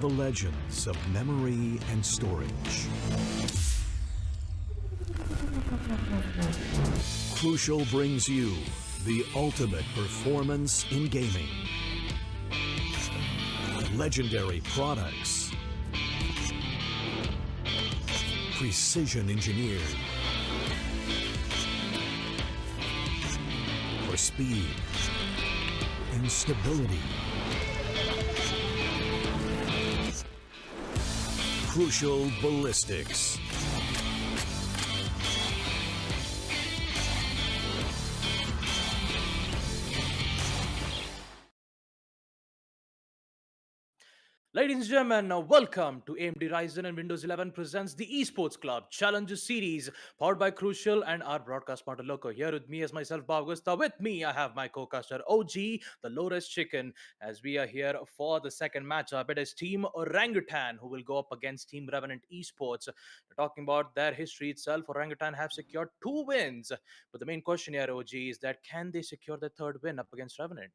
the legends of memory and storage. Crucial brings you the ultimate performance in gaming. Legendary products. Precision engineered. For speed and stability. Crucial ballistics. Ladies and gentlemen, welcome to AMD Ryzen and Windows 11 presents the Esports Club Challenges Series, powered by Crucial and our broadcast partner Loco. Here with me as myself, Bhavgusta. With me, I have my co-caster OG, the Lotus Chicken, as we are here for the second matchup. It is Team Orangutan who will go up against Team Revenant Esports. We're talking about their history itself. Orangutan have secured 2 wins, but the main question here, OG, is that can they secure the third win up against Revenant?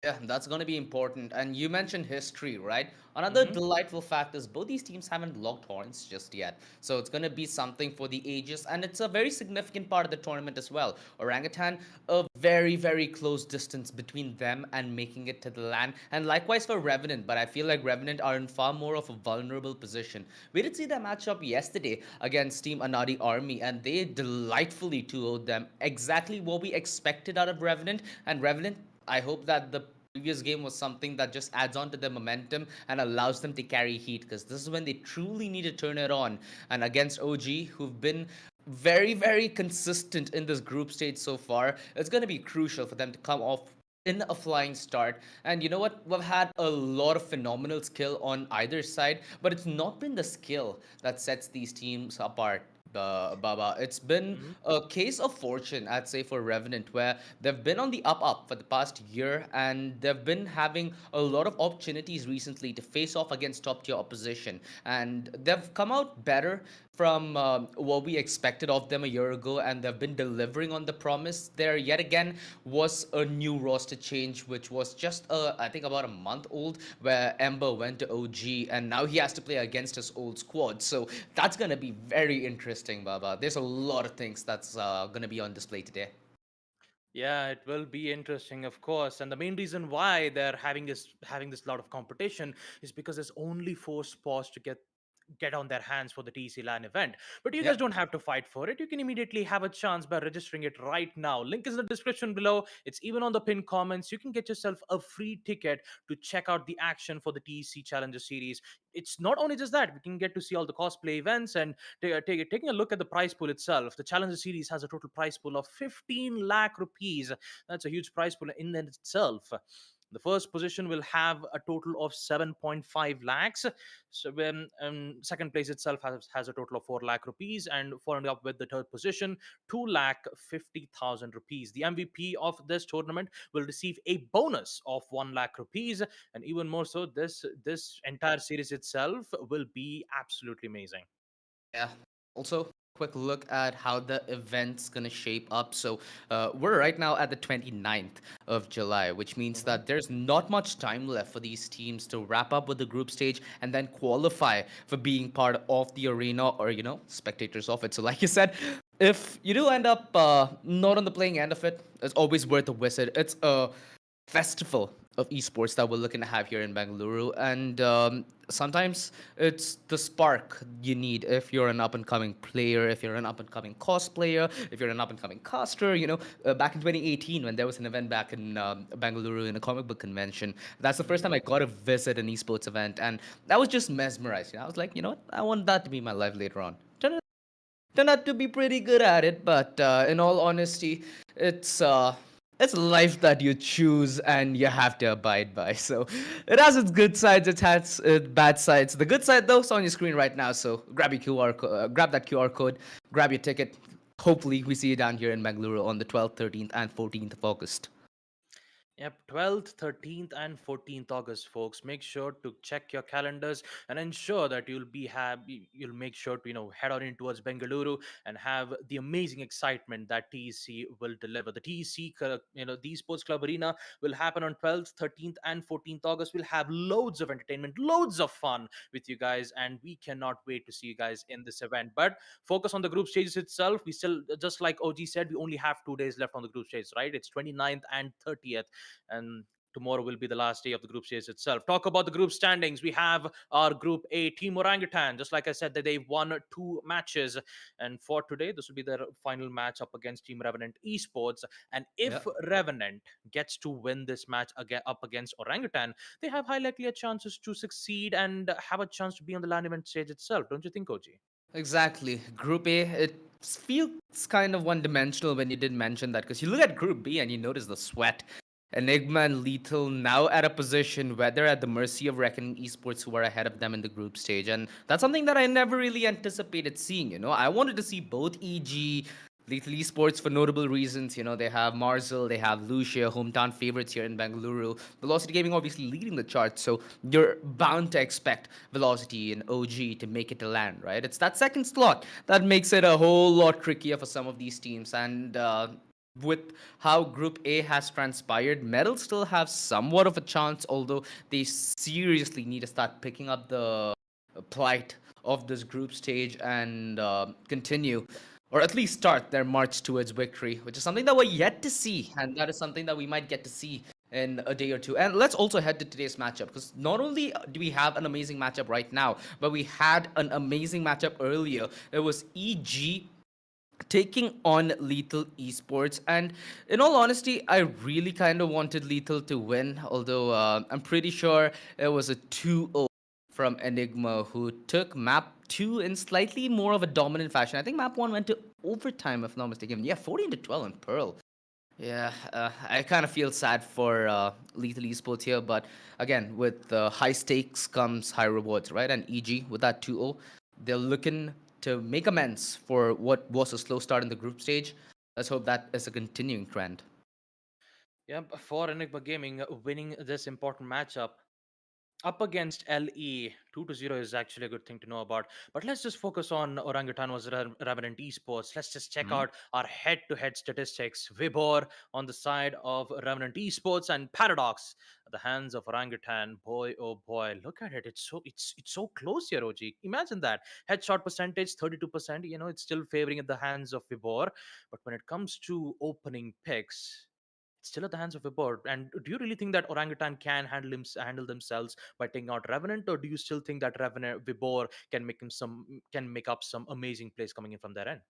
Yeah, that's going to be important. And you mentioned history, right? Another Mm-hmm. delightful fact is both these teams haven't locked horns just yet. So it's going to be something for the ages. And it's a very significant part of the tournament as well. Orangutan, a very, very close distance between them and making it to the land. And likewise for Revenant. But I feel like Revenant are in far more of a vulnerable position. We did see that matchup yesterday against Team Anadi Army. And they delightfully 2-0'd them. Exactly what we expected out of Revenant. And Revenant, I hope that the previous game was something that just adds on to their momentum and allows them to carry heat, because this is when they truly need to turn it on. And against OG, who've been very, very consistent in this group stage so far, it's going to be crucial for them to come off in a flying start. And you know what? We've had a lot of phenomenal skill on either side, but it's not been the skill that sets these teams apart. Baba, it's been a case of fortune, I'd say, for Revenant, where they've been on the up for the past year, and they've been having a lot of opportunities recently to face off against top tier opposition, and they've come out better from what we expected of them a year ago, and they've been delivering on the promise. There yet again was a new roster change, which was just I think about a month old, where Ember went to OG, and now he has to play against his old squad. So that's gonna be very interesting, Baba. There's a lot of things that's gonna be on display today. Yeah, it will be interesting, of course. And the main reason why they're having this lot of competition is because there's only 4 spots to get on their hands for the TC LAN event. But you guys Yep. don't have to fight for it. You can immediately have a chance by registering it right now. Link is in the description below. It's even on the pinned comments. You can get yourself a free ticket to check out the action for the TEC Challenger series. It's not only just that, we can get to see all the cosplay events and taking a look at the prize pool itself. The Challenger series has a total prize pool of 15 lakh rupees. That's a huge prize pool in itself. The first position will have a total of 7.5 lakhs. So when second place itself has a total of 4 lakh rupees, and following up with the third position, 2 lakh 50,000 rupees. The MVP of this tournament will receive a bonus of 1 lakh rupees, and even more so, this entire series itself will be absolutely amazing. Yeah. Also, quick look at how the event's gonna shape up. So, we're right now at the 29th of July, which means Mhm. that there's not much time left for these teams to wrap up with the group stage and then qualify for being part of the arena, or, spectators of it. So, like you said, if you do end up not on the playing end of it, it's always worth a visit. It's a festival of esports that we're looking to have here in Bangalore. And sometimes it's the spark you need if you're an up and coming player, if you're an up and coming cosplayer, if you're an up and coming caster. Back in 2018, when there was an event back in Bangalore in a comic book convention, that's the first time I got to visit an esports event. And I was just mesmerized. I was like, you know what? I want that to be my life later on. Turned out to be pretty good at it, but in all honesty, it's uh, it's life that you choose and you have to abide by. So it has its good sides, it has its bad sides. The good side though is on your screen right now. So grab that QR code, grab your ticket. Hopefully, we see you down here in Bangalore on the 12th, 13th, and 14th of August. Yep, 12th, 13th, and 14th August, folks. Make sure to check your calendars and ensure that you'll be happy. You'll make sure to head on in towards Bengaluru and have the amazing excitement that TEC will deliver. The TEC, the Esports Club Arena will happen on 12th, 13th, and 14th August. We'll have loads of entertainment, loads of fun with you guys, and we cannot wait to see you guys in this event. But focus on the group stages itself. We still, just like OG said, we only have 2 days left on the group stage, right? It's 29th and 30th, and tomorrow will be the last day of the group stage itself. Talk about the group standings. We have our group A, Team Orangutan. Just like I said, that they've won 2 matches, and for today, this will be their final match up against Team Revenant Esports. And Yeah. if Revenant gets to win this match again up against Orangutan, they have high likely chances to succeed and have a chance to be on the land event stage itself. Don't you think, OG? Exactly. Group A, it feels kind of one dimensional when you did mention that, because you look at Group B and you notice the sweat. Enigma and Lethal now at a position where they're at the mercy of Reckoning Esports, who are ahead of them in the group stage. And that's something that I never really anticipated seeing. I wanted to see both EG, Lethal Esports for notable reasons. They have Marzel, they have Lucia, hometown favorites here in Bengaluru. Velocity Gaming obviously leading the charts, so you're bound to expect Velocity and OG to make it to land, right? It's that second slot that makes it a whole lot trickier for some of these teams. And with how Group A has transpired, Metal still have somewhat of a chance, although they seriously need to start picking up the plight of this group stage and continue, or at least start their march towards victory, which is something that we're yet to see, and that is something that we might get to see in a day or two. And let's also head to today's matchup, because not only do we have an amazing matchup right now, but we had an amazing matchup earlier. It was EG taking on Lethal Esports. And in all honesty, I really kind of wanted Lethal to win, although I'm pretty sure it was a 2-0 from Enigma, who took map 2 in slightly more of a dominant fashion. I think map 1 went to overtime, if not mistaken. Yeah, 14 to 12 on Pearl. Yeah, I kind of feel sad for Lethal Esports here, but again, with high stakes comes high rewards, right? And EG with that 2-0, they're looking to make amends for what was a slow start in the group stage. Let's hope that is a continuing trend. Yep, for Enigma Gaming, winning this important matchup up against LE 2-0 is actually a good thing to know about. But let's just focus on Orangutan was Revenant Esports. Let's just check Mhm. out our head-to-head statistics. Vibor on the side of Revenant Esports and Paradox at the hands of Orangutan. Boy, oh boy, look at it. It's so close here, OG. Imagine that. Headshot percentage 32%. It's still favoring at the hands of Vibor. But when it comes to opening picks, it's still at the hands of a bird. And do you really think that Orangutan can handle themselves by taking out Revenant, or do you still think that Revenant Vibor can make up some amazing plays coming in from their end?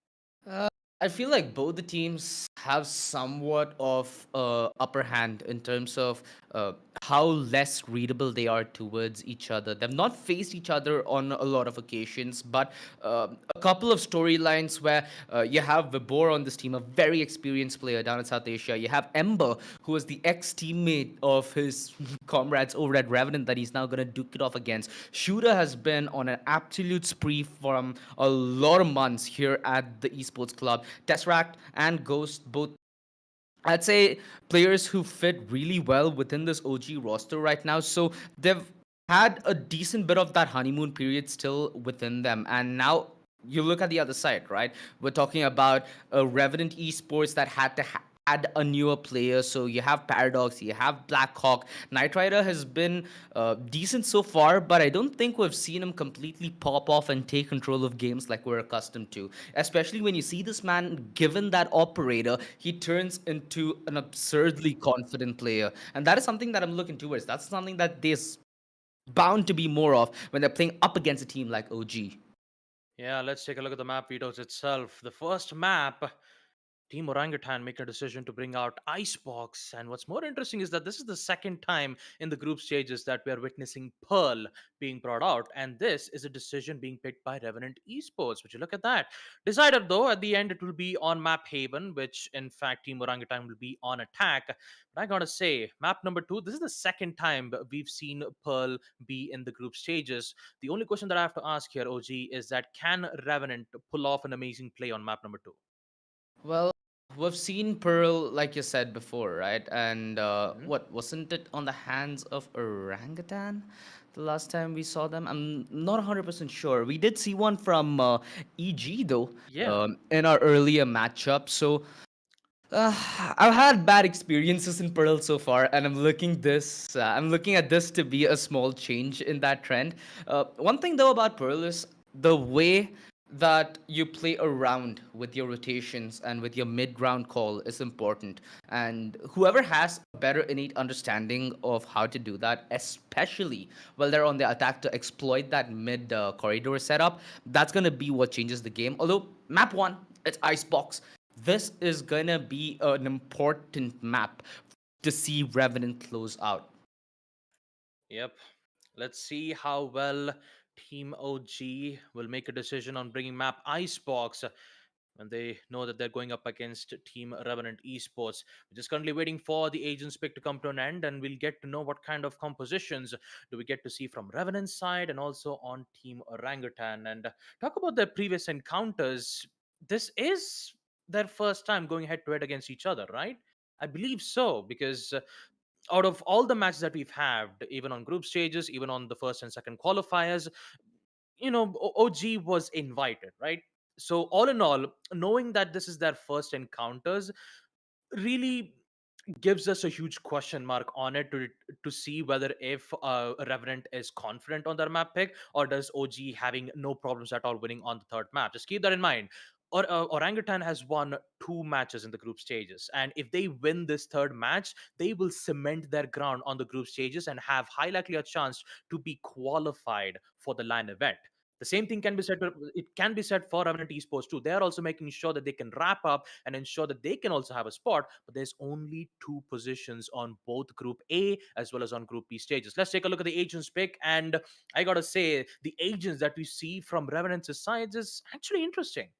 Uh, I feel like both the teams have somewhat of upper hand in terms of how less readable they are towards each other. They've not faced each other on a lot of occasions, but a couple of storylines where you have Vibor on this team, a very experienced player down in South Asia. You have Ember, who was the ex-teammate of his comrades over at Revenant that he's now going to duke it off against. Shooter has been on an absolute spree from a lot of months here at the Esports Club. Tesseract and Ghost, both, I'd say, players who fit really well within this OG roster right now. So they've had a decent bit of that honeymoon period still within them. And now you look at the other side, right? We're talking about a Revenant Esports that had to add a newer player. So you have Paradox, you have Blackhawk. Knight Rider has been decent so far, but I don't think we've seen him completely pop off and take control of games like we're accustomed to. Especially when you see this man, given that operator, he turns into an absurdly confident player. And that is something that I'm looking towards. That's something that there's bound to be more of when they're playing up against a team like OG. Yeah, let's take a look at the map vetoes itself. The first map, Team Orangutan make a decision to bring out Icebox. And what's more interesting is that this is the second time in the group stages that we are witnessing Pearl being brought out. And this is a decision being picked by Revenant Esports. Would you look at that? Decided though, at the end, it will be on Map Haven, which in fact, Team Orangutan will be on attack. But I gotta say, map number 2, this is the second time we've seen Pearl be in the group stages. The only question that I have to ask here, OG, is that can Revenant pull off an amazing play on map number 2? Well, We've seen Pearl, like you said before, right? And Mhm. what wasn't it on the hands of Orangutan the last time we saw them? I'm not 100% sure. We did see one from EG though, Yeah. in our earlier matchup. So uh, I've had bad experiences in Pearl so far, and I'm looking at this to be a small change in that trend. One thing though about Pearl is the way that you play around with your rotations and with your mid-round call is important. And whoever has a better innate understanding of how to do that, especially while they're on the attack to exploit that mid corridor setup, that's gonna be what changes the game. Although map one, it's Icebox. This is gonna be an important map to see Revenant close out. Yep. Let's see how well Team OG will make a decision on bringing map Icebox when they know that they're going up against Team Revenant Esports. We're just currently waiting for the agent's pick to come to an end, and we'll get to know what kind of compositions do we get to see from Revenant's side and also on Team Orangutan. And talk about their previous encounters. This is their first time going head to head against each other, right? I believe so, because out of all the matches that we've had, even on group stages, even on the first and second qualifiers, OG was invited, right? So all in all, knowing that this is their first encounters really gives us a huge question mark on it to see whether if Revenant is confident on their map pick, or does OG having no problems at all winning on the third map. Just keep that in mind. Orangutan has won two matches in the group stages, and if they win this third match, they will cement their ground on the group stages and have high likely a chance to be qualified for the line event. The same thing can be said. It can be said for Revenant Esports too. They are also making sure that they can wrap up and ensure that they can also have a spot. But there's only two positions on both Group A as well as on Group B stages. Let's take a look at the agents pick, and I gotta say, the agents that we see from Revenant's sides is actually interesting.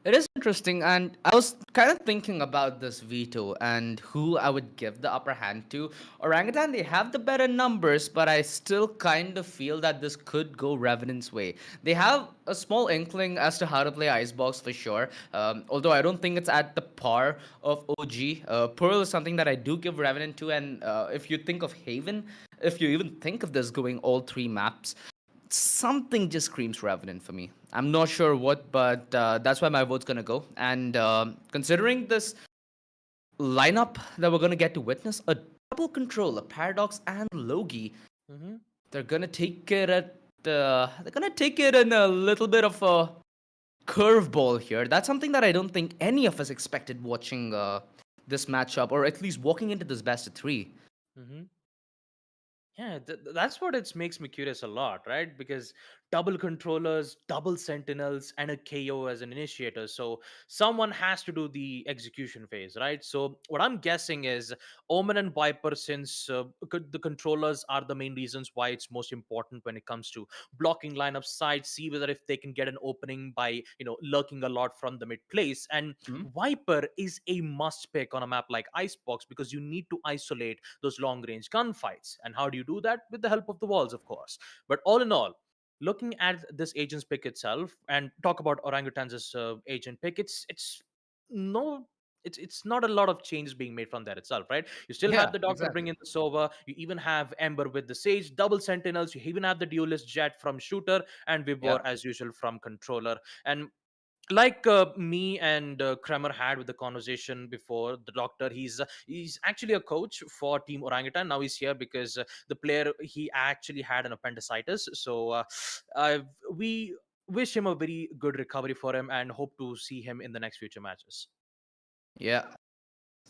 It is interesting, and I was kind of thinking about this veto and who I would give the upper hand to. Orangutan, they have the better numbers, but I still kind of feel that this could go Revenant's way. They have a small inkling as to how to play Icebox for sure, although I don't think it's at the par of OG. Pearl is something that I do give Revenant to, and if you think of Haven, if you even think of this going all three maps, something just screams Revenant for me. I'm not sure what, but that's where my vote's gonna go. And considering this lineup that we're gonna get to witness, a double controller, Paradox and Logi, Hmm. they're gonna take it at they're gonna take it in a little bit of a curveball here. That's something that I don't think any of us expected watching this matchup, or at least walking into this best of three. Hmm. Yeah, that's what it makes me curious a lot, right? Because double controllers, double sentinels, and a KO as an initiator. So someone has to do the execution phase, right? So what I'm guessing is Omen and Viper, since the controllers are the main reasons why it's most important when it comes to blocking line of sight, see whether if they can get an opening by lurking a lot from the mid place. And Viper is a must pick on a map like Icebox because you need to isolate those long range gunfights. And how do you do that? With the help of the walls, of course. But all in all, looking at this agent's pick itself, and talk about Orangutan's agent pick, no it's not a lot of changes being made from that itself, right? You still have Yeah, the doctor bring exactly. in the Sova, you even have Ember with the Sage, double sentinels, you even have the duelist Jet from shooter, and Vibor Yeah. as usual from controller. And like me and Kremer had with the conversation before, the doctor, he's actually a coach for Team Orangutan. Now he's here because the player, he actually had an appendicitis. So we wish him a very good recovery for him and hope to see him in the next future matches. Yeah.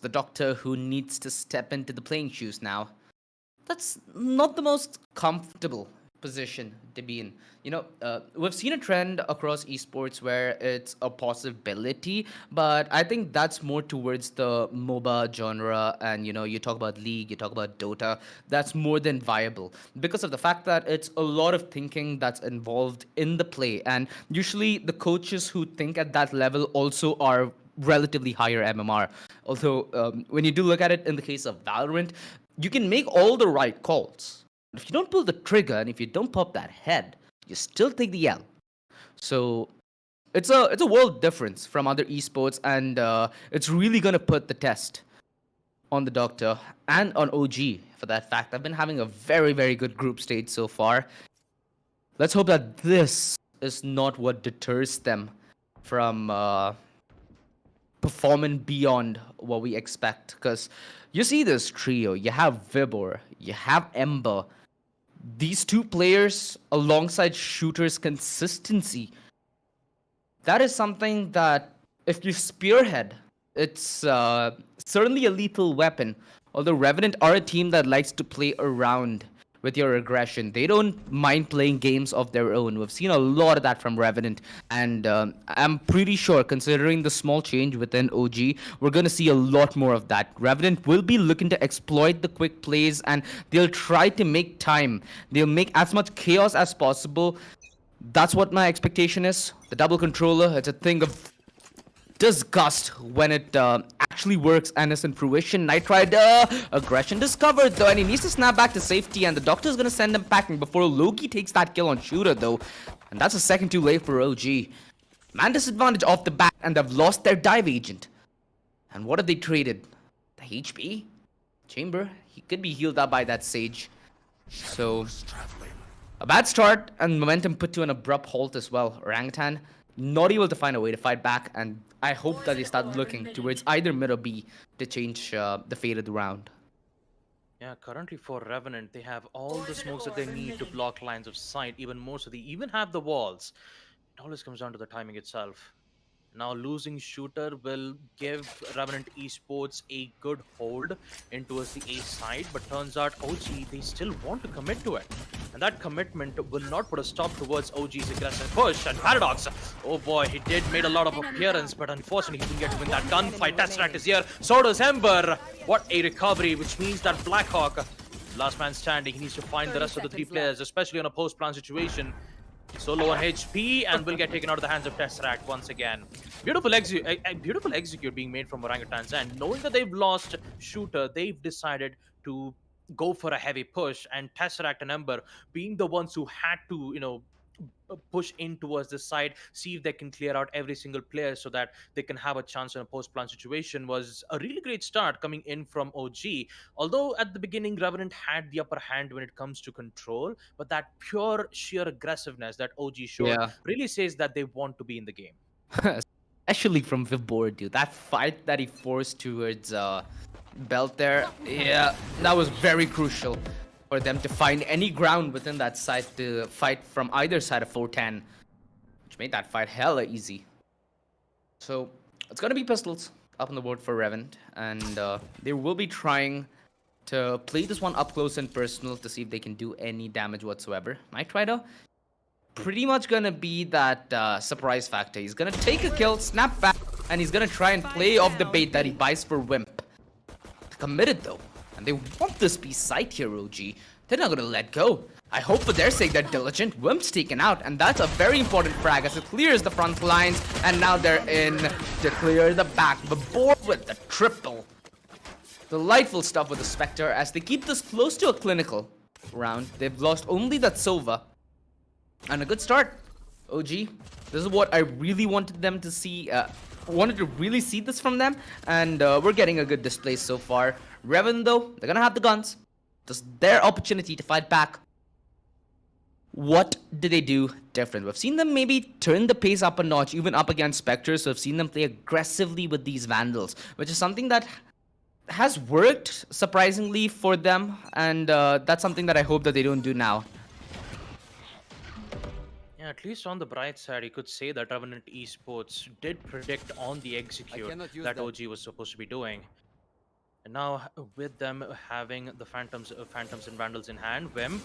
The doctor who needs to step into the playing shoes now. That's not the most comfortable position to be in. We've seen a trend across esports where it's a possibility, but I think that's more towards the MOBA genre. And you talk about League, you talk about Dota, that's more than viable because of the fact that it's a lot of thinking that's involved in the play. And usually the coaches who think at that level also are relatively higher MMR. Although, when you do look at it in the case of Valorant, you can make all the right calls. If you don't pull the trigger and if you don't pop that head, you still take the L. So it's a world difference from other esports, and it's really gonna put the test on the Doctor and on OG for that fact. I've been having a very, very good group stage so far. Let's hope that this is not what deters them from performing beyond what we expect. Because you see this trio, you have Vibor, you have Ember. These two players alongside Shooter's consistency. That is something that if you spearhead, it's certainly a lethal weapon. Although Revenant are a team that likes to play around with your aggression. They don't mind playing games of their own. We've seen a lot of that from Revenant, and I'm pretty sure, considering the small change within OG, we're going to see a lot more of that. Revenant will be looking to exploit the quick plays, and they'll try to make time. They'll make as much chaos as possible. That's what my expectation is. The double controller, it's a thing of disgust when it actually works and is in fruition. Nitride aggression discovered though, and he needs to snap back to safety, and the Doctor's gonna send him packing before Loki takes that kill on Shooter though, and that's a second too late for OG. Man disadvantage off the bat, and they've lost their dive agent. And what have they traded? The HP? Chamber? He could be healed up by that Sage. So a bad start, and momentum put to an abrupt halt as well. Orangutan not able to find a way to fight back, and I hope that they start looking towards either mid or B to change the fate of the round. Yeah, currently for Revenant, they have all the smokes that they need to block lines of sight, even more so they even have the walls. It always comes down to the timing itself. Now losing Shooter will give Revenant Esports a good hold in towards the A side, but turns out OG, they still want to commit to it. And that commitment will not put a stop towards OG's aggressive push. And Paradox, oh boy, he did made a lot of appearance, but unfortunately he didn't get to win that gunfight. Tesseract is here, so does Ember. What a recovery, which means that Blackhawk, last man standing, he needs to find the rest of the three players, especially on a post-plan situation. So low on HP and will get taken out of the hands of Tesseract once again. Beautiful execute being made from Orangutan's end. Knowing that they've lost Shooter, they've decided to go for a heavy push, and Tesseract and Ember being the ones who had to, push in towards the side, see if they can clear out every single player so that they can have a chance in a post-plan situation, was a really great start coming in from OG. Although at the beginning, Revenant had the upper hand when it comes to control, but that pure, sheer aggressiveness that OG showed really says that they want to be in the game. Especially from Vibor, dude. That fight that he forced towards Belt there, yeah, that was very crucial for them to find any ground within that side to fight from either side of 410, which made that fight hella easy. So it's gonna be pistols up on the board for Revenant, and they will be trying to play this one up close and personal to see if they can do any damage whatsoever. Knight Rider, pretty much gonna be that surprise factor. He's gonna take a kill, snap back, and he's gonna try and play off the bait that he buys for Wimp. Committed though. And they want this B site here, OG. They're not gonna let go. I hope for their sake they're diligent. Wimp's taken out, and that's a very important frag as it clears the front lines, and now they're in to clear the back. The board with the triple. Delightful stuff with the Spectre as they keep this close to a clinical round. They've lost only that Sova. And a good start. OG, this is what I really wanted them to see. Wanted to really see this from them, and we're getting a good display so far. Revan though, they're gonna have the guns. This is their opportunity to fight back. What did they do different? We've seen them maybe turn the pace up a notch, even up against Spectres. So I've seen them play aggressively with these Vandals, which is something that has worked surprisingly for them, and that's something that I hope that they don't do now. Yeah, at least on the bright side, you could say that Revenant Esports did predict on the execute that OG was supposed to be doing. And now, with them having the Phantoms and Vandals in hand, Wimp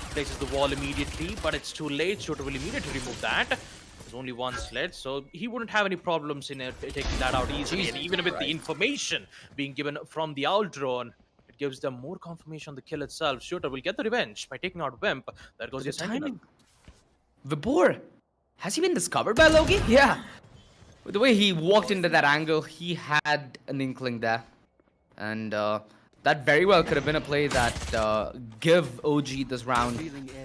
places the wall immediately, but it's too late. Shooter will immediately remove that. There's only one slit, so he wouldn't have any problems in taking that out easily. And even with the information being given from the Owl drone, it gives them more confirmation on the kill itself. Shooter will get the revenge by taking out Wimp. There goes your Sentinel. Vibor, has he been discovered by Loki? Yeah. With the way he walked into that angle, he had an inkling there. And That very well could have been a play that give OG this round.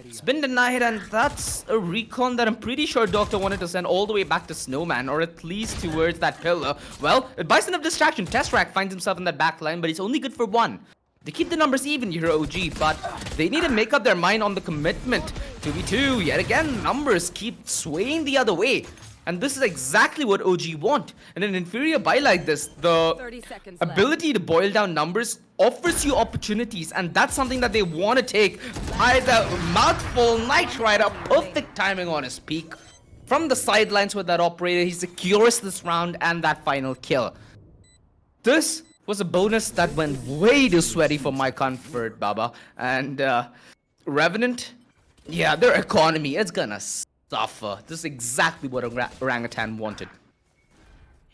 It's been denied, and that's a recon that I'm pretty sure Doctor wanted to send all the way back to Snowman, or at least towards that pillar. Well, it buys enough distraction. Tesseract finds himself in that back line, but he's only good for one. They keep the numbers even here, OG, but they need to make up their mind on the commitment. 2v2, yet again, numbers keep swaying the other way. And this is exactly what OG want. In an inferior buy like this, the 30 seconds ability to boil down numbers offers you opportunities, and that's something that they want to take. Either mouthful, Knight Rider, perfect timing on his peak. From the sidelines with that operator, he secures this round and that final kill. This was a bonus that went way too sweaty for my comfort, Baba. And Revenant, yeah, their economy is gonna suffer. This is exactly what Orangutan wanted.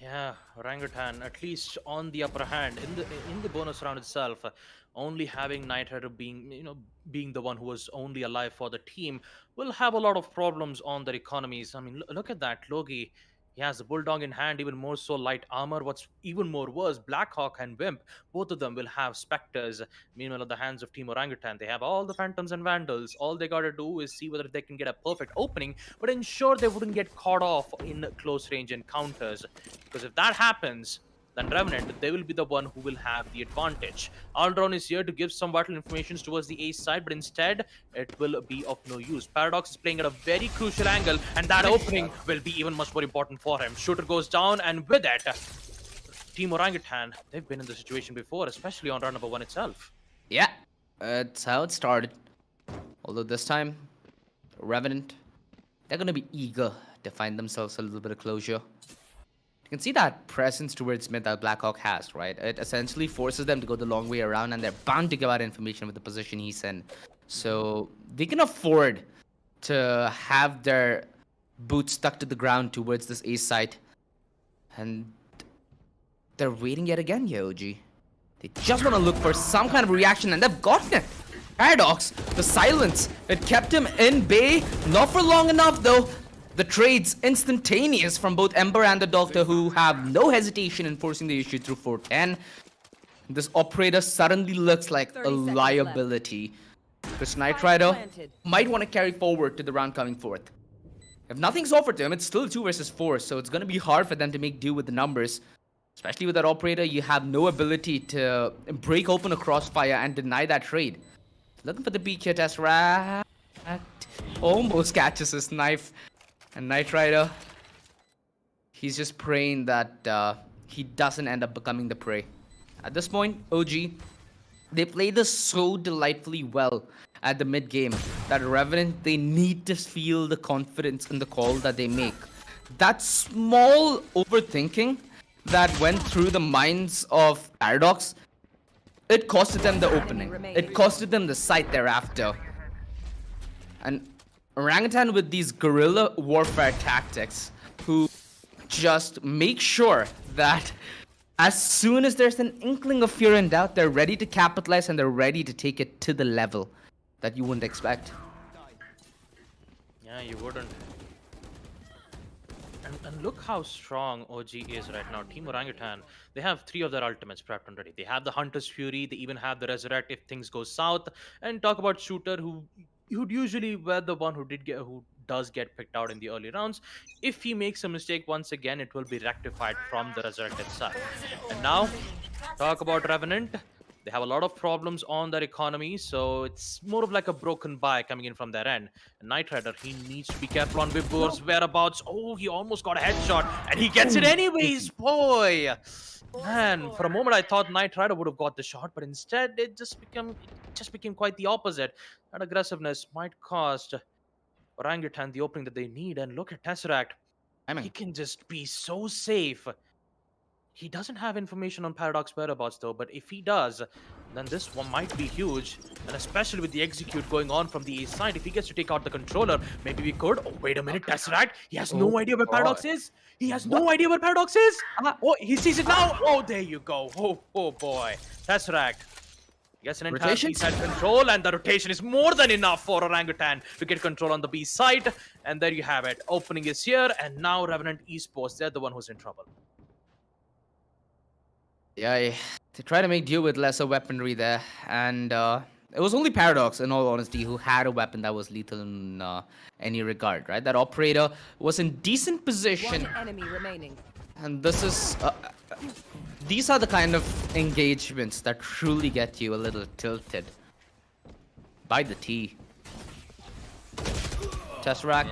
Yeah, Orangutan, at least on the upper hand in the bonus round itself, only having Knight Rider being the one who was only alive for the team will have a lot of problems on their economies. I mean, look at that, Logi. He has the Bulldog in hand, even more so light armor. What's even more worse, Blackhawk and Wimp, both of them will have Spectres. Meanwhile, at the hands of Team Orangutan, they have all the Phantoms and Vandals. All they gotta do is see whether they can get a perfect opening, but ensure they wouldn't get caught off in close range encounters. Because if that happens, then Revenant, they will be the one who will have the advantage. Aldron is here to give some vital information towards the ace side, but instead, it will be of no use. Paradox is playing at a very crucial angle, and that opening will be even much more important for him. Shooter goes down, and with it, Team Orangutan, they've been in this situation before, especially on round number 1 itself. Yeah, that's how it started. Although this time, Revenant, they're gonna be eager to find themselves a little bit of closure. You can see that presence towards mid that Blackhawk has, right? It essentially forces them to go the long way around, and they're bound to give out information with the position he's in. So they can afford to have their boots stuck to the ground towards this ace site. And they're waiting yet again, OG. They just want to look for some kind of reaction, and they've gotten it. Paradox, the silence, it kept him in bay, not for long enough though. The trades instantaneous from both Ember and the Doctor, who have no hesitation in forcing the issue through 410. This operator suddenly looks like a liability. This Knight Rider might want to carry forward to the round coming forth. If nothing's offered to him, it's still 2 versus 4, so it's going to be hard for them to make do with the numbers. Especially with that operator, you have no ability to break open a crossfire and deny that trade. Looking for the beak here, Tesseract. Almost catches his knife. And Knight Rider, he's just praying that he doesn't end up becoming the prey. At this point, OG, they play this so delightfully well at the mid game that Revenant, they need to feel the confidence in the call that they make. That small overthinking that went through the minds of Paradox, it costed them the opening. It costed them the sight thereafter. And Orangutan with these guerrilla warfare tactics, who just make sure that as soon as there's an inkling of fear and doubt, they're ready to capitalize and they're ready to take it to the level that you wouldn't expect. Yeah, you wouldn't. And look how strong OG is right now. Team Orangutan, they have 3 of their ultimates prepped and ready. They have the Hunter's Fury, they even have the Resurrect if things go south. And talk about Shooter, who'd usually were the one who does get picked out in the early rounds. If he makes a mistake once again, it will be rectified from the Resurrect itself. And now, talk about Revenant. They have a lot of problems on their economy, so it's more of like a broken buy coming in from their end. And Knight Rider, he needs to be careful on Vibbor's whereabouts. Oh, he almost got a headshot, and he gets it anyways, boy! Man, for a moment I thought Knight Rider would have got the shot, but instead it just became quite the opposite. That aggressiveness might cost Orangutan the opening that they need. And look at Tesseract. He can just be so safe. He doesn't have information on Paradox whereabouts though, but if he does, then this one might be huge. And especially with the execute going on from the east side, if he gets to take out the controller, maybe we could. Oh, wait a minute, Tesseract. He has no idea where Paradox is. He has no idea where Paradox is. Oh, he sees it now. Oh, there you go. Oh boy. Tesseract. Yes, an entire B side control, and the rotation is more than enough for Orangutan to get control on the B side. And there you have it. Opening is here, and now Revenant Esports, they're the one who's in trouble. Yeah, They try to make do with lesser weaponry there, and it was only Paradox, in all honesty, who had a weapon that was lethal in any regard, right? That operator was in decent position. One enemy remaining. And this is... these are the kind of engagements that truly get you a little tilted. By the T. Tesseract.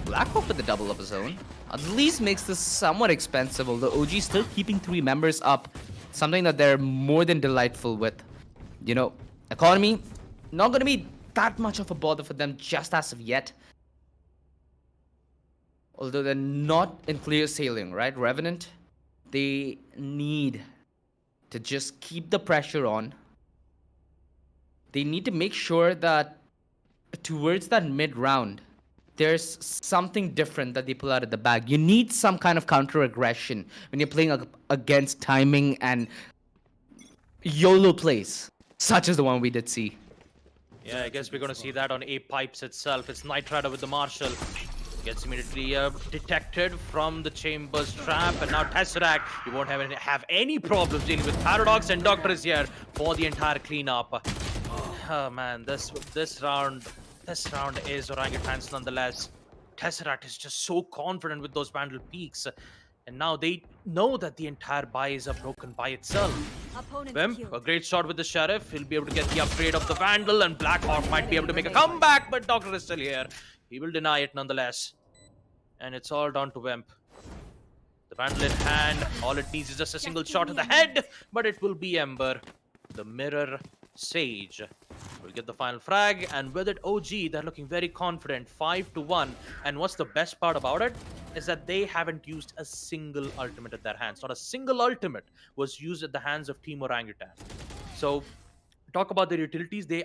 Blackhawk with the double of his own. At least makes this somewhat expensive, although OG still keeping 3 members up. Something that they're more than delightful with. You know, economy, not going to be that much of a bother for them just as of yet. Although they're not in clear sailing, right? Revenant, they need to just keep the pressure on. They need to make sure that towards that mid-round, there's something different that they pull out of the bag. You need some kind of counter-aggression when you're playing against timing and YOLO plays, such as the one we did see. Yeah, I guess we're going to see that on A Pipes itself. It's Knight Rider with the Marshal. Gets immediately detected from the Chamber's trap, and now Tesseract, you won't have any problems dealing with Paradox, and Doctor is here for the entire cleanup. Oh man, this round is Orangutans nonetheless. Tesseract is just so confident with those Vandal peaks, and now they know that the entire buy is broken by itself. Wimp, a great shot with the Sheriff. He'll be able to get the upgrade of the Vandal, and Blackhawk might be able to make a comeback, but Doctor is still here. He will deny it nonetheless. And it's all down to Wimp. The Vandal in hand. All it needs is just a single shot to the head, but it will be Ember. The Mirror Sage will get the final frag, and with it OG, they're looking very confident, 5-1. And what's the best part about it is that they haven't used a single ultimate at their hands. Not a single ultimate was used at the hands of Team Orangutan. So talk about their utilities. They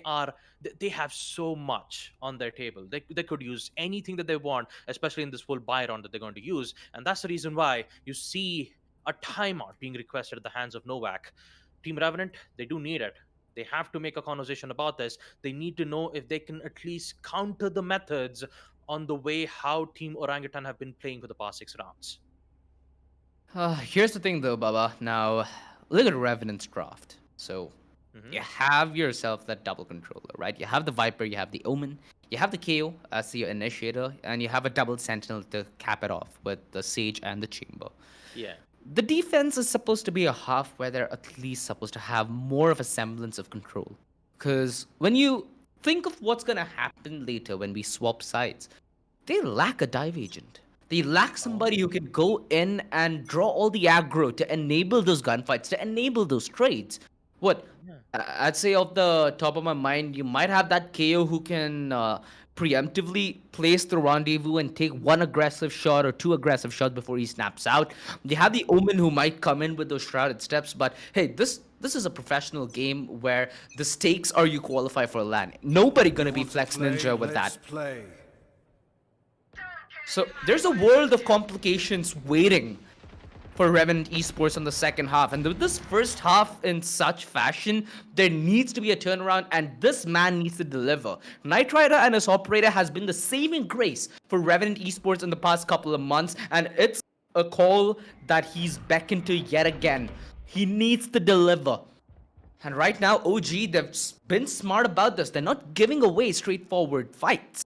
have so much on their table. They could use anything that they want, especially in this full buy round that they're going to use. And that's the reason why you see a timeout being requested at the hands of Novak. Team Revenant, they do need it. They have to make a conversation about this. They need to know if they can at least counter the methods on the way how Team Orangutan have been playing for the past 6 rounds. Here's the thing though, Baba. Now, look at Revenant's draft. So, you have yourself that double controller, right? You have the Viper, you have the Omen, you have the KO as your initiator, and you have a double Sentinel to cap it off with the Sage and the Chamber. Yeah. The defense is supposed to be a half where they're at least supposed to have more of a semblance of control. Because when you think of what's going to happen later when we swap sides, they lack a dive agent. They lack somebody who can go in and draw all the aggro to enable those gunfights, to enable those trades. What? I'd say off the top of my mind, you might have that KO who can preemptively place the rendezvous and take 1 aggressive shot or 2 aggressive shots before he snaps out. You have the Omen who might come in with those shrouded steps, but hey, this is a professional game where the stakes are you qualify for a LAN. Nobody gonna be Flex Ninja with that. So there's a world of complications waiting for Revenant Esports in the second half. And with this first half in such fashion, there needs to be a turnaround, and this man needs to deliver. Knight Rider and his operator has been the saving grace for Revenant Esports in the past couple of months, and it's a call that he's beckoned to yet again. He needs to deliver. And right now, OG, they've been smart about this. They're not giving away straightforward fights.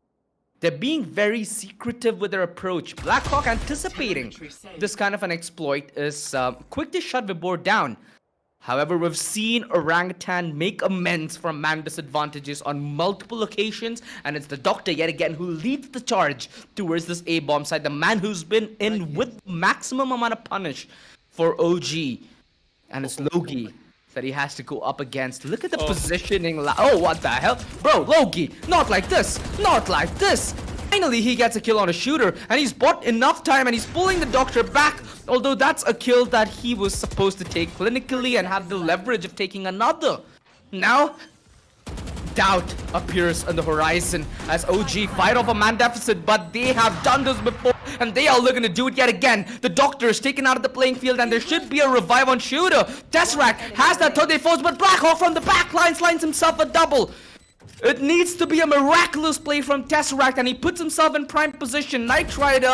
They're being very secretive with their approach. Blackhawk, anticipating this kind of an exploit, is quick to shut Vibor down. However, we've seen Orangutan make amends from man disadvantages on multiple occasions, and it's the Doctor yet again who leads the charge towards this A-bomb side. The man who's been in with maximum amount of punish for OG. And it's Logi that he has to go up against. Look at the positioning. Oh, what the hell? Bro, Logi, not like this. Not like this. Finally, he gets a kill on a shooter, and he's bought enough time, and he's pulling the Doctor back. Although that's a kill that he was supposed to take clinically and have the leverage of taking another. Now, doubt appears on the horizon as OG fight off a man deficit, but they have done this before, and they are looking to do it yet again. The Doctor is taken out of the playing field, and there should be a revive on shooter. Tesseract has that third day force, but Blackhawk from the back lines himself a double. It needs to be a miraculous play from Tesseract, and he puts himself in prime position. Knight Rider,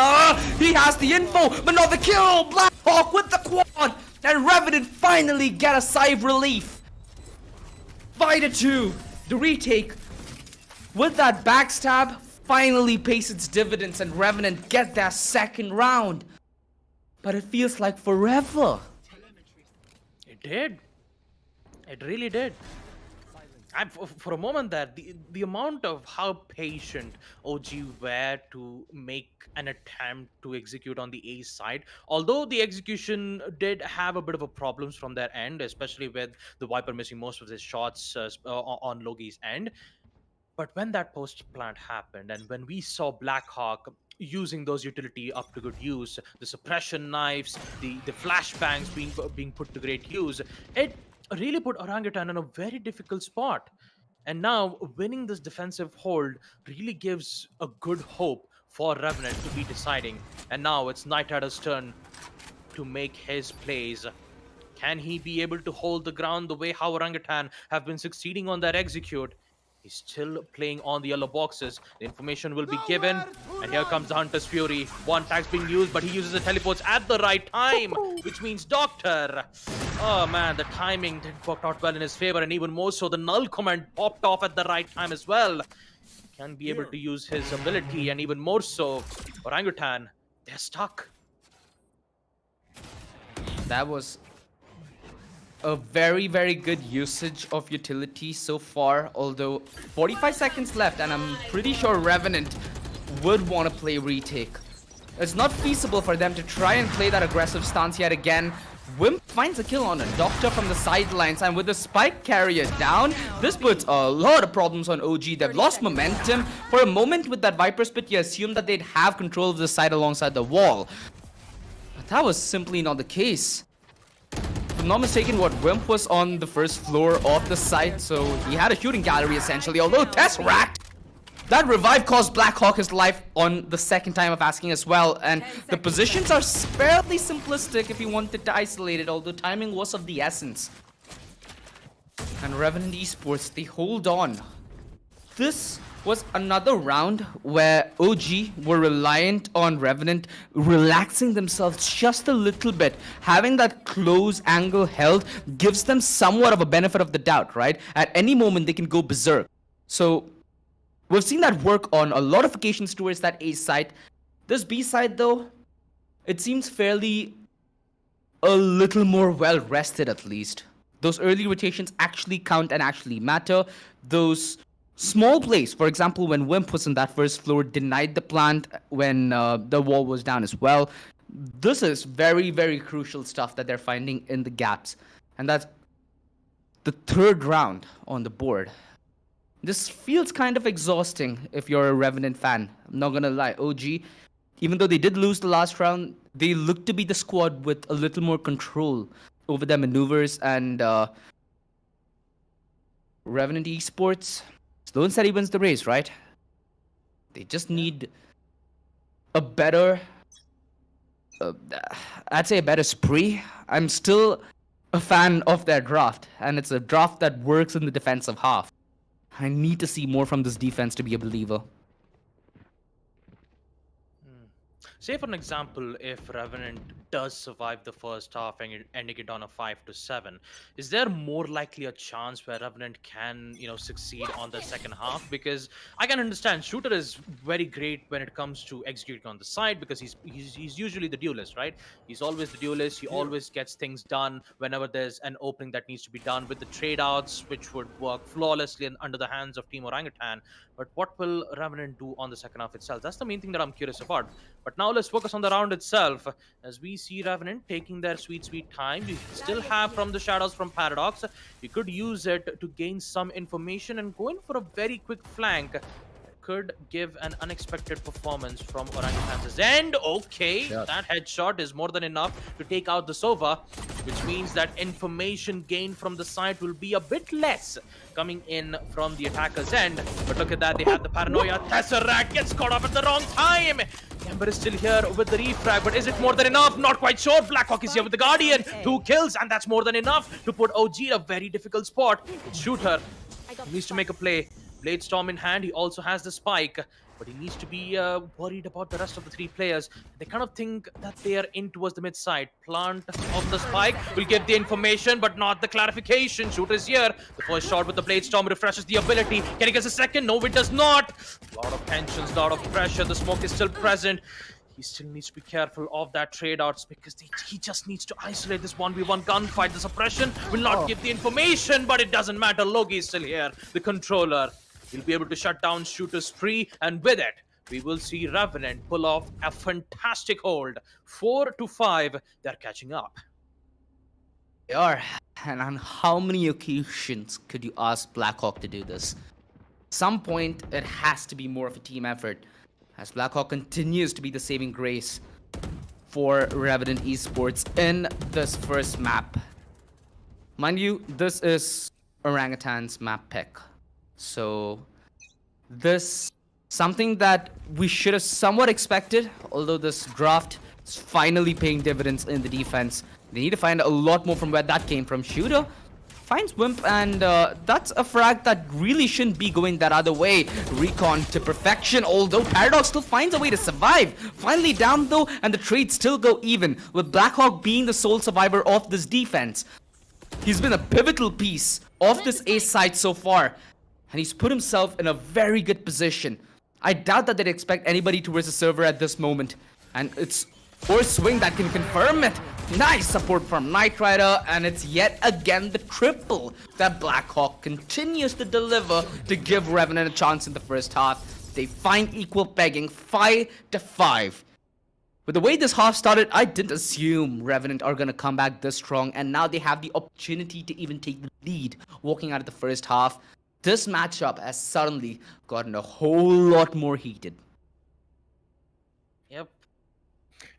he has the info, but not the kill. Blackhawk with the quad, And Revenant finally get a sigh of relief. Vetoes, the retake, with that backstab, finally pays its dividends and Revenant get their second round. But it feels like forever. It did. It really did. And for a moment there, the amount of how patient OG were to make an attempt to execute on the A side, although the execution did have a bit of a problems from their end, especially with the Viper missing most of his shots on Logi's end. But when that post plant happened, and when we saw Blackhawk using those utility up to good use, the suppression knives, the flashbangs being put to great use, it really put Orangutan in a very difficult spot. And now winning this defensive hold really gives a good hope for Revenant to be deciding. And now it's Night Rider's turn to make his plays. Can he be able to hold the ground the way how Orangutan have been succeeding on their execute? He's still playing on the yellow boxes. The information will be given. And here comes the Hunter's Fury. One tag's being used, but he uses the teleports at the right time, which means Doctor. Oh man, the timing didn't work out well in his favor, and even more so, the null command popped off at the right time as well. Can be able to use his ability, and even more so, Orangutan, they're stuck. That was a very, very good usage of utility so far, although 45 seconds left, and I'm pretty sure Revenant would want to play retake. It's not feasible for them to try and play that aggressive stance yet again. Wimp finds a kill on a Doctor from the sidelines, and with the spike carrier down, this puts a lot of problems on OG. They've lost momentum. For a moment with that Viper Spit, you assume that they'd have control of the side alongside the wall. But that was simply not the case. If I'm not mistaken, Wimp was on the first floor of the site, so he had a shooting gallery essentially, although Tesseract, that revive cost Blackhawk his life on the second time of asking as well, and the positions are fairly simplistic if you wanted to isolate it, although timing was of the essence. And Revenant Esports, they hold on. This was another round where OG were reliant on Revenant relaxing themselves just a little bit. Having that close angle held gives them somewhat of a benefit of the doubt, right? At any moment they can go berserk. So we've seen that work on a lot of occasions towards that A side. This B side though, it seems fairly a little more well rested at least. Those early rotations actually count and actually matter. Those small plays, for example, when Wimp was on that first floor, denied the plant when the wall was down as well. This is very, very crucial stuff that they're finding in the gaps. And that's the third round on the board. This feels kind of exhausting if you're a Revenant fan. I'm not gonna lie. OG, even though they did lose the last round, they look to be the squad with a little more control over their maneuvers, and Revenant Esports, slow and steady wins the race, right? They just need a better, I'd say a better spree. I'm still a fan of their draft, and it's a draft that works in the defensive half. I need to see more from this defense to be a believer. Say for an example, if Revenant does survive the first half and ending it on a 5-7, is there more likely a chance where Revenant can, succeed on the second half? Because I can understand Shooter is very great when it comes to executing on the side, because he's usually the duelist, right? He's always the duelist. He always gets things done whenever there's an opening that needs to be done with the trade outs, which would work flawlessly under the hands of Team Orangutan. But what will Revenant do on the second half itself? That's the main thing that I'm curious about. But now let's focus on the round itself. As we see Revenant taking their sweet time. You still have From the Shadows from Paradox. You could use it to gain some information and go in for a very quick flank. Could give an unexpected performance from Orangutan's end. Okay, that headshot is more than enough to take out the Sova, which means that information gained from the side will be a bit less coming in from the attacker's end. But look at that, they have the paranoia. Tesseract gets caught up at the wrong time. Ember is still here with the refrag, but is it more than enough? Not quite sure. Blackhawk is here with the Guardian. 2 kills, and that's more than enough to put OG in a very difficult spot. Shooter needs to make a play. Blade Storm in hand, he also has the spike. but he needs to be worried about the rest of the 3 players. They kind of think that they are in towards the mid side. Plant of the spike will give the information, but not the clarification. Shooter is here. The first shot with the Blade Storm refreshes the ability. Can he get a second? No, it does not. A lot of tensions, a lot of pressure. The smoke is still present. He still needs to be careful of that trade-outs because he just needs to isolate this 1v1 gunfight. The suppression will not give the information, but it doesn't matter. Logi is still here. The controller will be able to shut down Shooter's spree, and with it, we will see Revenant pull off a fantastic hold. 4-5, they're catching up. They are. And on how many occasions could you ask Blackhawk to do this? Some point, it has to be more of a team effort, as Blackhawk continues to be the saving grace for Revenant Esports in this first map. Mind you, this is Orangutan's map pick. So, this something that we should have somewhat expected, although this draft is finally paying dividends in the defense. They need to find a lot more from where that came from. Shooter finds Wimp, and that's a frag that really shouldn't be going that other way. Recon to perfection, although Paradox still finds a way to survive. Finally down though, and the trades still go even, with Blackhawk being the sole survivor of this defense. He's been a pivotal piece of this A side so far, and he's put himself in a very good position. I doubt that they'd expect anybody to raise a server at this moment, and it's Force Swing that can confirm it. Nice support from Knight Rider, and it's yet again the triple that Blackhawk continues to deliver to give Revenant a chance in the first half. They find equal pegging, 5-5. With the way this half started, I didn't assume Revenant are going to come back this strong, and now they have the opportunity to even take the lead walking out of the first half. This matchup has suddenly gotten a whole lot more heated. Yep.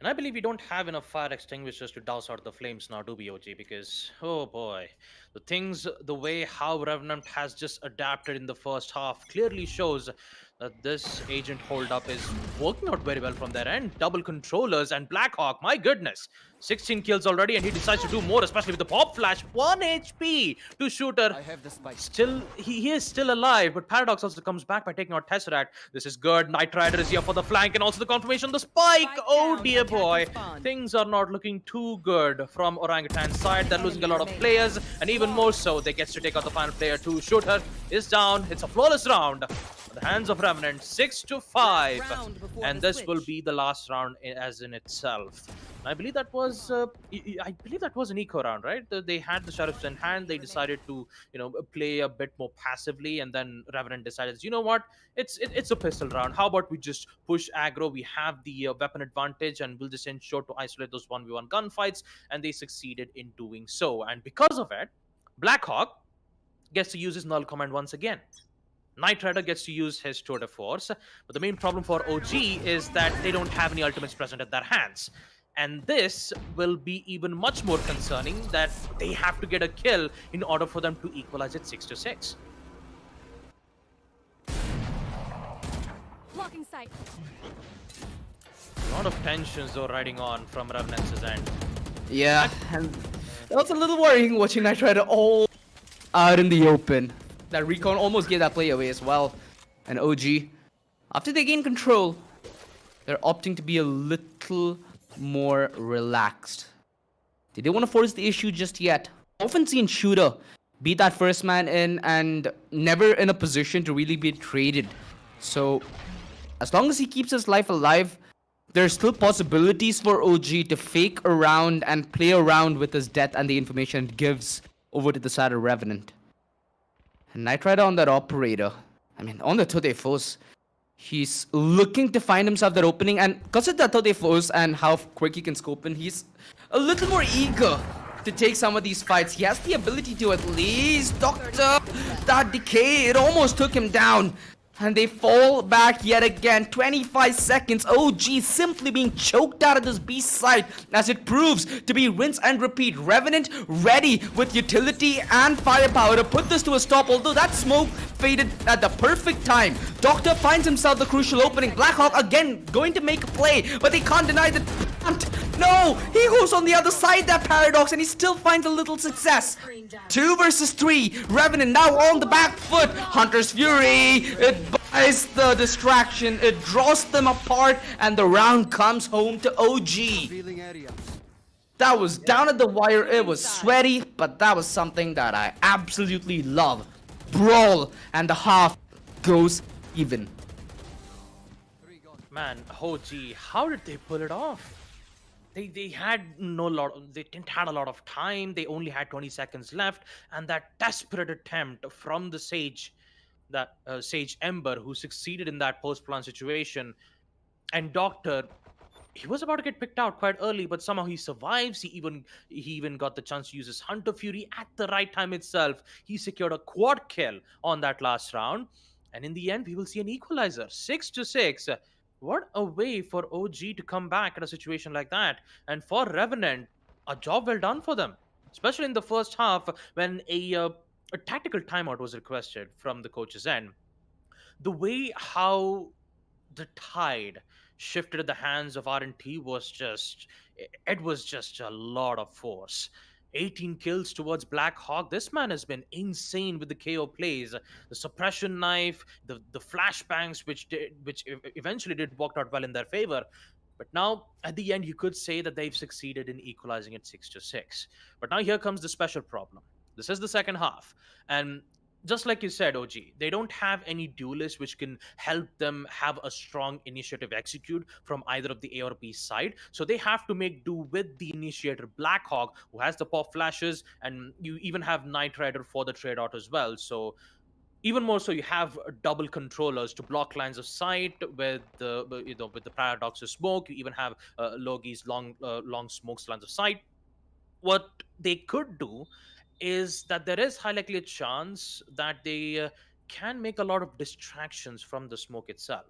And I believe we don't have enough fire extinguishers to douse out the flames now, do we, OG? Because, oh boy, the way how Revenant has just adapted in the first half clearly shows that this agent holdup is working out very well from their end. Double controllers and Blackhawk, my goodness. 16 kills already, and he decides to do more, especially with the pop flash. 1 HP to Shooter. I have the spike. Still, he is still alive, but Paradox also comes back by taking out Tesseract. This is good. Knight Rider is here for the flank, and also the confirmation, the spike. Oh dear boy. Things are not looking too good from Orangutan's side. They're losing a lot of players, and even more so, they get to take out the final player too. Shooter is down. It's a flawless round. The hands of Revenant, 6-5, and this will be the last round as in itself. I believe that was an eco round, right? They had the sheriffs in hand. They decided to play a bit more passively, and then Revenant decided, you know what, it's a pistol round. How about we just push aggro? We have the weapon advantage, and we'll just ensure to isolate those 1v1 gunfights, and they succeeded in doing so. And because of it, Blackhawk gets to use his null command once again. Knight Rider gets to use his tour de force, but the main problem for OG is that they don't have any ultimates present at their hands. And this will be even much more concerning, that they have to get a kill in order for them to equalize it 6-6. Blocking sight. A lot of tensions though riding on from Revenant's end. Yeah, and that was a little worrying watching Knight Rider all out in the open. That recon almost gave that play away as well. And OG, after they gain control, they're opting to be a little more relaxed. They didn't want to force the issue just yet. Often seen Shooter be that first man in and never in a position to really be traded. So, as long as he keeps his life alive, there's still possibilities for OG to fake around and play around with his death and the information it gives over to the side of Revenant. And Knight Rider on that operator, on the Tote Force, he's looking to find himself that opening, and because of that Tote Force and how quick he can scope in, he's a little more eager to take some of these fights. He has the ability to at least doctor that decay. It almost took him down. And they fall back yet again. 25 seconds. OG simply being choked out of this B side as it proves to be rinse and repeat. Revenant ready with utility and firepower to put this to a stop, although that smoke faded at the perfect time. Doctor finds himself the crucial opening. Blackhawk again going to make a play, but they can't deny the punt. No, he goes on the other side, that Paradox, and he still finds a little success. 2 versus 3. Revenant now on the back foot. Hunter's Fury. It's the distraction, it draws them apart, and the round comes home to OG. That was down at the wire, it was sweaty, but that was something that I absolutely love. Brawl, and the half goes even. Man, OG, how did they pull it off? They had they didn't had a lot of time. They only had 20 seconds left, and that desperate attempt from the Sage, that Sage Ember, who succeeded in that post-plan situation, and Doctor, he was about to get picked out quite early, but somehow he survives. He even got the chance to use his Hunter Fury at the right time itself. He secured a quad kill on that last round, and in the end, we will see an equalizer, 6-6. What a way for OG to come back at a situation like that, and for Revenant, a job well done for them, especially in the first half when a tactical timeout was requested from the coach's end. The way how the tide shifted at the hands of R&T was just, it was just a lot of force. 18 kills towards Black Hawk. This man has been insane with the KO plays, the suppression knife, the flashbangs, which eventually did work out well in their favor. But now, at the end, you could say that they've succeeded in equalizing it 6-6. But now here comes the special problem. This is the second half, and just like you said, OG, they don't have any duelists which can help them have a strong initiative execute from either of the A or B side. So they have to make do with the initiator Blackhawk, who has the pop flashes, and you even have Knight Rider for the trade out as well. So even more so, you have double controllers to block lines of sight with the with the paradox of smoke. You even have Logi's long smokes lines of sight. What they could do is that there is high likely a chance that they can make a lot of distractions from the smoke itself.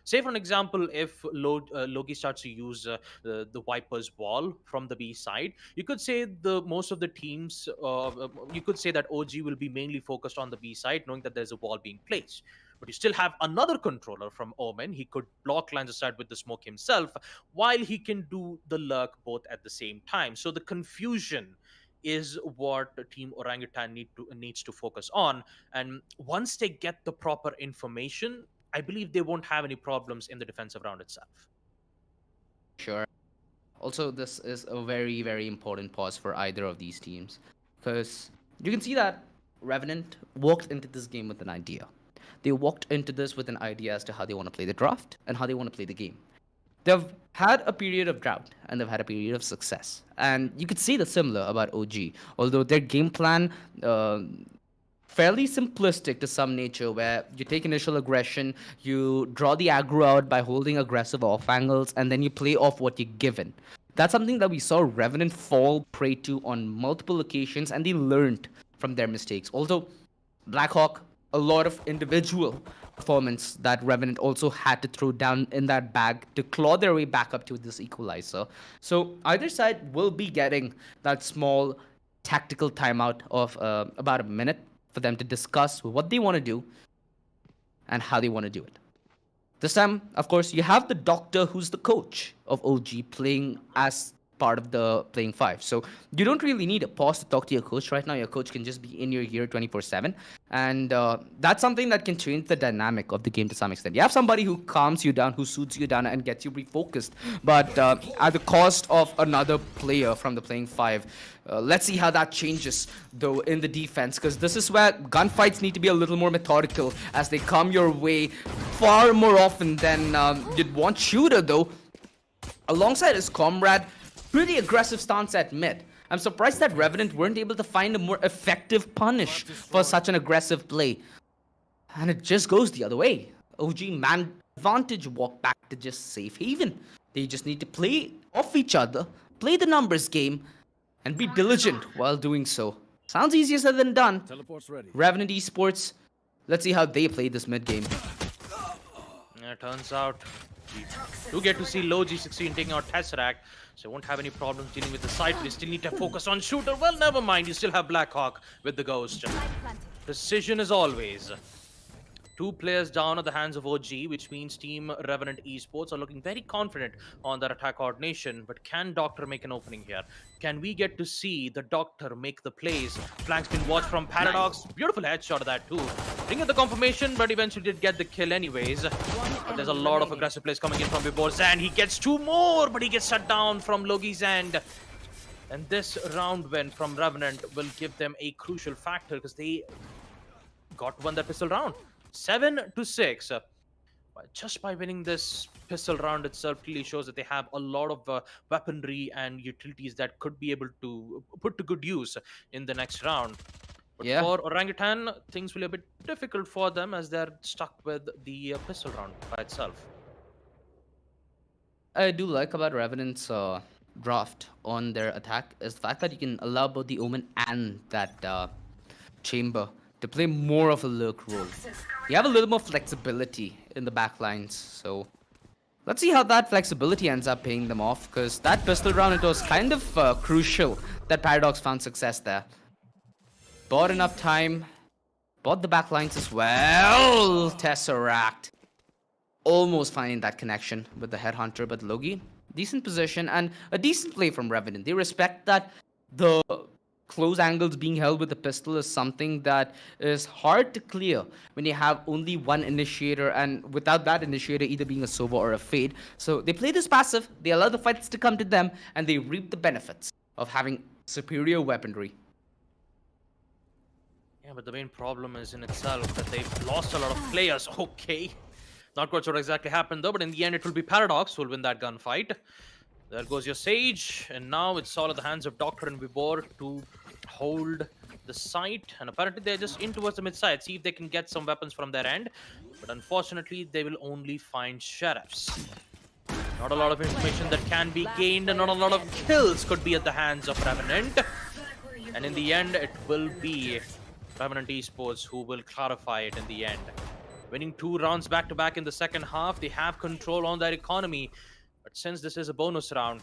Say, for an example, if Logi starts to use the Viper's wall from the B side, you could say the most of the teams, you could say that OG will be mainly focused on the B side, knowing that there's a wall being placed. But you still have another controller from Omen. He could block lines of sight with the smoke himself, while he can do the lurk both at the same time. So the confusion is what Team Orangutan needs to focus on. And once they get the proper information, I believe they won't have any problems in the defensive round itself. Sure. Also, this is a very, very important pause for either of these teams, because you can see that Revenant walked into this game with an idea. They walked into this with an idea as to how they want to play the draft and how they want to play the game. They've had a period of drought and they've had a period of success. And you could say the similar about OG, although their game plan, fairly simplistic to some nature, where you take initial aggression, you draw the aggro out by holding aggressive off angles, and then you play off what you're given. That's something that we saw Revenant fall prey to on multiple occasions, and they learned from their mistakes. Although Blackhawk, a lot of individual performance that Revenant also had to throw down in that bag to claw their way back up to this equalizer. So either side will be getting that small tactical timeout of about a minute for them to discuss what they want to do and how they want to do it. This time, of course, you have the doctor who's the coach of OG playing as part of the playing five. So you don't really need a pause to talk to your coach right now. Your coach can just be in your ear 24/7. And that's something that can change the dynamic of the game to some extent. You have somebody who calms you down, who soothes you down and gets you refocused. But at the cost of another player from the playing five. Let's see how that changes, though, in the defense, because this is where gunfights need to be a little more methodical as they come your way far more often than you'd want. Shooter, though, alongside his comrade, pretty aggressive stance at mid. I'm surprised that Revenant weren't able to find a more effective punish for such an aggressive play. And it just goes the other way. OG man advantage walk back to just safe haven. They just need to play off each other, play the numbers game, and be diligent while doing so. Sounds easier said than done. Revenant Esports, let's see how they play this mid game. Yeah, turns out we do get to see Logi succeed in taking out Tesseract, so won't have any problems dealing with the site. We still need to focus on shooter. Well, never mind. You still have Blackhawk with the ghost. Precision as always. 2 players down at the hands of OG, which means Team Revenant Esports are looking very confident on their attack coordination. But can Doctor make an opening here? Can we get to see the Doctor make the plays? Flank's been watched from Paradox. Beautiful headshot of that too. Didn't get the confirmation, but eventually did get the kill anyways. But there's a lot of aggressive plays coming in from BO3. He gets 2 more, but he gets shut down from Logi's end. And this round win from Revenant will give them a crucial factor because they won that pistol round. 7-6. Just by winning this pistol round itself clearly shows that they have a lot of weaponry and utilities that could be able to put to good use in the next round. But Yeah. for Orangutan, things will be a bit difficult for them as they're stuck with the pistol round by itself. I do like about Revenant's draft on their attack is the fact that you can allow both the Omen and that Chamber to play more of a lurk role. You have a little more flexibility in the backlines, so let's see how that flexibility ends up paying them off, because that pistol round, it was kind of crucial that Paradox found success there. Bought enough time, bought the backlines as well. Tesseract almost finding that connection with the Headhunter, but Logi, decent position and a decent play from Revenant. They respect that the close angles being held with the pistol is something that is hard to clear when you have only one initiator, and without that initiator either being a Sova or a Fade. So they play this passive, they allow the fights to come to them, and they reap the benefits of having superior weaponry. Yeah, but the main problem is in itself that they've lost a lot of players. Okay. Not quite sure what exactly happened though, but in the end it will be Paradox who will win that gunfight. There goes your Sage, and now it's all at the hands of Doctor and Vibor to hold the site. And apparently they're just in towards the mid side, see if they can get some weapons from their end. But unfortunately, they will only find sheriffs. Not a lot of information that can be gained, and not a lot of kills could be at the hands of Revenant. And in the end, it will be Revenant Esports who will clarify it in the end. Winning 2 rounds back-to-back in the second half, they have control on their economy. But since this is a bonus round,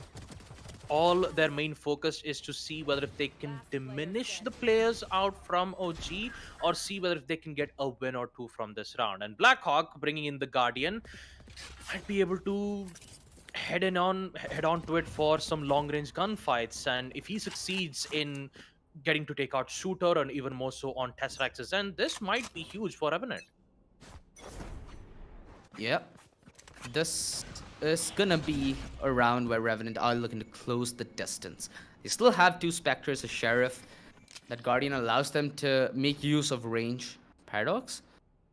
all their main focus is to see whether if they can diminish the players out from OG or see whether if they can get a win or 2 from this round. And Blackhawk, bringing in the Guardian, might be able to head on to it for some long-range gunfights. And if he succeeds in getting to take out Shooter and even more so on Tesseract's end, this might be huge for Revenant. Yep. This is gonna be a round where Revenant are looking to close the distance. They still have 2 Spectres, a Sheriff. That Guardian allows them to make use of range. Paradox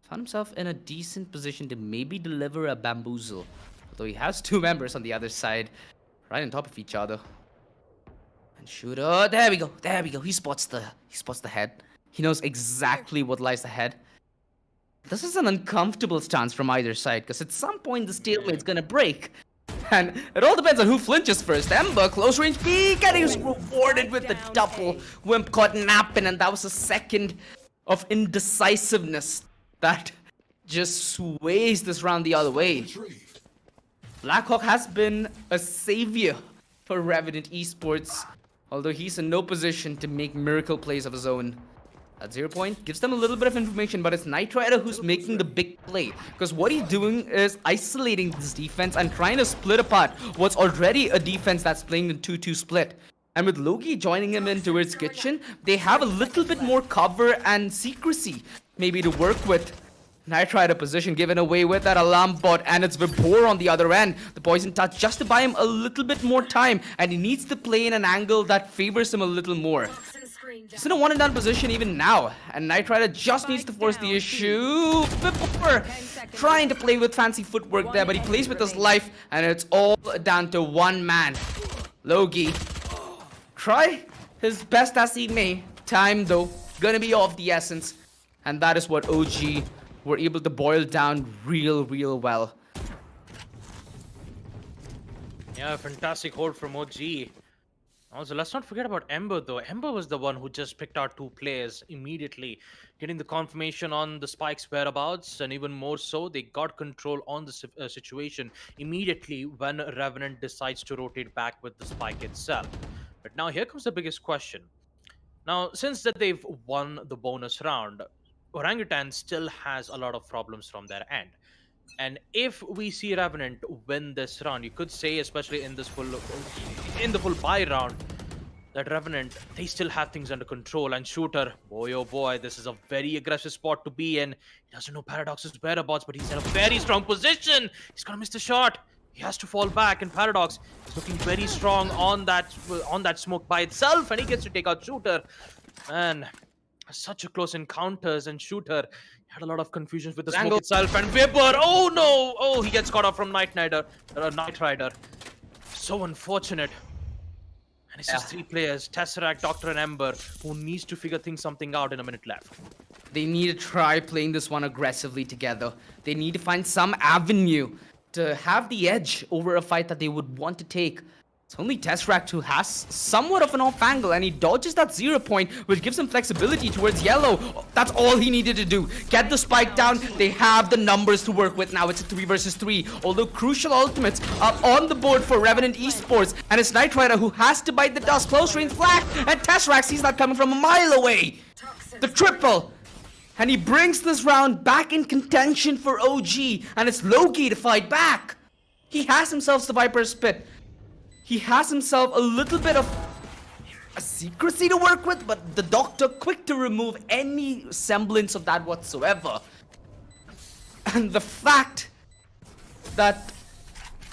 found himself in a decent position to maybe deliver a Bamboozle. Although he has 2 members on the other side, right on top of each other. And Shooter, there we go. He spots the head. He knows exactly what lies ahead. This is an uncomfortable stance from either side, because at some point the stalemate's gonna break. And it all depends on who flinches first. Ember, close range peek, and he was rewarded with the double. Wimp caught napping, and that was a second of indecisiveness that just sways this round the other way. Blackhawk has been a savior for Revenant Esports, although he's in no position to make miracle plays of his own. At 0 point, gives them a little bit of information, but it's Knight Rider who's making the big play. Because what he's doing is isolating this defense and trying to split apart what's already a defense that's playing in 2-2 split. And with Logi joining him in towards Kitchen, they have a little bit more cover and secrecy maybe to work with. Knight Rider position given away with that alarm bot, and it's Vibor on the other end. The poison touch just to buy him a little bit more time, and he needs to play in an angle that favors him a little more. He's in a 1-and-done position even now, and Knight Rider just needs to force the issue. Vibor trying to play with fancy footwork there, but he plays with his life, and it's all down to one man. Logi. Try his best as he may. Time, though, gonna be of the essence, and that is what OG were able to boil down real well. Yeah, fantastic hold from OG. Also, let's not forget about Ember, though. Ember was the one who just picked out 2 players immediately, getting the confirmation on the Spike's whereabouts, and even more so, they got control on the situation immediately when Revenant decides to rotate back with the Spike itself. But now here comes the biggest question. Now, since that they've won the bonus round, Orangutan still has a lot of problems from their end. And if we see Revenant win this round, you could say, especially in the full buy round, that Revenant, they still have things under control. And Shooter, boy oh boy, this is a very aggressive spot to be in. He doesn't know Paradox's whereabouts, but he's in a very strong position. He's gonna miss the shot. He has to fall back, and Paradox is looking very strong on that smoke by itself, and he gets to take out Shooter. Man, such a close encounters, and Shooter had a lot of confusions with the smoke itself. And Vapor, oh no! Oh, he gets caught off from Knight Rider. So unfortunate. And it's just 3 players, Tesseract, Doctor, and Ember, who needs to figure something out in a minute left. They need to try playing this one aggressively together. They need to find some avenue to have the edge over a fight that they would want to take. It's only Tesseract who has somewhat of an off angle, and he dodges that 0 point, which gives him flexibility towards yellow. That's all he needed to do. Get the spike down. They have the numbers to work with now. It's a 3 versus 3. Although crucial ultimates are on the board for Revenant Esports, and it's Knight Rider who has to bite the dust. Close range flag, and Tesseract sees that coming from a mile away. The triple. And he brings this round back in contention for OG, and it's Loki to fight back. He has himself the Viper's Pit. He has himself a little bit of a secrecy to work with, but the Doctor quick to remove any semblance of that whatsoever. And the fact that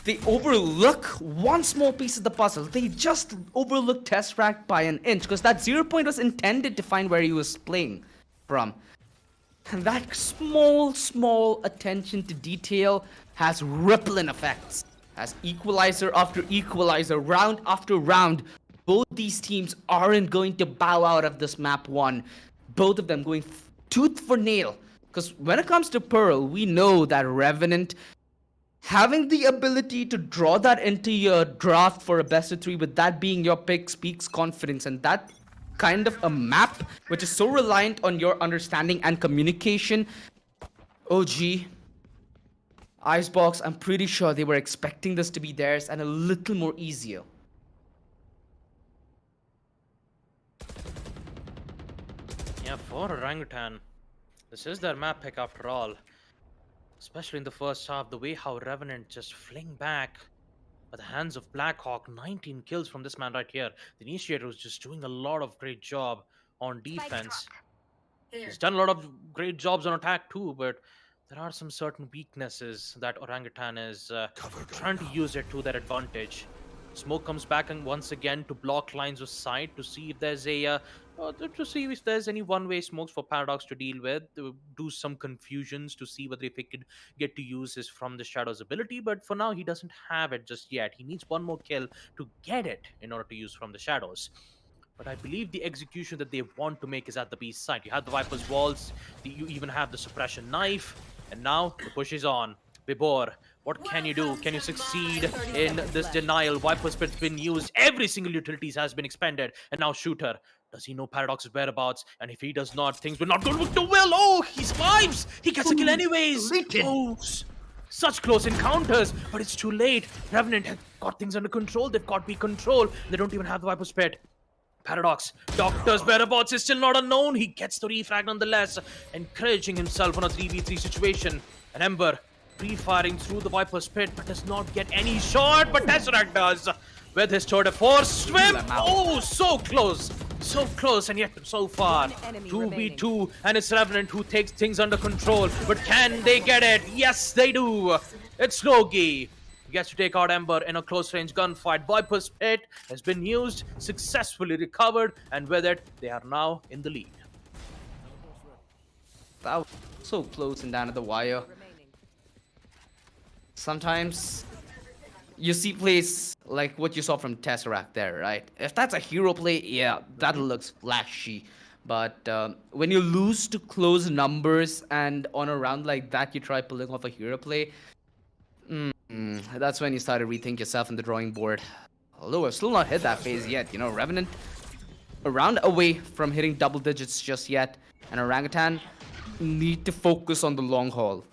they overlook one small piece of the puzzle, they just overlooked Tesseract by an inch, because that 0 point was intended to find where he was playing from. And that small attention to detail has rippling effects. As equalizer after equalizer, round after round, both these teams aren't going to bow out of this map 1. Both of them going tooth for nail. Because when it comes to Pearl, we know that Revenant, having the ability to draw that into your draft for a best of 3, with that being your pick, speaks confidence. And that kind of a map, which is so reliant on your understanding and communication, OG, Icebox, I'm pretty sure they were expecting this to be theirs and a little more easier. Yeah, for Orangutan, this is their map pick after all. Especially in the first half, the way how Revenant just fling back by the hands of Blackhawk. 19 kills from this man right here. The Initiator was just doing a lot of great job on defense. He's done a lot of great jobs on attack too, but there are some certain weaknesses that Orangutan is trying to use it to their advantage. Smoke comes back and once again to block lines of sight to see if there's any one-way smokes for Paradox to deal with, to do some confusions to see whether if he could get to use his From the Shadows ability. But for now, he doesn't have it just yet. He needs one more kill to get it in order to use From the Shadows. But I believe the execution that they want to make is at the B side. You have the Viper's Walls, you even have the Suppression Knife, and now the push is on. Bibor, what can you do? Can you succeed in this denial? Viper's Pit's been used. Every single utilities has been expended. And now Shooter. Does he know Paradox's whereabouts? And if he does not, things will not go too well. Oh, he survives. He gets a kill anyways. Oh, such close encounters. But it's too late. Revenant has got things under control. They've got B control. They don't even have the Viper's Pit. Paradox, Doctor's whereabouts is still not unknown. He gets the refrag nonetheless, encouraging himself on a 3v3 situation. And Ember pre-firing through the Viper's Pit, but does not get any shot. But Tesseract does with his tour de force swim. Oh, so close, and yet so far 2v2, and it's Revenant who takes things under control. But can they get it? Yes, they do. It's Logi. He gets to take out Ember in a close-range gunfight. Viper's Pit has been used, successfully recovered, and with it, they are now in the lead. That was so close and down to the wire. Sometimes you see plays like what you saw from Tesseract there, right? If that's a hero play, yeah, that looks flashy. But when you lose to close numbers and on a round like that, you try pulling off a hero play, that's when you start to rethink yourself in the drawing board. Although I've still not hit that phase yet. You know, Revenant a round away from hitting double digits just yet. And Orangutan need to focus on the long haul.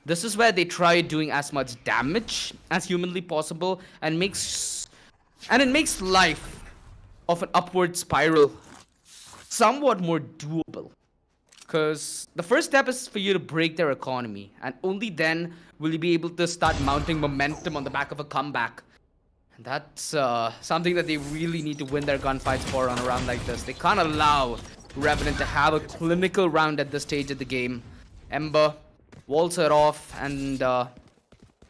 This is where they try doing as much damage as humanly possible and it makes life of an upward spiral somewhat more doable. Because the first step is for you to break their economy, and only then will you be able to start mounting momentum on the back of a comeback. That's something that they really need to win their gunfights for on a round like this. They can't allow Revenant to have a clinical round at this stage of the game. Ember walls it off, and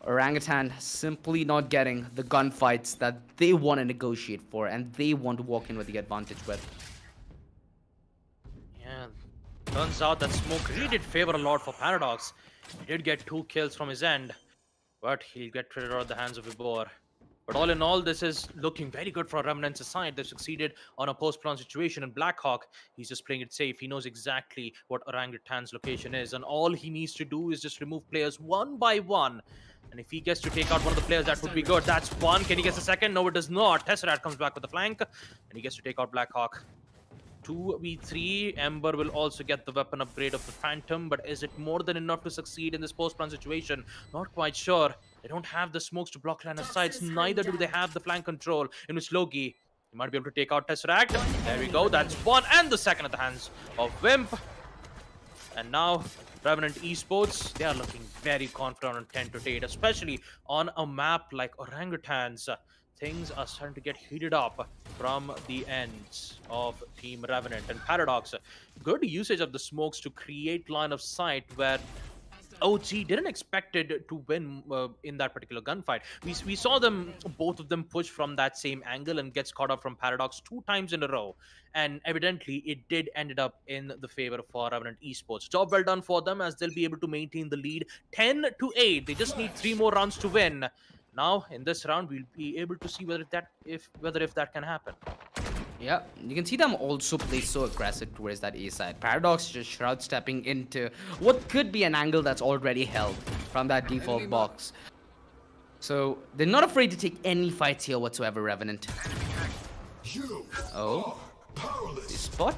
Orangutan simply not getting the gunfights that they want to negotiate for and they want to walk in with the advantage with. Yeah, turns out that smoke really did favor a lot for Paradox. He did get 2 kills from his end, but he'll get traded out of the hands of Vibor. But all in all, this is looking very good for Revenant's side. They've succeeded on a post-plan situation in Blackhawk. He's just playing it safe. He knows exactly what Orangutan's location is, and all he needs to do is just remove players one by one. And if he gets to take out one of the players, that would be good. That's one. Can he get a second? No, it does not. Tesseract comes back with the flank, and he gets to take out Blackhawk. 2v3. Ember will also get the weapon upgrade of the Phantom, but is it more than enough to succeed in this post-plan situation? Not quite sure. They don't have the smokes to block line of sights, neither do they have the flank control, in which Logi, he might be able to take out Tesseract. There we go, that's one, and the second at the hands of Wimp. And now, Revenant Esports, they are looking very confident on 10 to 8, especially on a map like Orangutans. Things are starting to get heated up from the ends of Team Revenant. And Paradox, good usage of the smokes to create line of sight where OG didn't expect it to win in that particular gunfight. We saw them, both of them push from that same angle and gets caught up from Paradox 2 times in a row. And evidently, it did ended up in the favor for Revenant Esports. Job well done for them, as they'll be able to maintain the lead 10 to 8. They just need 3 more rounds to win. Now, in this round, we'll be able to see whether that can happen. Yeah, you can see them also play so aggressive towards that A side. Paradox just shroud stepping into what could be an angle that's already held from that default box. So they're not afraid to take any fights here whatsoever, Revenant. Oh, spot.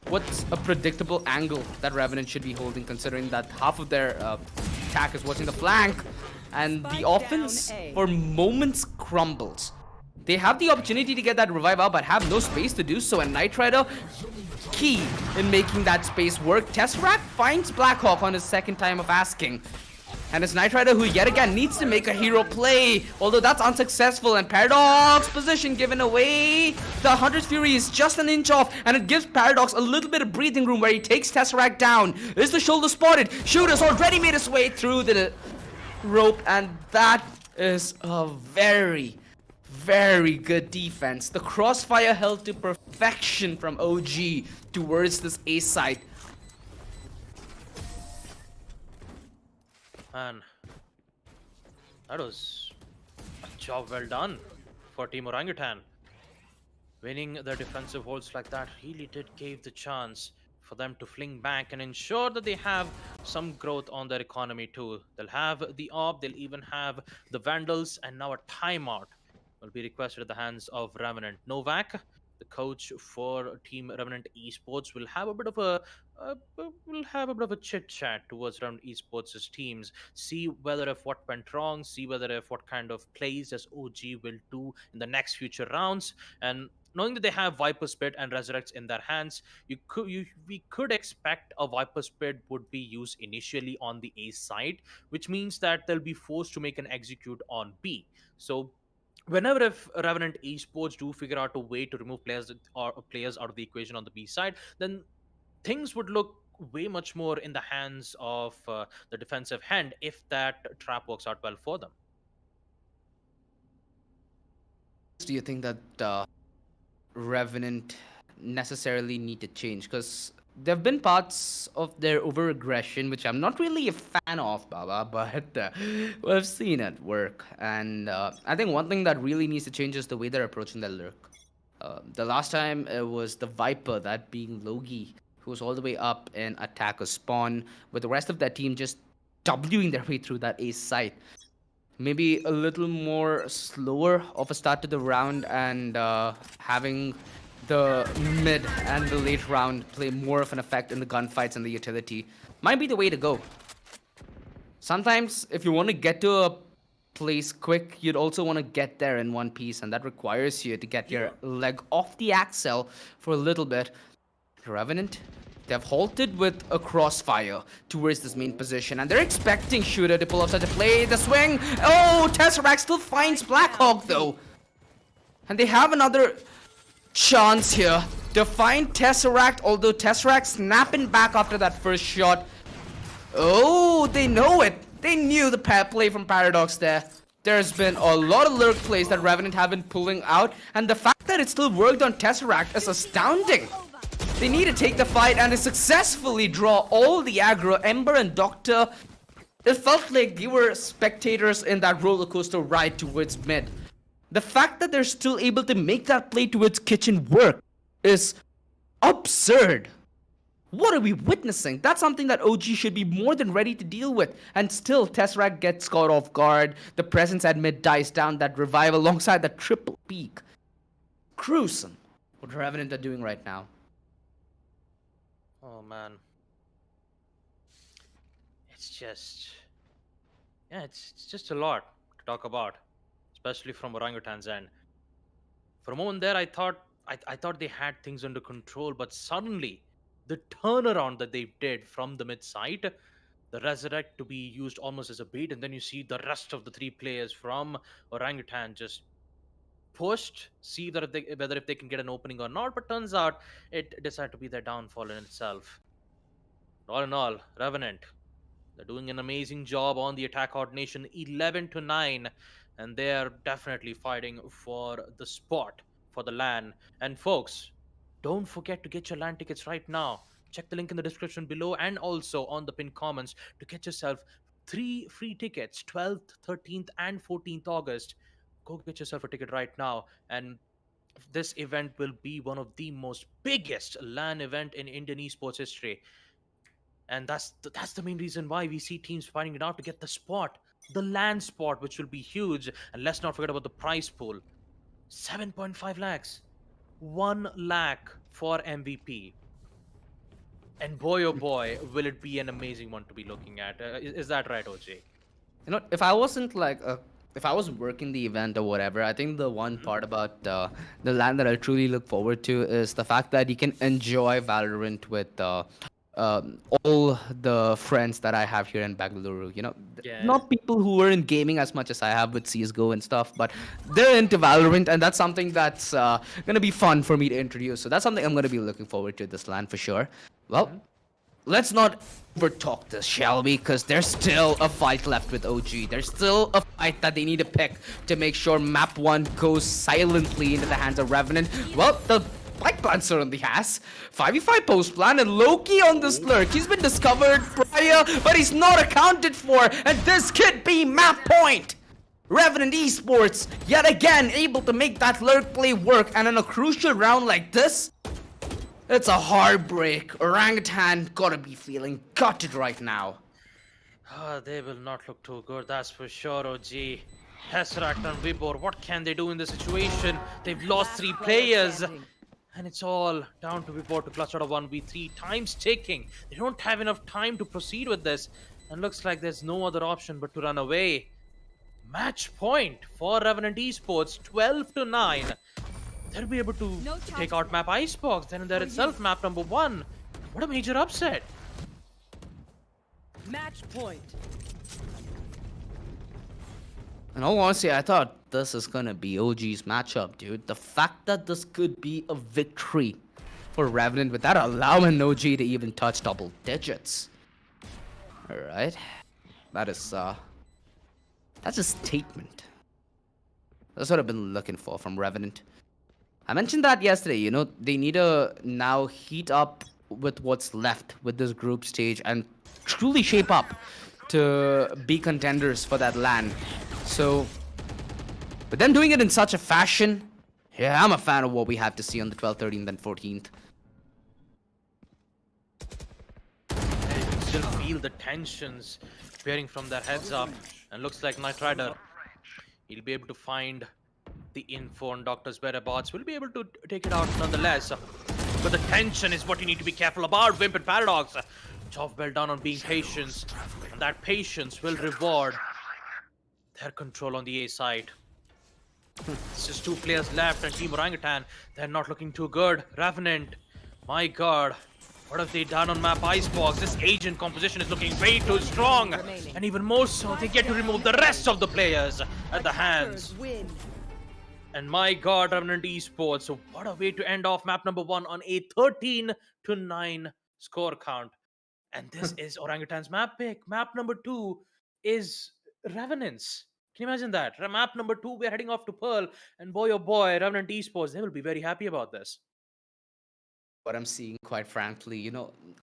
What's a predictable angle that Revenant should be holding, considering that half of their attack is watching the flank, and the offense for moments crumbles. They have the opportunity to get that revive out, but have no space to do so. And Knight Rider, key in making that space work. Tesseract finds Blackhawk on his second time of asking. And it's Knight Rider who yet again needs to make a hero play. Although that's unsuccessful. And Paradox position given away. The Hunter's Fury is just an inch off. And it gives Paradox a little bit of breathing room where he takes Tesseract down. Is the shoulder spotted? Shooter's already made his way through the rope. And that is a very good defense. The crossfire held to perfection from OG towards this A side. Man, that was a job well done for Team Orangutan. Winning their defensive holds like that really did give the chance for them to fling back and ensure that they have some growth on their economy too. They'll have the AWP, they'll even have the Vandals, and now a timeout will be requested at the hands of Revenant. Novak, the coach for Team Revenant Esports, will have a bit of a chit chat towards Revenant Esports' teams. See whether if what went wrong, see whether if what kind of plays as OG will do in the next future rounds. And knowing that they have Viper Spit and Resurrects in their hands, we could expect a Viper Spit would be used initially on the A side, which means that they'll be forced to make an execute on B. So whenever if Revenant Esports do figure out a way to remove players out of the equation on the B side, then things would look way much more in the hands of the defensive hand if that trap works out well for them. Do you think that Revenant necessarily need to change? Because there have been parts of their over-aggression which I'm not really a fan of, Baba, but we've seen it work. And I think one thing that really needs to change is the way they're approaching their lurk. The last time it was the Viper, that being Logi, who was all the way up in attacker spawn, with the rest of that team just Wing their way through that ace site. Maybe a little more slower of a start to the round, and having the mid and the late round play more of an effect in the gunfights and the utility might be the way to go. Sometimes, if you want to get to a place quick, you'd also want to get there in one piece, and that requires you to get your leg off the axle for a little bit. Revenant, they've halted with a crossfire towards this main position, and they're expecting Shooter to pull off such a play. The swing! Oh, Tesseract still finds Blackhawk, though. And they have another chance here to find Tesseract, although Tesseract snapping back after that first shot. Oh, they know it. They knew the play from Paradox there. There's been a lot of lurk plays that Revenant have been pulling out, and the fact that it still worked on Tesseract is astounding. They need to take the fight, and they successfully draw all the aggro. Ember and Doctor, it felt like they were spectators in that roller coaster ride towards mid. The fact that they're still able to make that play towards kitchen work is absurd. What are we witnessing? That's something that OG should be more than ready to deal with. And still, Tesseract gets caught off guard. The presence at mid dies down. That revive alongside that triple peak. Gruesome what Revenant are doing right now. Oh man. It's just... yeah, it's just a lot to talk about. Especially from Orangutan's end. For a moment there, I thought they had things under control, but suddenly the turnaround that they did from the mid side, the resurrect to be used almost as a bait, and then you see the rest of the three players from Orangutan just pushed, see that whether if they can get an opening or not, but turns out it decided to be their downfall in itself. All in all, Revenant, they're doing an amazing job on the attack coordination, 11-9, and they're definitely fighting for the spot for the LAN. And folks, don't forget to get your LAN tickets right now. Check the link in the description below and also on the pinned comments to get yourself 3 free tickets, 12th, 13th, and 14th August. Go get yourself a ticket right now. And this event will be one of the most biggest LAN event in Indian esports history. And that's the main reason why we see teams fighting it out to get the spot, the LAN spot, which will be huge. And let's not forget about the prize pool. 7.5 lakhs. 1 lakh for MVP. And boy oh boy, will it be an amazing one to be looking at. Is that right, OJ? You know, if I wasn't working the event or whatever, I think the one part about the LAN that I truly look forward to is the fact that you can enjoy Valorant with all the friends that I have here in Bangalore. You know, not people who are in gaming as much as I have with CSGO and stuff, but they're into Valorant, and that's something that's gonna be fun for me to introduce. So that's something I'm gonna be looking forward to this LAN for sure. Well, let's not overtalk this, shall we? Because there's still a fight left with OG. There's still a fight that they need to pick to make sure map 1 goes silently into the hands of Revenant. Well, the fight plans certainly has. 5v5 post plan and Loki on this lurk. He's been discovered prior, but he's not accounted for. And this could be map point. Revenant Esports, yet again, able to make that lurk play work. And in a crucial round like this, it's a heartbreak. Orangutan gotta be feeling gutted right now. They will not look too good, that's for sure, OG. Tesseract and Vibor, what can they do in this situation? They've lost 3 players. And it's all down to Vibor to clutch out a 1v3. Time's ticking. They don't have enough time to proceed with this. And looks like there's no other option but to run away. Match point for Revenant Esports, 12-9. They'll be able to take out map Icebox, then in there itself map number 1. What a major upset. Match point. In all honesty, I thought this is gonna be OG's matchup, dude. The fact that this could be a victory for Revenant without allowing OG to even touch double digits. Alright. That's a statement. That's what I've been looking for from Revenant. I mentioned that yesterday, you know, they need to now heat up with what's left with this group stage and truly shape up to be contenders for that LAN. So, but then doing it in such a fashion, yeah, I'm a fan of what we have to see on the 12th, 13th, and 14th. You can still feel the tensions appearing from their heads up. And looks like Knight Rider, he'll be able to find the info on Doctor's whereabouts. We'll be able to take it out nonetheless. But the tension is what you need to be careful about. Wimp and Paradox. Job well done on being patient. And that patience will reward their control on the A side. It's just 2 players left and Team Orangutan, they're not looking too good. Revenant, my god. What have they done on map Icebox? This agent composition is looking way too strong. And even more so, they get to remove the rest of the players at the hands. And my god, Revenant Esports. So what a way to end off map number 1 on a 13-9 score count. And this is Orangutan's map pick. Map number 2 is Revenants. Can you imagine that? Map number 2, we're heading off to Pearl. And boy, oh boy, Revenant Esports, they will be very happy about this. What I'm seeing, quite frankly,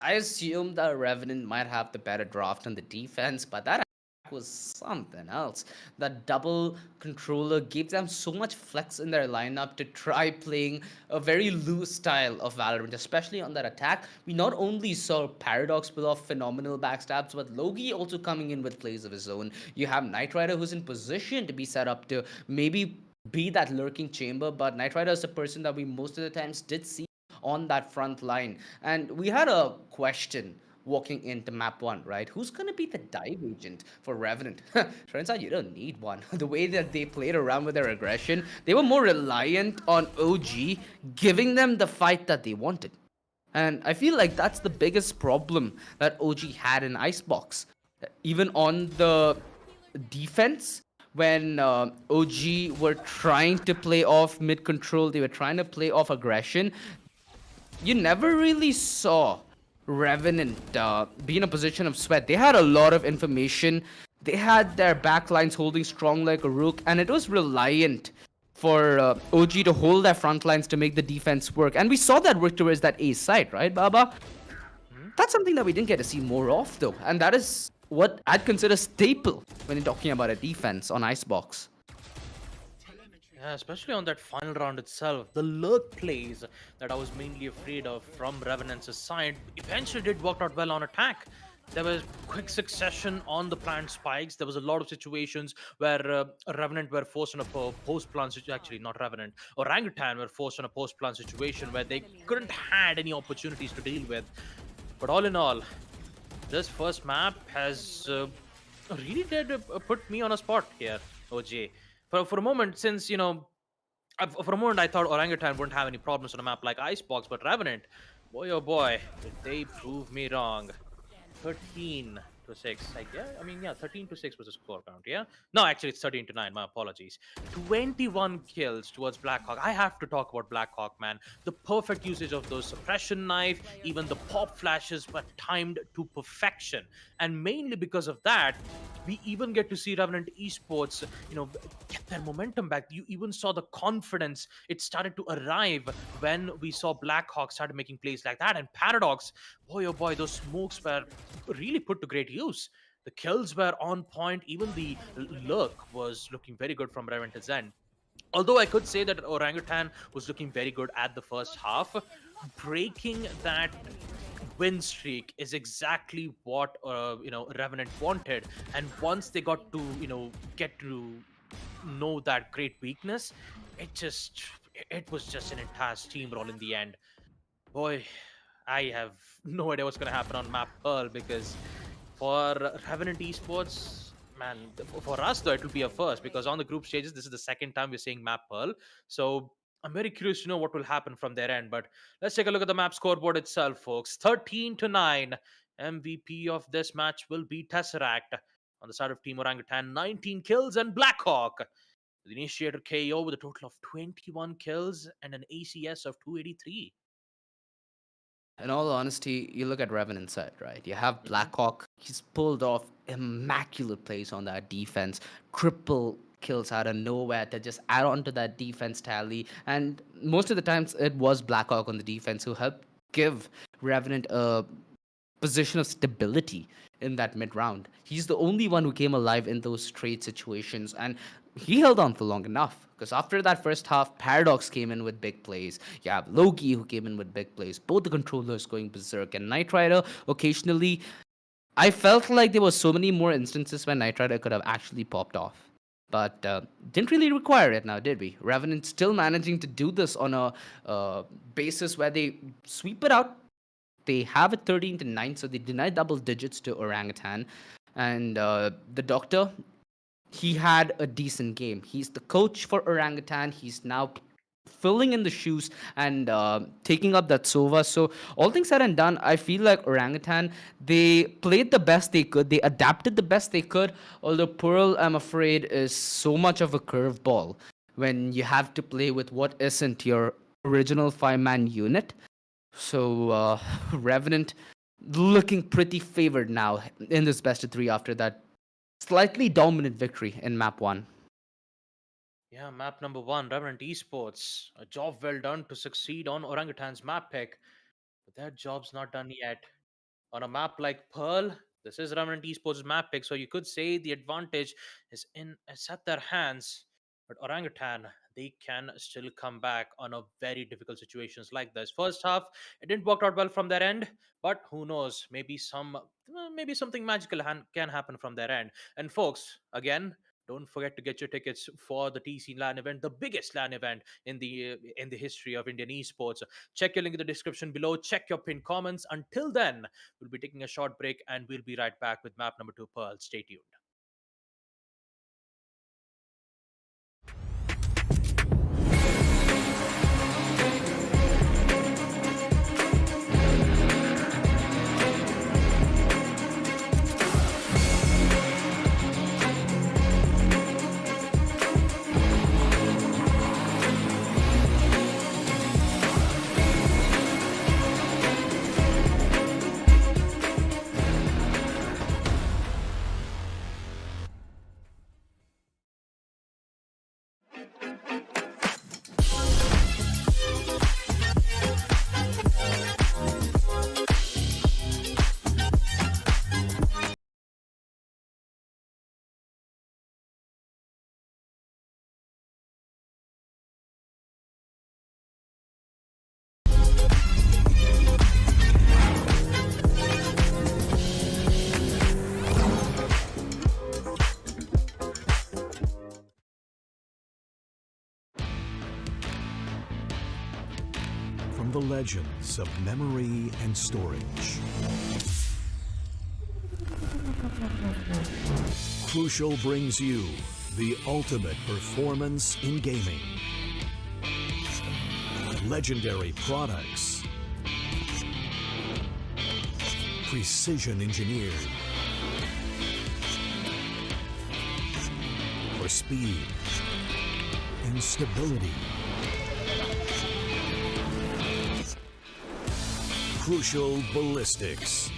I assume that Revenant might have the better draft on the defense, but that was something else. That double controller gave them so much flex in their lineup to try playing a very loose style of Valorant, especially on that attack. We not only saw Paradox pull off phenomenal backstabs, but Logi also coming in with plays of his own. You have Knight Rider who's in position to be set up to maybe be that lurking chamber, but Knight Rider is a person that we most of the times did see on that front line. And we had a question walking into map 1, right? Who's going to be the dive agent for Revenant? Turns out you don't need one. The way that they played around with their aggression, they were more reliant on OG giving them the fight that they wanted. And I feel like that's the biggest problem that OG had in Icebox. Even on the defense, when OG were trying to play off mid control, they were trying to play off aggression, you never really saw Revenant be in a position of sweat. They had a lot of information. They had their backlines holding strong like a rook, and it was reliant for OG to hold their front lines to make the defense work. And we saw that work towards that A side, right, Baba? That's something that we didn't get to see more of, though. And that is what I'd consider staple when you're talking about a defense on Icebox. Yeah, especially on that final round itself, the lurk plays that I was mainly afraid of from Revenant's side eventually did work out well on attack. There was quick succession on the plant spikes. There was a lot of situations where Revenant were forced on a post-plant situation. Actually, not Revenant. Orangutan were forced on a post-plant situation where they couldn't had any opportunities to deal with. But all in all, this first map has really did put me on a spot here, OJ. For a moment, since for a moment I thought Orangutan wouldn't have any problems on a map like Icebox, but Revenant, boy oh boy, did they prove me wrong. 13-6. I mean, 13-6 was the score count. Yeah. No, actually, it's 13-9. My apologies. 21 kills towards Blackhawk. I have to talk about Blackhawk, man. The perfect usage of those suppression knife, even the pop flashes were timed to perfection, and mainly because of that, we even get to see Revenant Esports, get their momentum back. You even saw the confidence. It started to arrive when we saw Blackhawk started making plays like that. And Paradox, boy, oh boy, those smokes were really put to great use. The kills were on point. Even the lurk was looking very good from Revenant's end. Although I could say that Orangutan was looking very good at the first half, breaking that win streak is exactly what Revenant wanted. And once they got to get to know that great weakness, it was just an entire steamroll in the end. Boy, I have no idea what's going to happen on map Pearl, because for Revenant Esports, man, for us though, it will be a first, because on the group stages, this is the second time we're seeing map Pearl. So I'm very curious to know what will happen from their end. But let's take a look at the map scoreboard itself, folks. 13-9. MVP of this match will be Tesseract. On the side of Team Orangutan, 19 kills, and Blackhawk, the initiator KO with a total of 21 kills and an ACS of 283. In all honesty, you look at Revenant side, right? You have Blackhawk. He's pulled off immaculate plays on that defense. Triple kills out of nowhere to just add on to that defense tally. And most of the times, it was Blackhawk on the defense who helped give Revenant a position of stability in that mid round. He's the only one who came alive in those trade situations, and he held on for long enough, because after that first half, Paradox came in with big plays. You have Loki who came in with big plays, both the controllers going berserk, and Knight Rider occasionally. I felt like there were so many more instances when Knight Rider could have actually popped off. But didn't really require it now, did we? Revenant still managing to do this on a basis where they sweep it out. They have it 13-9, so they deny double digits to Orangutan. And the Doctor, he had a decent game. He's the coach for Orangutan. He's now filling in the shoes and taking up that Sova. So all things said and done, I feel like Orangutan, they played the best they could. They adapted the best they could. Although Pearl, I'm afraid, is so much of a curveball when you have to play with what isn't your original 5-man unit. So Revenant looking pretty favored now in this best of three after that slightly dominant victory in map one. Yeah, map number one, Revenant Esports. A job well done to succeed on Orangutan's map pick. But that job's not done yet. On a map like Pearl, this is Revenant Esports' map pick, so you could say the advantage is at their hands. But Orangutan, they can still come back on a very difficult situations like this. First half, it didn't work out well from their end, but who knows? Maybe something magical can happen from their end. And folks, again, don't forget to get your tickets for the TC LAN event, the biggest LAN event in the history of Indian esports. Check your link in the description below. Check your pinned comments. Until then, we'll be taking a short break and we'll be right back with map number two, Pearl. Stay tuned. From the legends of memory and storage, Crucial brings you the ultimate performance in gaming. Legendary products, precision engineered for speed and stability. Crucial Ballistics.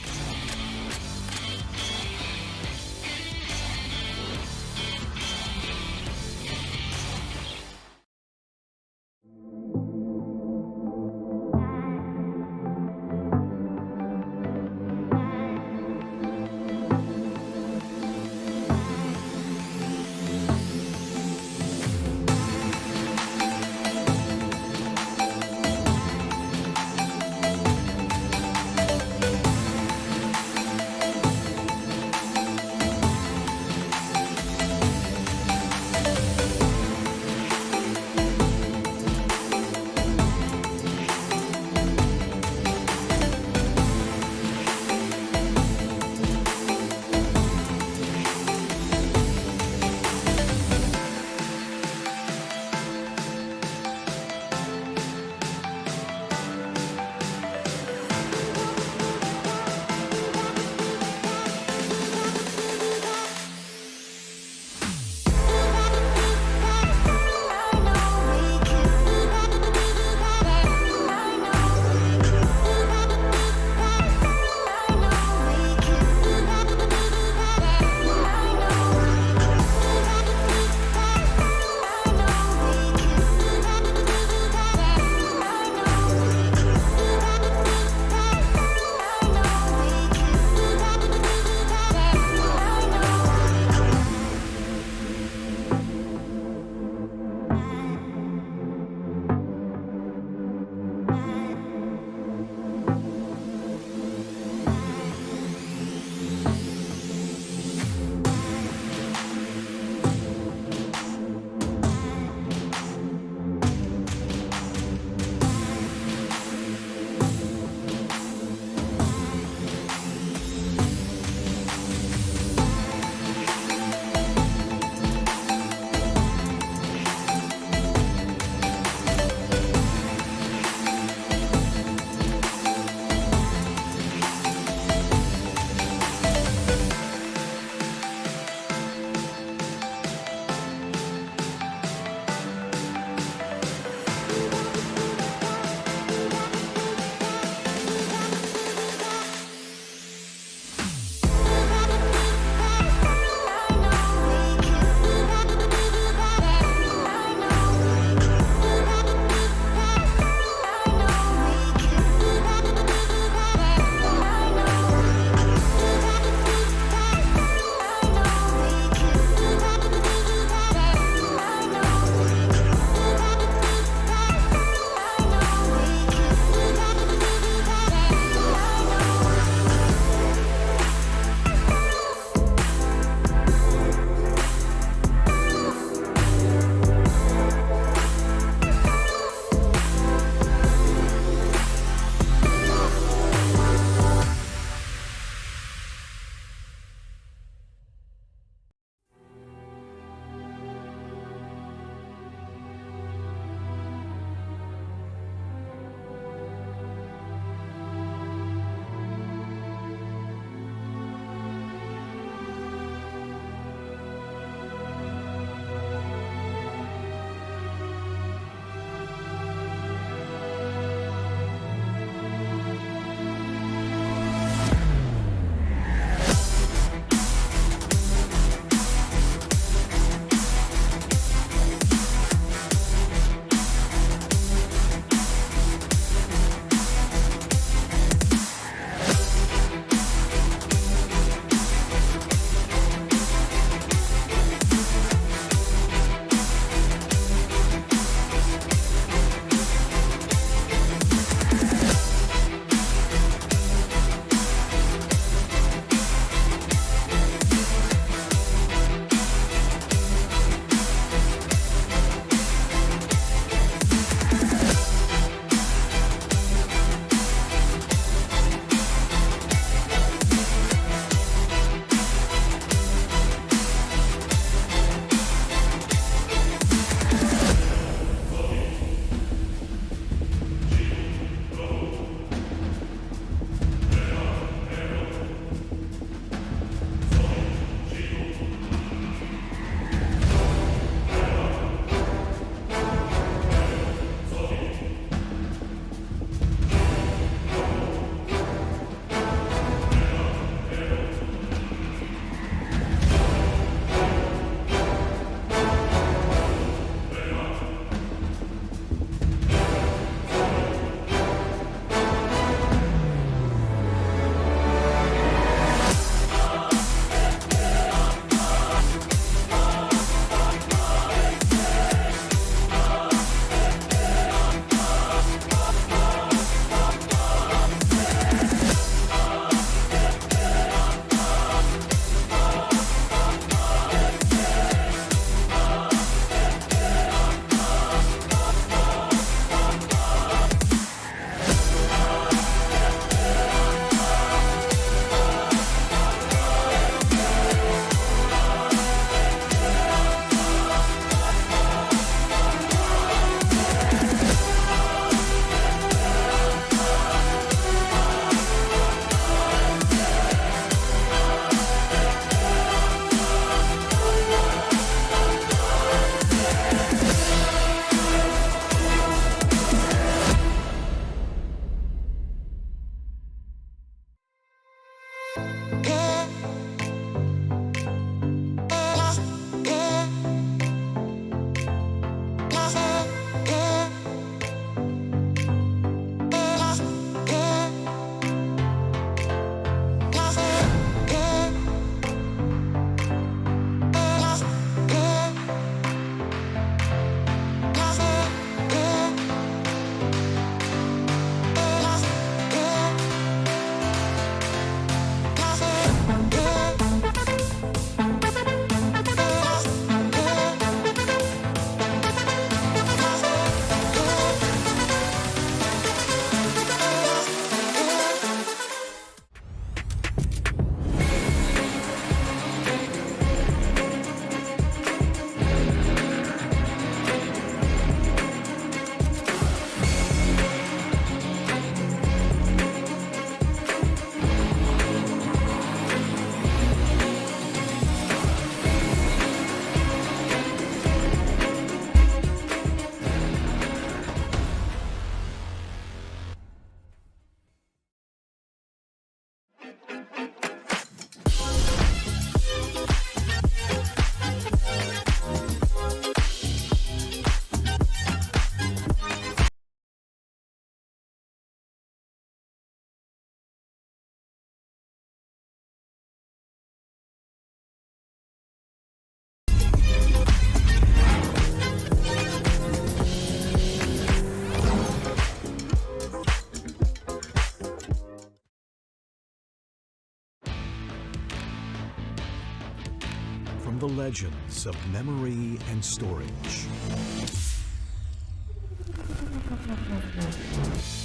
from the legends of memory and storage.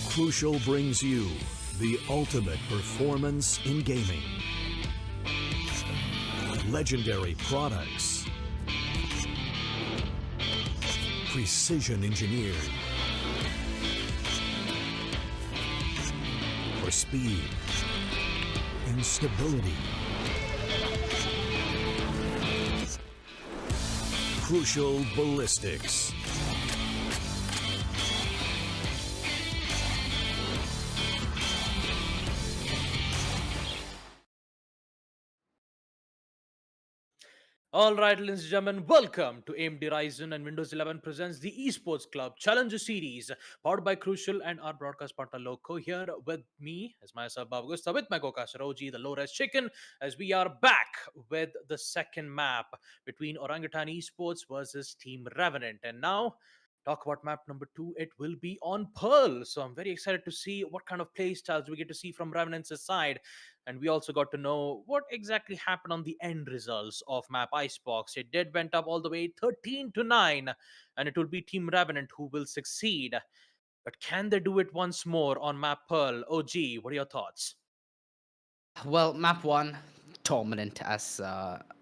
Crucial brings you the ultimate performance in gaming. Legendary products. Precision engineered. For speed and stability. Crucial ballistics. All right, ladies and gentlemen, welcome to AMD Ryzen and Windows 11 presents the Esports Club Challenger Series, powered by Crucial and our broadcast partner Loco. Here with me, as myself, Babu Gusta, with my co-caster OG, the low-res chicken, as we are back with the second map between Orangutan Esports versus Team Revenant. And now, talk about map number 2, it will be on Pearl. So I'm very excited to see what kind of play styles we get to see from Revenant's side. And we also got to know what exactly happened on the end results of map Icebox. It did went up all the way 13-9, and it will be Team Revenant who will succeed. But can they do it once more on map Pearl? OG, what are your thoughts? Well, map 1, dominant as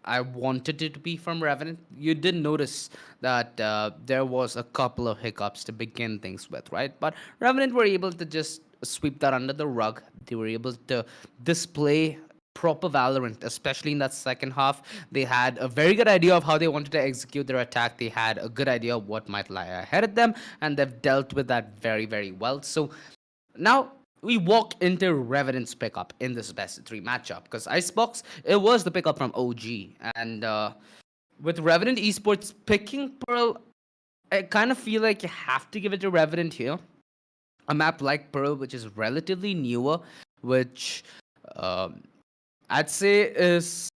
I wanted it to be from Revenant. You did notice that there was a couple of hiccups to begin things with, right? But Revenant were able to just sweep that under the rug. They were able to display proper Valorant, especially in that second half. They had a very good idea of how they wanted to execute their attack. They had a good idea of what might lie ahead of them, and they've dealt with that very, very well. So now we walk into Revenant's pickup in this best of 3 matchup because Icebox, it was the pickup from OG. And with Revenant Esports picking Pearl, I kind of feel like you have to give it to Revenant here. A map like Pearl, which is relatively newer, which I'd say is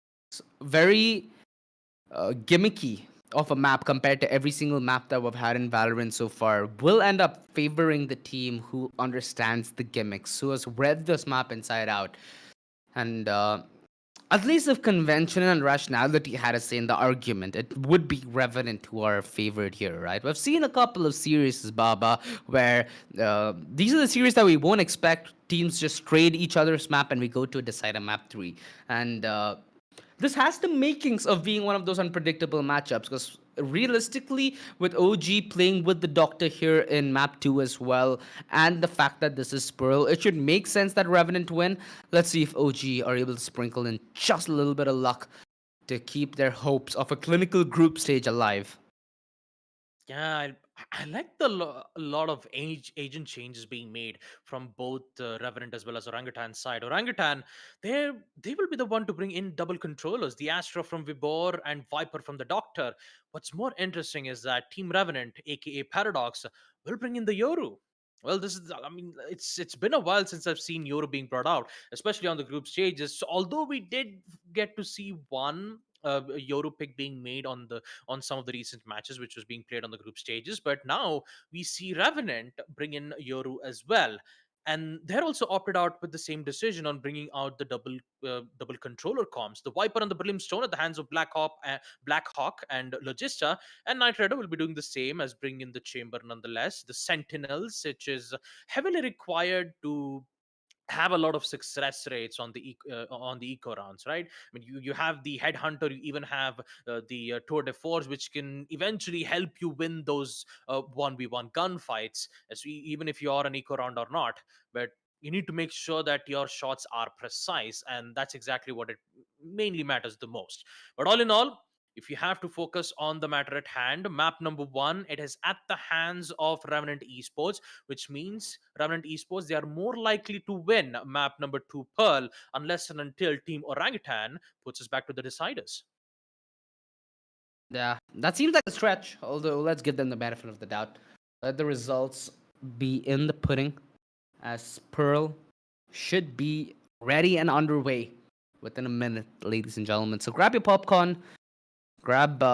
very gimmicky of a map compared to every single map that we've had in Valorant so far, will end up favoring the team who understands the gimmicks, who has read this map inside out. And at least if convention and rationality had a say in the argument, it would be Revenant who are favored here, right? We've seen a couple of series, Baba, where these are the series that we won't expect. Teams just trade each other's map and we go to decide a map 3. And this has the makings of being one of those unpredictable matchups because realistically, with OG playing with the Doctor here in map 2 as well, and the fact that this is Pearl, it should make sense that Revenant win. Let's see if OG are able to sprinkle in just a little bit of luck to keep their hopes of a clinical group stage alive. Yeah, I like the a lot of agent changes being made from both Revenant as well as Orangutan side. Orangutan, they will be the one to bring in double controllers, the Astra from Vibor and Viper from the Doctor. What's more interesting is that Team Revenant, aka Paradox, will bring in the Yoru. Well, this is, I mean, it's been a while since I've seen Yoru being brought out, especially on the group stages. So although we did get to see one Yoru pick being made on some of the recent matches, which was being played on the group stages. But now we see Revenant bring in Yoru as well. And they're also opted out with the same decision on bringing out the double controller comms. The Viper and the Brimstone at the hands of Black Hawk and Logista, and Knight Rider will be doing the same as bringing in the Chamber nonetheless. The Sentinels, which is heavily required to have a lot of success rates on the eco rounds, right? I mean, you have the headhunter, you even have the tour de force, which can eventually help you win those 1v1 gunfights, even if you are an eco round or not. But you need to make sure that your shots are precise, and that's exactly what it mainly matters the most. But all in all, if you have to focus on the matter at hand, map number 1, it is at the hands of Revenant Esports, which means Revenant Esports, they are more likely to win map number 2 Pearl, unless and until Team Orangutan puts us back to the deciders. Yeah, that seems like a stretch, although let's give them the benefit of the doubt. Let the results be in the pudding, as Pearl should be ready and underway within a minute, ladies and gentlemen. So grab your popcorn, grab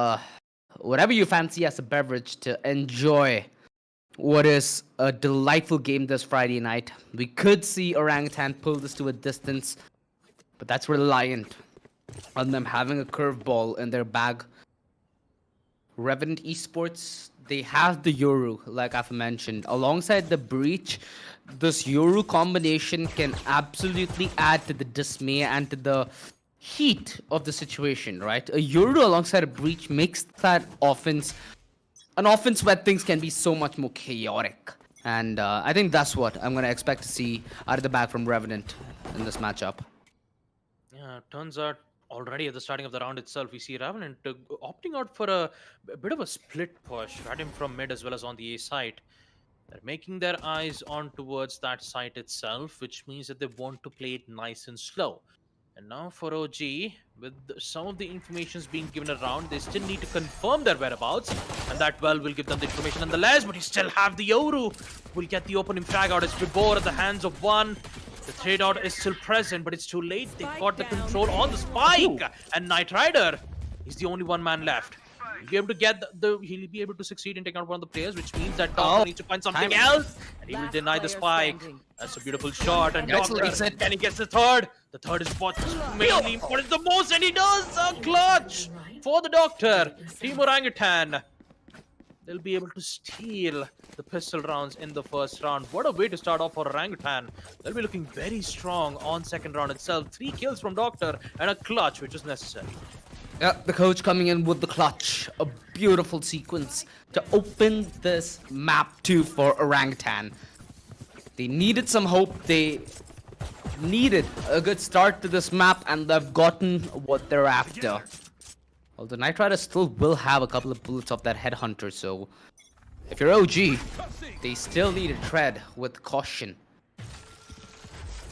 whatever you fancy as a beverage to enjoy what is a delightful game this Friday night. We could see Orangutan pull this to a distance, but that's reliant on them having a curveball in their bag. Revenant Esports, they have the Yoru, like I've mentioned. Alongside the Breach, this Yoru combination can absolutely add to the dismay and to the heat of the situation, right? A Yoru alongside a Breach makes that offense an offense where things can be so much more chaotic. And I think that's what I'm going to expect to see out of the bag from Revenant in this matchup. Yeah, turns out already at the starting of the round itself, we see Revenant opting out for a bit of a split push, right him from mid as well as on the A site. They're making their eyes on towards that site itself, which means that they want to play it nice and slow. And now for OG, with some of the informations being given around, they still need to confirm their whereabouts, and that well will give them the information nonetheless, but you still have the Yoru. Will get the opening frag out. It's Vibor at the hands of one. The trade out is still present, but it's too late. They got the control on the spike, and Knight Rider is the only one man left. He'll be able to get he'll be able to succeed in taking out one of the players, which means that Doctor needs to find something else, and he will deny the spike. That's a beautiful shot, and Doctor, and he gets the third. The third is what's mainly important the most, and he does a clutch for the Doctor. Team Orangutan, they'll be able to steal the pistol rounds in the first round. What a way to start off for Orangutan. They'll be looking very strong on second round itself. 3 kills from Doctor and a clutch, which is necessary. Yeah, the coach coming in with the clutch. A beautiful sequence to open this map 2 for Orangutan. They needed some hope. They needed a good start to this map, and they've gotten what they're after. Although Knight Rider still will have a couple of bullets off that headhunter, so if you're OG, they still need to tread with caution.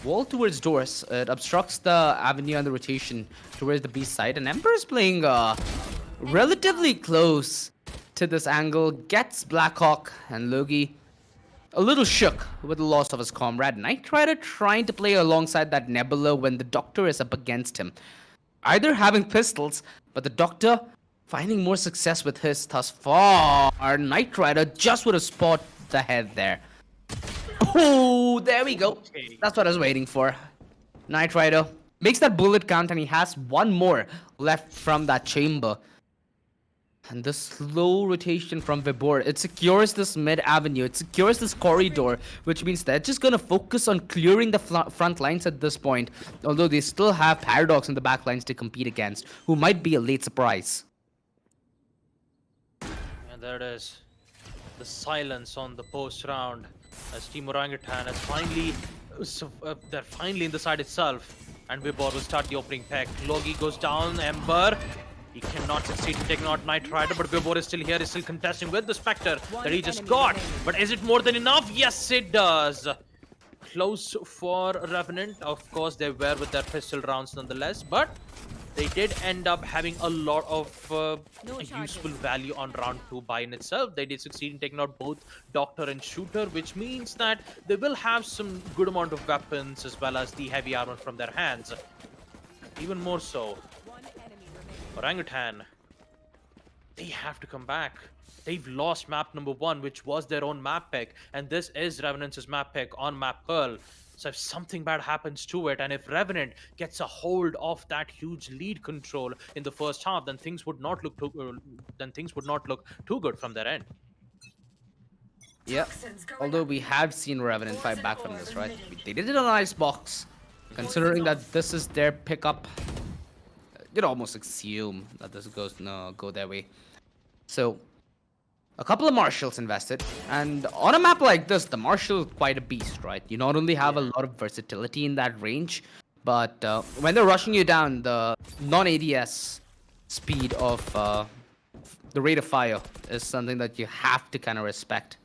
Wall towards doors. It obstructs the avenue and the rotation towards the B side, and Emperor is playing relatively close to this angle. Gets Blackhawk and Logi a little shook with the loss of his comrade. Knight Rider trying to play alongside that Nebula when the Doctor is up against him. Either having pistols, but the Doctor finding more success with his thus far. Knight Rider just would have spot the head there. Oh, there we go. That's what I was waiting for. Knight Rider makes that bullet count, and he has one more left from that chamber. And the slow rotation from Vibor, it secures this mid-avenue, it secures this corridor, which means they're just going to focus on clearing the front lines at this point, although they still have Paradox in the back lines to compete against, who might be a late surprise. And there it is. The silence on the post round as Team Orangutan has finally, they're finally in the side itself, and Vibor will start the opening peck. Logi goes down, Ember. He cannot succeed in taking out Knight Rider, but Vibor is still here, is still contesting with the Spectre that he just got. But is it more than enough? Yes, it does. Close for Revenant. Of course, they were with their pistol rounds nonetheless, but they did end up having a lot of useful value on round 2 by in itself. They did succeed in taking out both Doctor and Shooter, which means that they will have some good amount of weapons as well as the heavy armor from their hands. Even more so, Orangutan, they have to come back. They've lost map number 1, which was their own map pick, and this is Revenant's map pick on map Pearl. So if something bad happens to it, and if Revenant gets a hold of that huge lead control in the first half, then things would not look too good from their end. Yeah, although we have seen Revenant fight back from this, right? They did it on Icebox. Considering that this is their pickup, you'd almost assume that this go their way. So a couple of Marshals invested, and on a map like this, the Marshal is quite a beast, right? You not only have a lot of versatility in that range, but when they're rushing you down, the non-ADS speed of the rate of fire is something that you have to kind of respect.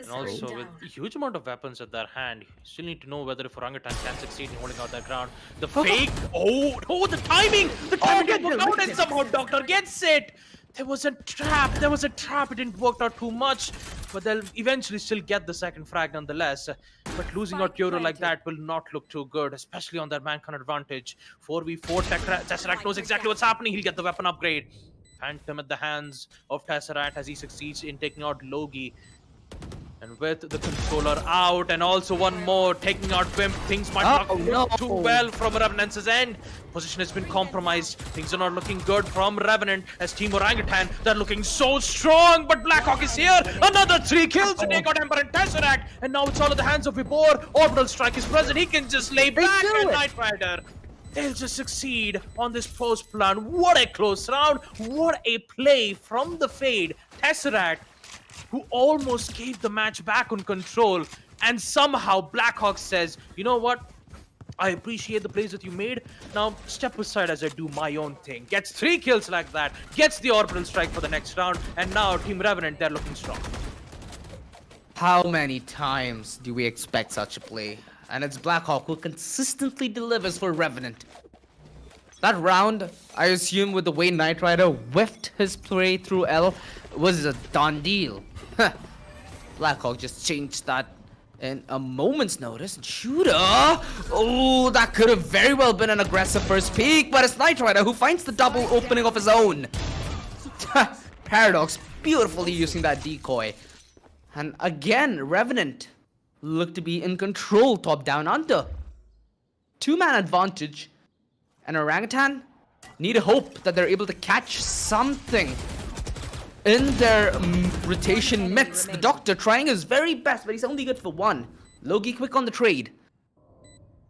And also, with a huge amount of weapons at their hand, you still need to know whether if Orangutan can succeed in holding out that ground. The fake! Oh, the timing! The timing didn't work out, and somehow Doctor gets it! There was a trap, it didn't work out too much, but they'll eventually still get the second frag nonetheless. But losing out Yoru like that will not look too good, especially on their mankind advantage. 4v4, Tesseract knows exactly what's happening, he'll get the weapon upgrade. Phantom at the hands of Tesseract as he succeeds in taking out Logi. And with the controller out and also one more taking out Wimp, things might not look too well from Revenant's end. Position has been compromised. Things are not looking good from Revenant as Team Orangutan. They're looking so strong, but Blackhawk is here. Another 3 kills to take out Ember and Tesseract. And now it's all in the hands of Vibor. Orbital Strike is present. He can just lay back and Knight Rider. They'll just succeed on this post plan. What a close round. What a play from the Fade. Tesseract, who almost gave the match back on control, and somehow Blackhawk says, you know what, I appreciate the plays that you made, now step aside as I do my own thing. Gets 3 kills like that, gets the orbital strike for the next round, and now Team Revenant, they're looking strong. How many times do we expect such a play? And it's Blackhawk who consistently delivers for Revenant. That round, I assume with the way Knight Rider whiffed his play through L, was a done deal. Blackhawk just changed that in a moment's notice. Shooter! Oh, that could have very well been an aggressive first peek, but it's Knight Rider who finds the double opening of his own. Paradox beautifully using that decoy. And again, Revenant looked to be in control top down under. 2-man advantage. And Orangutan need a hope that they're able to catch something in their rotation midst. The Doctor trying his very best, but he's only good for 1. Logi quick on the trade.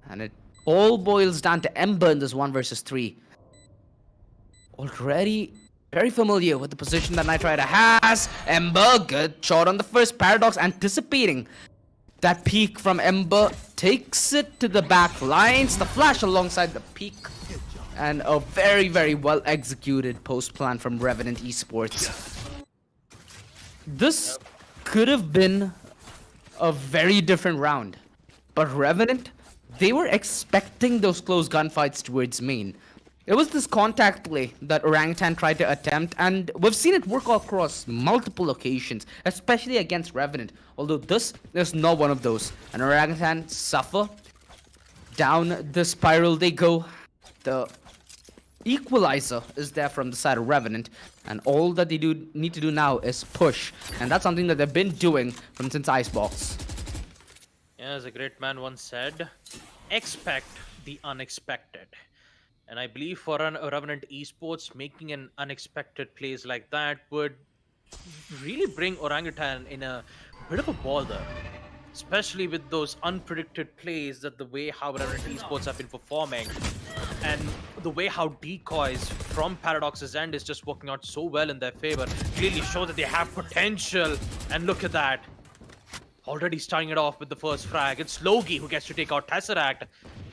And it all boils down to Ember in this 1 versus 3. Already very familiar with the position that Knight Rider has. Ember, good shot on the first. Paradox anticipating that peek from Ember. Takes it to the back lines. The flash alongside the peek. And a very, very well executed post plan from Revenant Esports. This could have been a very different round. But Revenant, they were expecting those close gunfights towards main. It was this contact play that Orangutan tried to attempt, and we've seen it work across multiple occasions, especially against Revenant. Although this is not one of those. And Orangutan suffer. Down the spiral they go. The equalizer is there from the side of Revenant, and all that they need to do now is push, and that's something that they've been doing from since Icebox. Yeah, as a great man once said, expect the unexpected. And I believe for a Revenant Esports, making an unexpected plays like that would really bring Orangutan in a bit of a bother. Especially with those unpredicted plays, that the way how Revenant Esports have been performing, and the way how decoys from Paradox's end is just working out so well in their favor, clearly show that they have potential. And look at that. Already starting it off with the first frag. It's Logi who gets to take out Tesseract.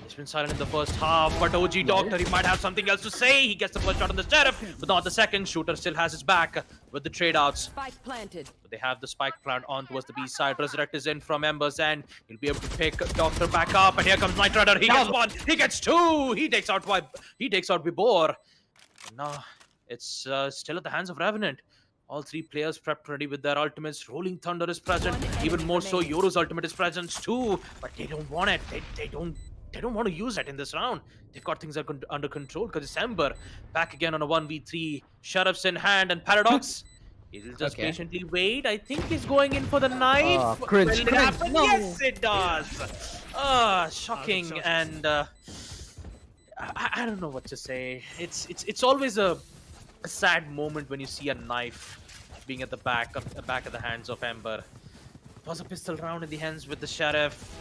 He's been silent in the first half, but OG Doctor, he might have something else to say. He gets the first shot on the Sheriff, but not the second. Shooter still has his back with the trade outs. Spike planted. But they have the spike plant on towards the B side. Resurrect is in from Ember's end. He'll be able to pick Doctor back up, and here comes Knight Rider. He gets 1, he gets 2. He takes out Vibor. No, it's still at the hands of Revenant. All 3 players prepped ready with their ultimates. Rolling Thunder is present. Even more so, Yoro's ultimate is present too. But they don't want it. They don't want to use it in this round. They've got things under control because it's Ember back again on a 1v3. Sheriff's in hand, and Paradox, he'll just patiently wait. I think he's going in for the knife. Cringe, Will it cringe. happen? No. Yes, it does. Shocking. And I don't know what to say. It's always a sad moment when you see a knife being at the back of the hands of Ember. It was a pistol round in the hands with the Sheriff.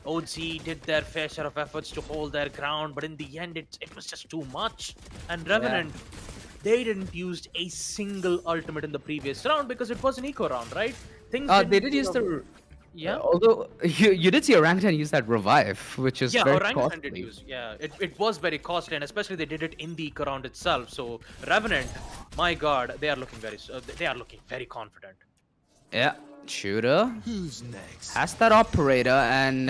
OG did their fair share of efforts to hold their ground, but in the end, it was just too much. And Revenant, they didn't use a single ultimate in the previous round because it was an eco round, right? They did use the... Yeah. Although, you did see Orangutan use that revive, which is very Orangutan costly. did use. Yeah, it was very costly, and especially they did it in the eco round itself. So Revenant, my God, they are looking very confident. Yeah. Shooter Who's next? has that operator, and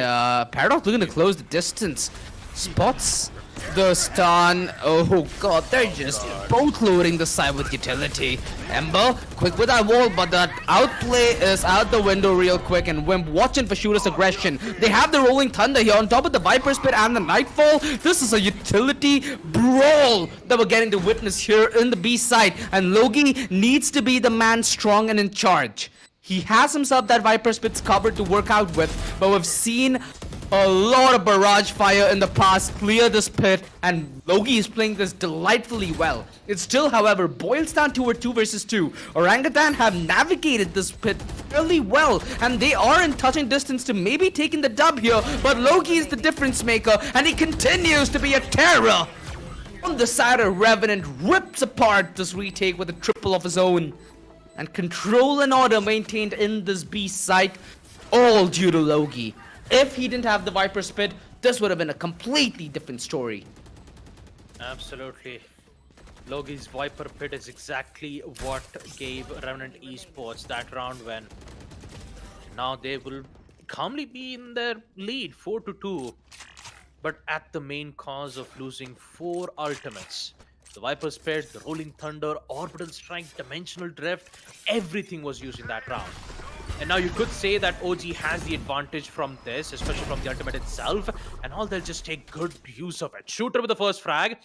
Paradox looking to close the distance. Spots the stun. Oh god, they're just both loading the side with utility. Ember, quick with that wall, but that outplay is out the window real quick, and Wimp watching for Shooter's aggression. They have the Rolling Thunder here on top of the Viper's Pit and the Nightfall. This is a utility brawl that we're getting to witness here in the B side, and Logi needs to be the man strong and in charge. He has himself that Viper Spit's cover to work out with, but we've seen a lot of barrage fire in the past clear this pit, and Logi is playing this delightfully well. It still, however, boils down to a 2 versus 2. Orangutan have navigated this pit fairly well, and they are in touching distance to maybe taking the dub here, but Logi is the difference maker, and he continues to be a terror. On the side of Revenant, rips apart this retake with a triple of his own. And control and order maintained in this B site, all due to Logi. If he didn't have the Viper Spit, this would have been a completely different story. Absolutely. Logi's Viper Pit is exactly what gave Revenant Esports that round win. Now they will calmly be in their lead, 4-2, but at the main cause of losing 4 ultimates. The Viper Spit, the Rolling Thunder, Orbital Strike, Dimensional Drift, everything was used in that round. And now you could say that OG has the advantage from this, especially from the ultimate itself, and all they'll just take good use of it. Shooter with the first frag,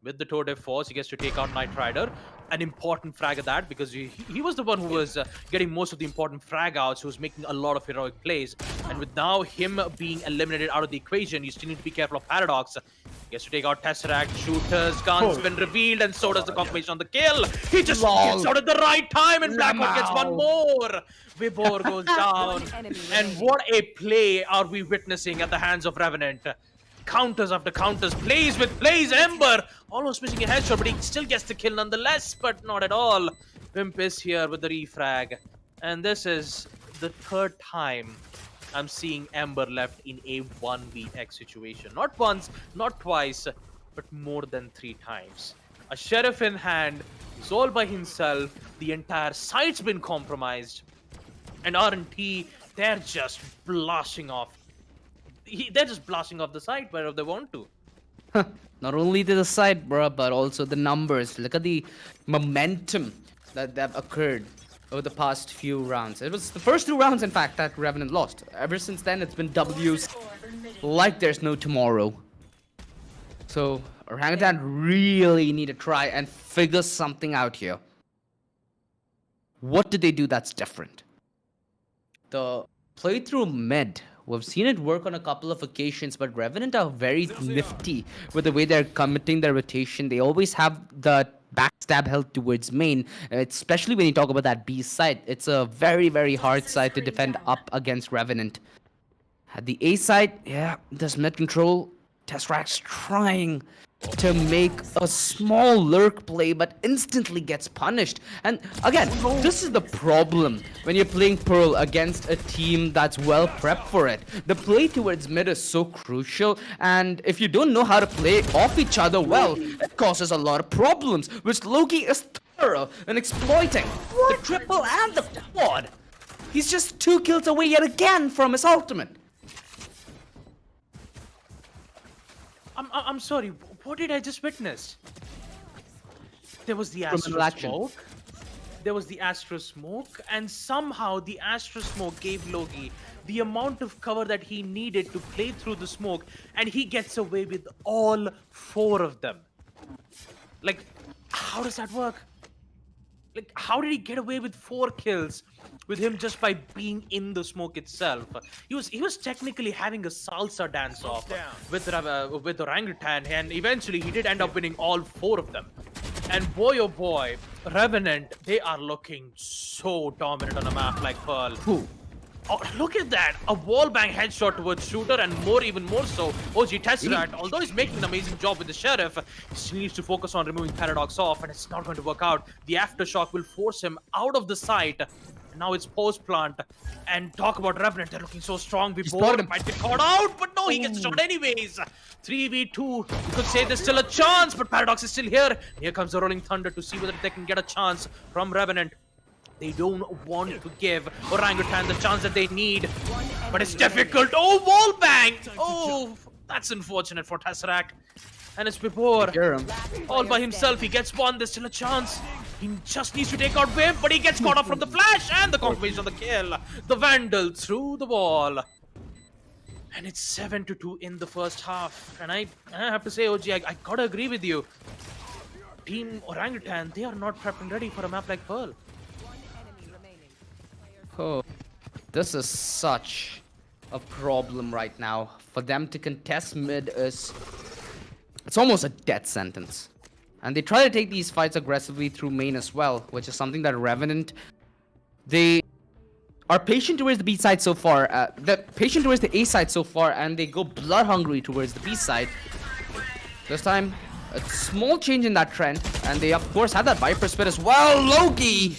with the Toad Force, he gets to take out Knight Rider. An important frag at that, because he was the one who was getting most of the important frag outs, who was making a lot of heroic plays. And with now him being eliminated out of the equation, you still need to be careful of Paradox. He gets to take out Tesseract, shooters, guns been revealed, and so does the confirmation on the kill. He just gets out at the right time, and Blackhawk gets one more. Vibor goes down. And what a play are we witnessing at the hands of Revenant. Counters after counters, plays with plays. Ember almost missing a headshot, but he still gets the kill nonetheless, but not at all. Pimp is here with the refrag, and this is the 3rd time I'm seeing Ember left in a 1vx situation. Not once, not twice, but more than 3 times. A sheriff in hand, he's all by himself, the entire site's been compromised, and R&T, they're just blasting off. They're just blasting off the site wherever they want to. Not only the site, bro, but also the numbers. Look at the momentum that occurred over the past few rounds. It was the first 2 rounds, in fact, that Revenant lost. Ever since then, it's been W's like there's no tomorrow. So, Orangutan really need to try and figure something out here. What did they do that's different? The playthrough mid. We've seen it work on a couple of occasions, but Revenant are very nifty with the way they're committing their rotation. They always have the backstab held towards main, especially when you talk about that B side. It's a very, very hard side to defend up against Revenant. At the A side, yeah, there's mid control. Tesseract's trying to make a small lurk play, but instantly gets punished. And again, this is the problem when you're playing Pearl against a team that's well prepped for it. The play towards mid is so crucial, and if you don't know how to play off each other well, it causes a lot of problems, which Loki is thorough in exploiting. The triple and the quad. He's just 2 kills away yet again from his ultimate. I'm sorry, what did I just witness? There was the Astro Smoke. There was the Astro Smoke, and somehow the Astro Smoke gave Logi the amount of cover that he needed to play through the smoke, and he gets away with all 4 of them. Like, how does that work? Like, how did he get away with 4 kills with him just by being in the smoke itself? He was technically having a salsa dance off with Orangutan, and eventually he did end up winning all 4 of them. And boy oh boy, Revenant, they are looking so dominant on a map like Pearl. Oh, look at that! A wallbang headshot towards Shooter, and even more so, OG Tesseract. Although he's making an amazing job with the Sheriff, he still needs to focus on removing Paradox off, and it's not going to work out. The Aftershock will force him out of the site. And now it's post-plant. And talk about Revenant, they're looking so strong. We both might get caught out, but no, he gets shot anyways. 3v2, you could say there's still a chance, but Paradox is still here. Here comes the Rolling Thunder to see whether they can get a chance from Revenant. They don't want to give Orangutan the chance that they need, but it's difficult. Oh, wallbang! Oh, that's unfortunate for Tesseract. And it's Vibor, all by himself. He gets one, there's still a chance. He just needs to take out Wimp, but he gets caught up from the flash, and the confirmation of the kill. The Vandal through the wall. And it's 7-2 in the first half. And I have to say, OG, I gotta agree with you. Team Orangutan, they are not prepped and ready for a map like Pearl. Oh, This is such a problem right now. For them to contest mid is... it's almost a death sentence. And they try to take these fights aggressively through main as well, which is something that Revenant... they are patient towards the B side so far. They're patient towards the A side so far, and they go blood hungry towards the B side. This time, a small change in that trend, and they of course had that Viper spit as well. Loki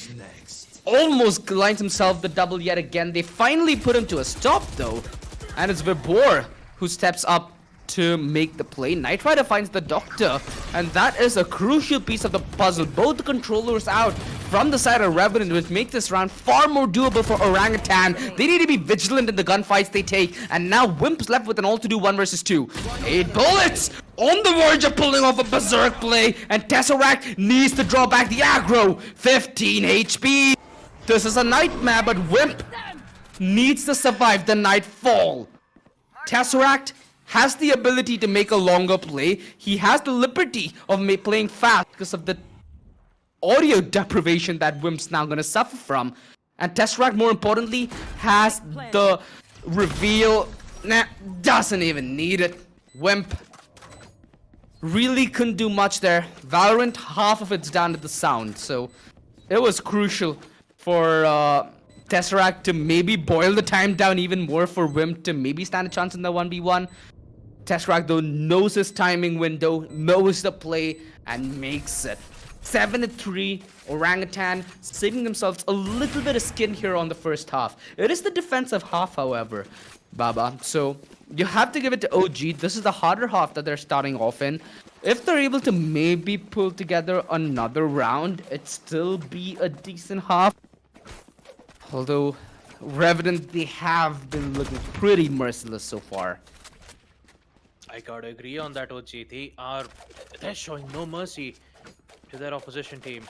almost lines himself the double yet again. They finally put him to a stop though, and it's Vibor who steps up to make the play. Knight Rider finds the Doctor, and that is a crucial piece of the puzzle. Both the controllers out from the side of Revenant, which make this round far more doable for Orangutan. They need to be vigilant in the gunfights they take, and now Wimp's left with an all-to-do 1 versus 2. 8 bullets on the verge of pulling off a berserk play, and Tesseract needs to draw back the aggro. 15 HP. This is a nightmare, but Wimp needs to survive the nightfall. Tesseract has the ability to make a longer play. He has the liberty of playing fast because of the audio deprivation that Wimp's now going to suffer from. And Tesseract, more importantly, has the reveal. Nah, doesn't even need it. Wimp really couldn't do much there. Valorant, half of it's down to the sound. So it was crucial for Tesseract to maybe boil the time down even more for Wimp to maybe stand a chance in the 1v1. Tesseract though knows his timing window, knows the play, and makes it. 7-3, Orangutan saving themselves a little bit of skin here on the first half. It is the defensive half, however, Baba. So you have to give it to OG. This is the harder half that they're starting off in. If they're able to maybe pull together another round, it'd still be a decent half. Although Revenant, they have been looking pretty merciless so far. I gotta agree on that, OG. They're showing no mercy to their opposition team.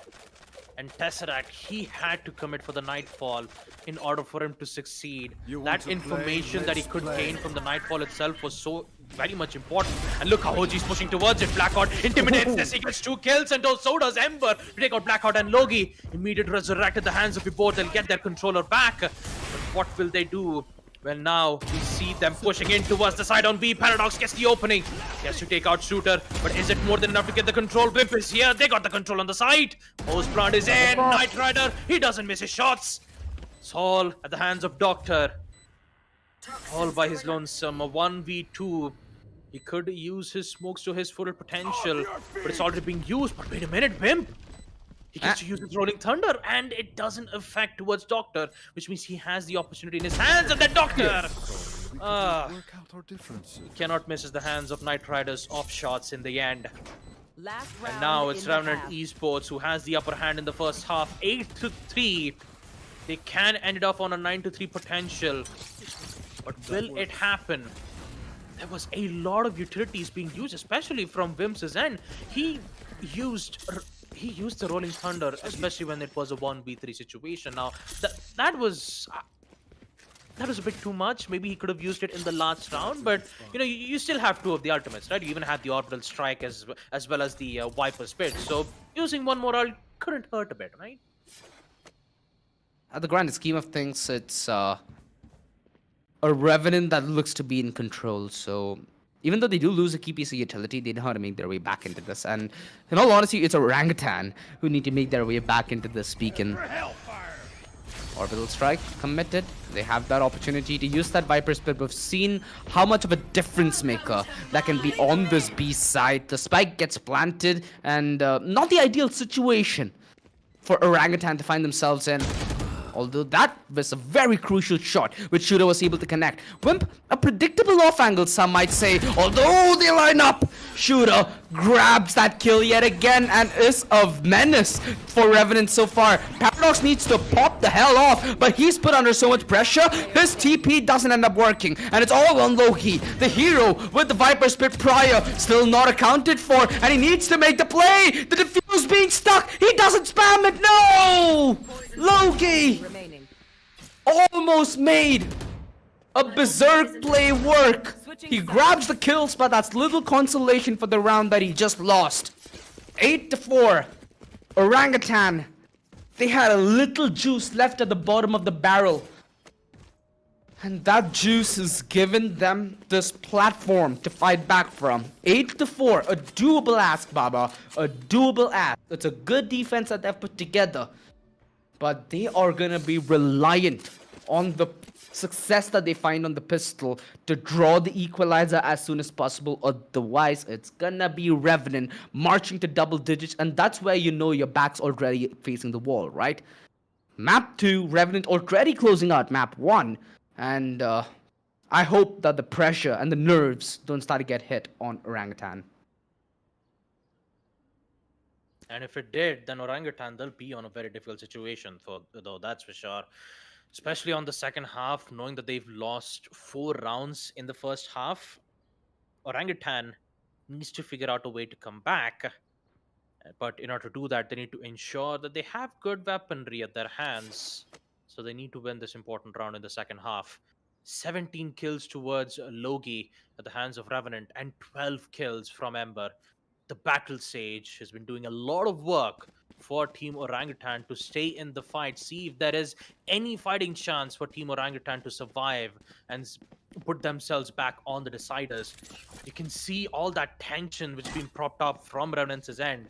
And Tesseract, he had to commit for the Nightfall in order for him to succeed. That information that he could gain from the Nightfall itself was so very much important. And look how OG's pushing towards it. Blackout intimidates this. He gets 2 kills, and so does Ember to take out Blackout and Logi. Immediate resurrect at the hands of the both. They'll get their controller back. But what will they do? Well, now we see them pushing in towards the side on B. Paradox gets the opening. He has to take out Shooter, but is it more than enough to get the control? Wimp is here. They got the control on the side. Post plant is in. Knight Rider, he doesn't miss his shots. It's all at the hands of Doctor. All by his lonesome. A 1v2. He could use his smokes to his full potential, but it's already being used. But wait a minute, Wimp. He gets to use his Rolling Thunder, and it doesn't affect towards Doctor, which means he has the opportunity in his hands, and then Doctor! He cannot miss the hands of Knight Riders off shots in the end. And now it's Revenant Esports who has the upper hand in the first half, 8-3. They can end it off on a 9-3 potential, but will it happen? There was a lot of utilities being used, especially from Wimp's end. He used the Rolling Thunder, especially when it was a 1v3 situation. Now, that was a bit too much. Maybe he could have used it in the last round, but you know, you still have 2 of the ultimates, right? You even had the Orbital Strike as well as the Viper Spit. So using one more ult couldn't hurt a bit, right? At the grand scheme of things, it's a Revenant that looks to be in control. So even though they do lose a key piece of utility, they know how to make their way back into this. And in all honesty, it's Orangutan who need to make their way back into this beacon. Orbital Strike committed. They have that opportunity to use that Viper Spit. We've seen how much of a difference maker that can be on this B side. The spike gets planted, and not the ideal situation for Orangutan to find themselves in. Although that was a very crucial shot, which Shooter was able to connect. Wimp, a predictable off angle, some might say. Although they line up, Shooter grabs that kill yet again and is a menace for Revenant so far. Paradox needs to pop the hell off, but he's put under so much pressure, his TP doesn't end up working. And it's all on Loki, the hero with the Viper Spit prior, still not accounted for, and he needs to make the play. The defuse being stuck, he doesn't spam it, no! Loki almost made a berserk play work. He grabs the kills, but that's little consolation for the round that he just lost. 8-4. Orangutan, they had a little juice left at the bottom of the barrel. And that juice has given them this platform to fight back from. 8-4, a doable ask, Baba. A doable ask. It's a good defense that they've put together. But they are going to be reliant on the success that they find on the pistol to draw the equalizer as soon as possible. Otherwise, it's going to be Revenant marching to double digits. And that's where you know your back's already facing the wall, right? Map 2, Revenant already closing out map 1. And I hope that the pressure and the nerves don't start to get hit on Orangutan. And if it did, then Orangutan, they'll be on a very difficult situation, though, that's for sure. Especially on the second half, knowing that they've lost 4 rounds in the first half. Orangutan needs to figure out a way to come back. But in order to do that, they need to ensure that they have good weaponry at their hands. So they need to win this important round in the second half. 17 kills towards Logi at the hands of Revenant and 12 kills from Ember. The Battle Sage has been doing a lot of work for Team Orangutan to stay in the fight, see if there is any fighting chance for Team Orangutan to survive and put themselves back on the deciders. You can see all that tension which has been propped up from Revenant's end.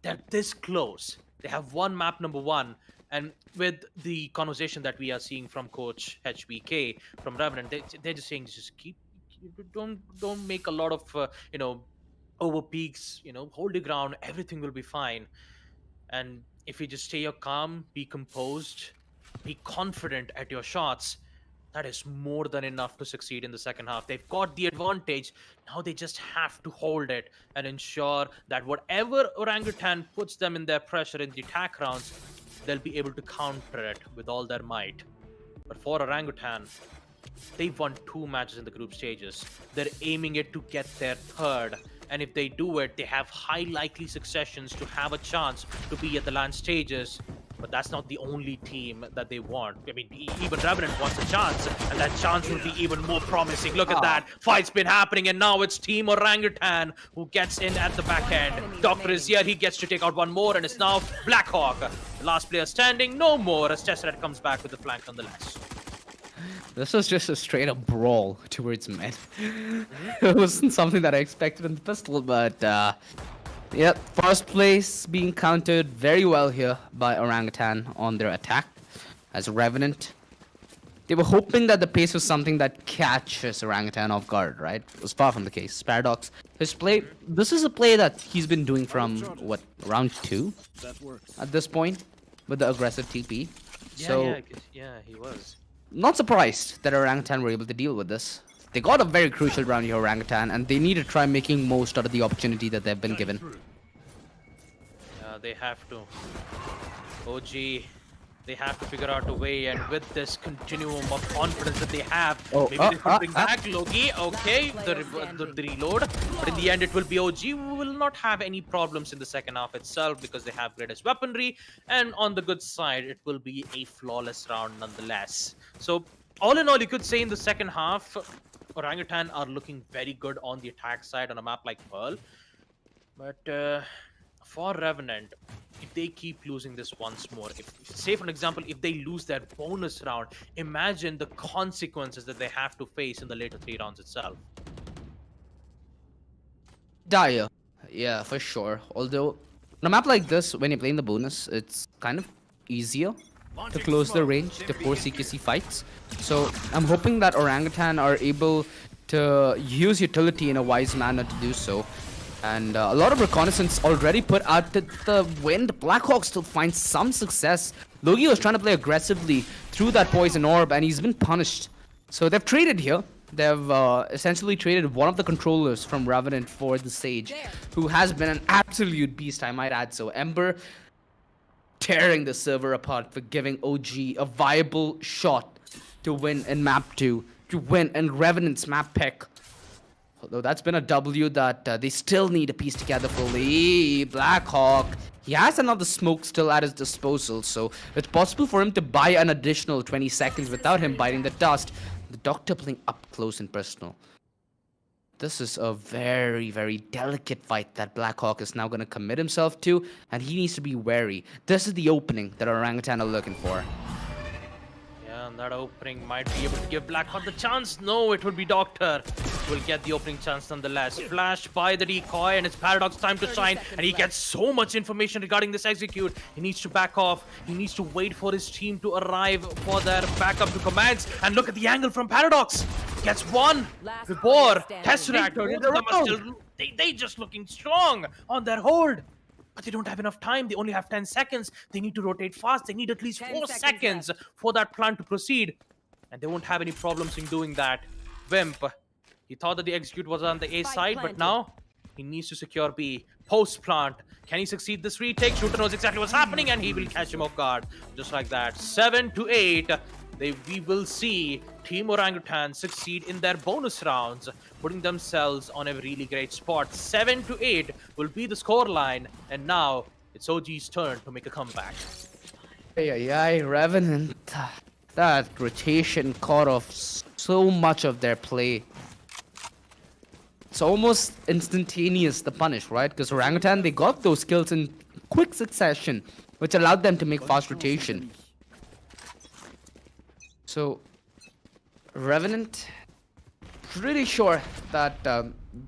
They're this close. They have won map number 1. And with the conversation that we are seeing from Coach HBK from Revenant, they're just saying, just don't make a lot of over peaks. Hold your ground. Everything will be fine. And if you just stay calm, be composed, be confident at your shots, that is more than enough to succeed in the second half. They've got the advantage. Now they just have to hold it and ensure that whatever Orangutan puts them in their pressure in the attack rounds, they'll be able to counter it with all their might. But for Orangutan, they've won 2 matches in the group stages. They're aiming it to get their 3rd. And if they do it, they have high likely successions to have a chance to be at the LAN stages. But that's not the only team that they want. I mean, even Revenant wants a chance, and that chance will be even more promising. Look at that. Fight's been happening, and now it's Team Orangutan who gets in at the back end. Doctor is here. He gets to take out one more, and it's now Blackhawk. The last player standing, no more, as Tesseract comes back with the flank nonetheless. This was just a straight up brawl towards mid. It wasn't something that I expected in the pistol, but yep, first place being countered very well here by Orangutan on their attack as Revenant. They were hoping that the pace was something that catches Orangutan off guard, right? It was far from the case. Paradox, his play, this is a play that he's been doing from, what, round 2 at this point with the aggressive TP. Yeah, he was. Not surprised that Orangutan were able to deal with this. They got a very crucial round here, Orangutan, and they need to try making most out of the opportunity that they've been given. They have to. OG, they have to figure out a way, and with this continuum of confidence that they have, maybe they could bring back Logi. Okay, the reload, but in the end it will be OG who will not have any problems in the second half itself because they have greatest weaponry, and on the good side it will be a flawless round nonetheless. So all in all, you could say in the second half, Orangutan are looking very good on the attack side on a map like Pearl, but for Revenant, if they keep losing this once more, say for an example, if they lose their bonus round, imagine the consequences that they have to face in the later 3 rounds itself. Dire. Yeah, for sure. Although, on a map like this, when you're playing the bonus, it's kind of easier to close the range to force CQC fights. So, I'm hoping that Orangutan are able to use utility in a wise manner to do so. And a lot of reconnaissance already put out to the wind. Blackhawk still finds some success. Logi was trying to play aggressively through that poison orb, and he's been punished. So they've traded here. They've essentially traded one of the controllers from Revenant for the Sage, who has been an absolute beast, I might add. So Ember tearing the server apart for giving OG a viable shot to win in map 2, to win in Revenant's map pick. Although that's been a W that they still need to piece together fully. Blackhawk, he has another smoke still at his disposal, so it's possible for him to buy an additional 20 seconds without him biting the dust. The Doctor playing up close and personal. This is a very, very delicate fight that Blackhawk is now going to commit himself to, and he needs to be wary. This is the opening that Orangutan are looking for. Yeah, and that opening might be able to give Blackheart the chance. No, it will be Doctor. Will get the opening chance nonetheless. Flash by the decoy, and it's Paradox time to shine. And he gets so much information regarding this execute. He needs to back off. He needs to wait for his team to arrive for their backup to commands. And look at the angle from Paradox. Gets one. Before Tesseract, both of them are still, they just looking strong on their hold. But they don't have enough time. They only have 10 seconds. They need to rotate fast. They need at least 4 seconds for that plan to proceed. And they won't have any problems in doing that. Wimp, he thought that the execute was on the A side, but now he needs to secure B. Post plant. Can he succeed this retake? Shooter knows exactly what's happening, and he will catch him off guard. Just like that. 7-8. We will see Team Orangutan succeed in their bonus rounds, putting themselves on a really great spot. 7-8 will be the scoreline, and now it's OG's turn to make a comeback. Hey, Revenant. That rotation caught off so much of their play. It's almost instantaneous, the punish, right? Because Orangutan, they got those kills in quick succession, which allowed them to make fast rotation. So, Revenant, pretty sure that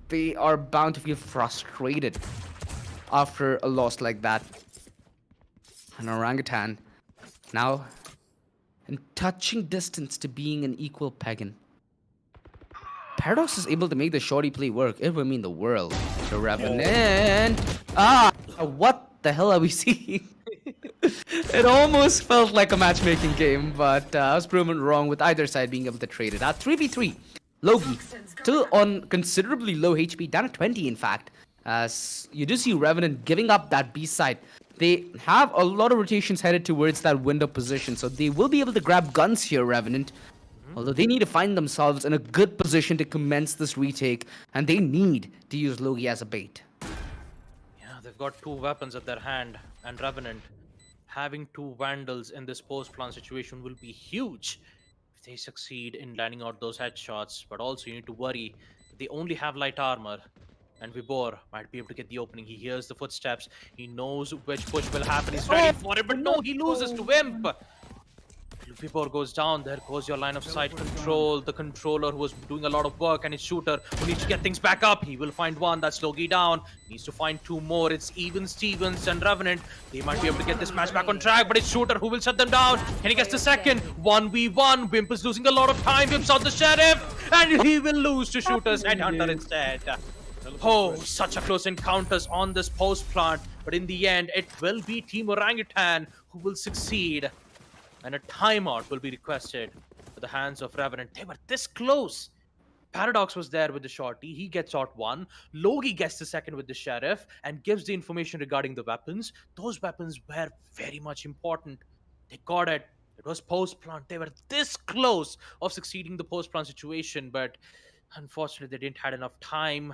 they are bound to feel frustrated after a loss like that. And Orangutan, now in touching distance to being an equal pagan. Paradox is able to make the shorty play work. It would mean the world. The Revenant. What the hell are we seeing? It almost felt like a matchmaking game, but I was proven wrong with either side being able to trade it. 3v3. Logi, still on considerably low HP, down at 20 in fact. As you do see Revenant giving up that B side. They have a lot of rotations headed towards that window position, so they will be able to grab guns here, Revenant. Although they need to find themselves in a good position to commence this retake, and they need to use Logi as a bait. Yeah, they've got 2 weapons at their hand, and Revenant having 2 Vandals in this post-plant situation will be huge if they succeed in landing out those headshots. But also you need to worry, they only have light armor, and Vibor might be able to get the opening. He hears the footsteps, he knows which push will happen, he's ready for it, but no, he loses to Wimp. Vibor goes down, there goes your line of sight control, the controller who was doing a lot of work, and his shooter who needs to get things back up. He will find one, that's Logi down, needs to find 2 more. It's even Stevens and Revenant. They might be able to get this match back on track, but it's Shooter who will shut them down, and he gets the second. 1v1, Wimp is losing a lot of time, Wimp's out the Sheriff, and he will lose to Shooter's Headhunter instead. Oh, such a close encounters on this post plant, but in the end, it will be Team Orangutan who will succeed. And a timeout will be requested at the hands of Revenant. They were this close. Paradox was there with the shorty. He gets out 1. Logi gets the second with the Sheriff and gives the information regarding the weapons. Those weapons were very much important. They got it. It was post-plant. They were this close of succeeding the post-plant situation, but unfortunately, they didn't have enough time.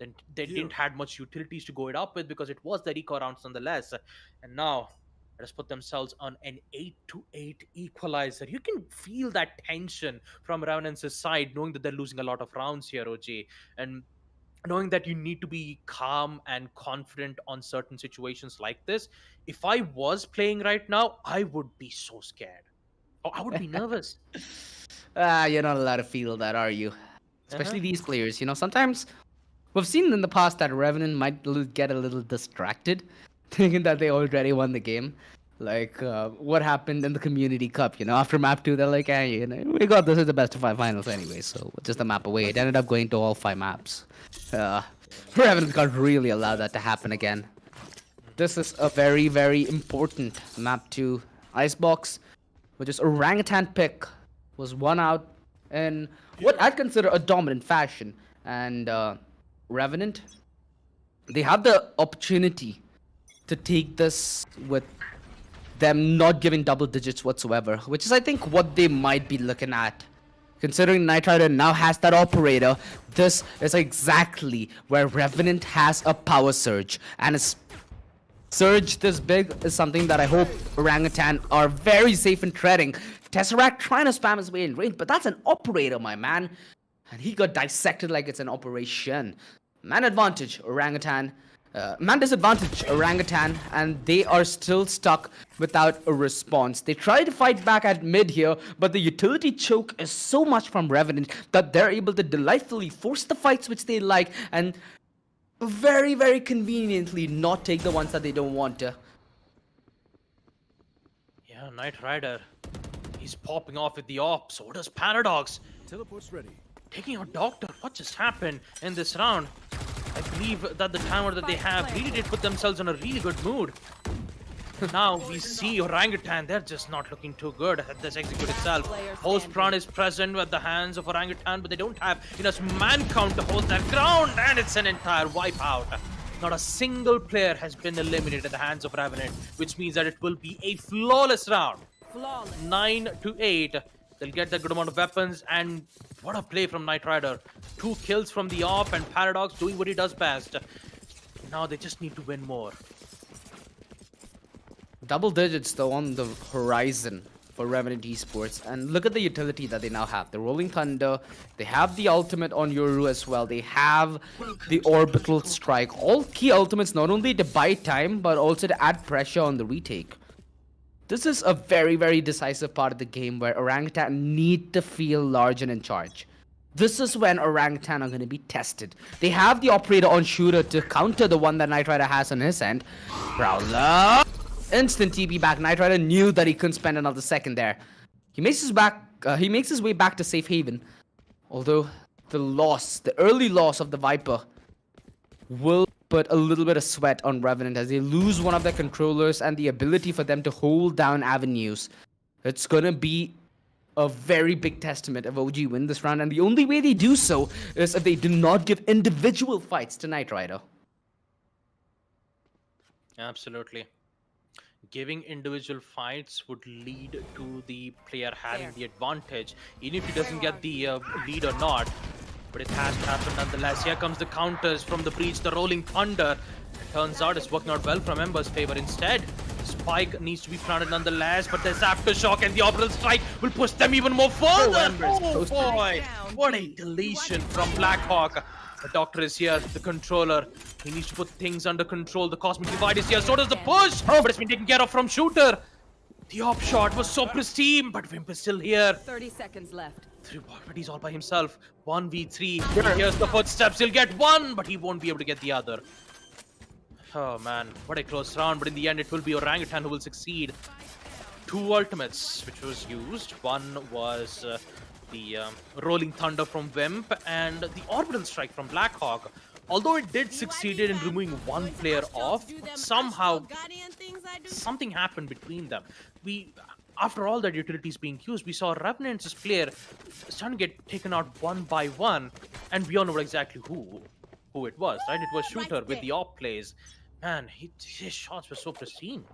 Then they didn't have much utilities to go it up with because it was the recall rounds nonetheless. And now let us put themselves on an 8-8 equalizer. You can feel that tension from Revenant's side, knowing that they're losing a lot of rounds here, OG. And knowing that you need to be calm and confident on certain situations like this. If I was playing right now, I would be so scared. Oh, I would be nervous. You're not allowed to feel that, are you? Especially these players. You know, sometimes we've seen in the past that Revenant might get a little distracted, thinking that they already won the game. Like what happened in the Community Cup, you know, after map 2, they're like, hey, you know, we got this is the best of 5 finals anyway, so just a map away. It ended up going to all 5 maps. Revenant can't really allow that to happen again. This is a very, very important map 2 Icebox, which is Orangutan pick, was won out in what I'd consider a dominant fashion. And Revenant, they have the opportunity to take this with them not giving double digits whatsoever, which is I think what they might be looking at. Considering Knight Rider now has that operator, this is exactly where Revenant has a power surge, and a surge this big is something that I hope Orangutan are very safe in treading. Tesseract trying to spam his way in range, but that's an operator, my man, and he got dissected like it's an operation. Man advantage, Orangutan. Man disadvantage Orangutan, and they are still stuck without a response. They try to fight back at mid here, but the utility choke is so much from Revenant that they're able to delightfully force the fights which they like and very, very conveniently not take the ones that they don't want to. Yeah, Knight Rider. He's popping off with the op. So does Paradox. Teleport's ready. Taking out Doctor. What just happened in this round? I believe that the timer that they have really did put themselves in a really good mood. Now we see Orangutan, they're just not looking too good at this execute itself. Host Pran is present with the hands of Orangutan, but they don't have enough man count to hold their ground, and it's an entire wipeout. Not a single player has been eliminated at the hands of Revenant, which means that it will be a flawless round. 9-8. They'll get the good amount of weapons, and what a play from Knight Rider. 2 kills from the op, and Paradox doing what he does best. Now they just need to win more. Double digits though on the horizon for Revenant Esports, and look at the utility that they now have. The Rolling Thunder, they have the ultimate on Yoru as well, they have the Orbital Strike. All key ultimates not only to buy time, but also to add pressure on the retake. This is a very, very decisive part of the game where Orangutan need to feel large and in charge. This is when Orangutan are going to be tested. They have the Operator on Shooter to counter the one that Knight Rider has on his end. Prowler! Instant TP back. Knight Rider knew that he couldn't spend another second there. He makes his way back to safe haven. Although the early loss of the Viper will put a little bit of sweat on Revenant as they lose one of their controllers and the ability for them to hold down avenues. It's gonna be a very big testament if OG win this round, and the only way they do so is if they do not give individual fights to Knight Rider. Absolutely. Giving individual fights would lead to the player having the advantage, even if he doesn't get the lead or not. But it has to happen nonetheless. Here comes the counters from the breach, the Rolling Thunder. It turns out it's working out well from Ember's favor. Instead, Spike needs to be planted nonetheless, but there's Aftershock and the Orbital Strike will push them even more further. Oh boy, what a deletion from Blackhawk. The Doctor is here, the controller. He needs to put things under control. The Cosmic Divide is here, so does the push. But it's been taken care of from Shooter. The op shot was so pristine, but Wimp is still here. 30 seconds left. But he's all by himself. 1v3. Here's the footsteps. He'll get one, but he won't be able to get the other. Oh man, what a close round. But in the end, it will be Orangutan who will succeed. 2 ultimates which was used. One was the Rolling Thunder from Wimp and the Orbital Strike from Blackhawk. Although it did succeeded in removing one player off, somehow something happened between them. After all that utilities being used, we saw Revenant's player starting to get taken out one by one, and we all know exactly who it was, right? It was Shooter with the op plays. Man, his shots were so pristine.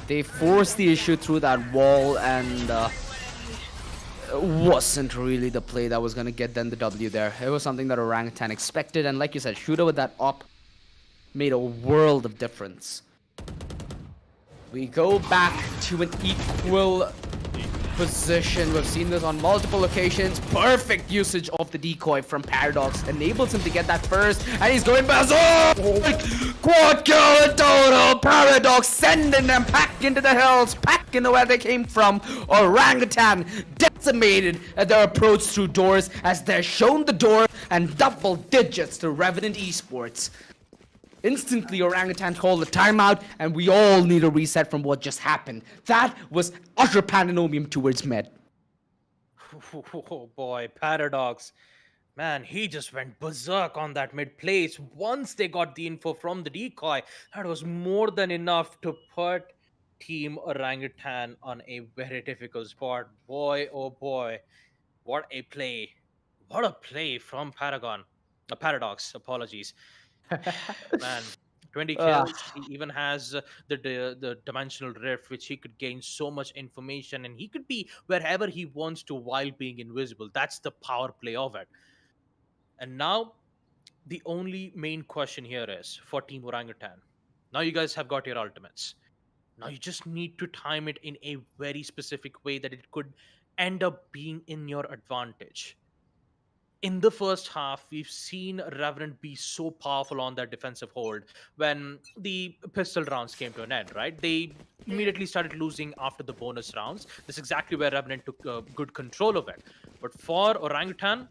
They forced the issue through that wall, and wasn't really the play that was going to get them the W there. It was something that Orangutan expected, and like you said, Shooter with that op made a world of difference. We go back to an equal position. We've seen this on multiple occasions. Perfect usage of the decoy from Paradox enables him to get that first, and he's going berserk! Quad kill in total! Paradox sending them back into the hills, back into where they came from. Orangutan decimated at their approach through doors as they're shown the door, and double digits to Revenant Esports. Instantly, Orangutan called a timeout, and we all need a reset from what just happened. That was utter pandemonium towards Med. Oh boy, Paradox. Man, he just went berserk on that mid place. Once they got the info from the decoy, that was more than enough to put Team Orangutan on a very difficult spot. Boy, oh boy, what a play. What a play from Paradox, apologies. Man, 20 kills. He even has the dimensional rift, which he could gain so much information, and he could be wherever he wants to while being invisible. That's the power play of it. And now, the only main question here is for Team Orangutan. Now you guys have got your ultimates. Now you just need to time it in a very specific way that it could end up being in your advantage. in the first half, we've seen Revenant be so powerful on that defensive hold when the pistol rounds came to an end, right? They immediately started losing after the bonus rounds. This is exactly where Revenant took good control of it. But for Orangutan,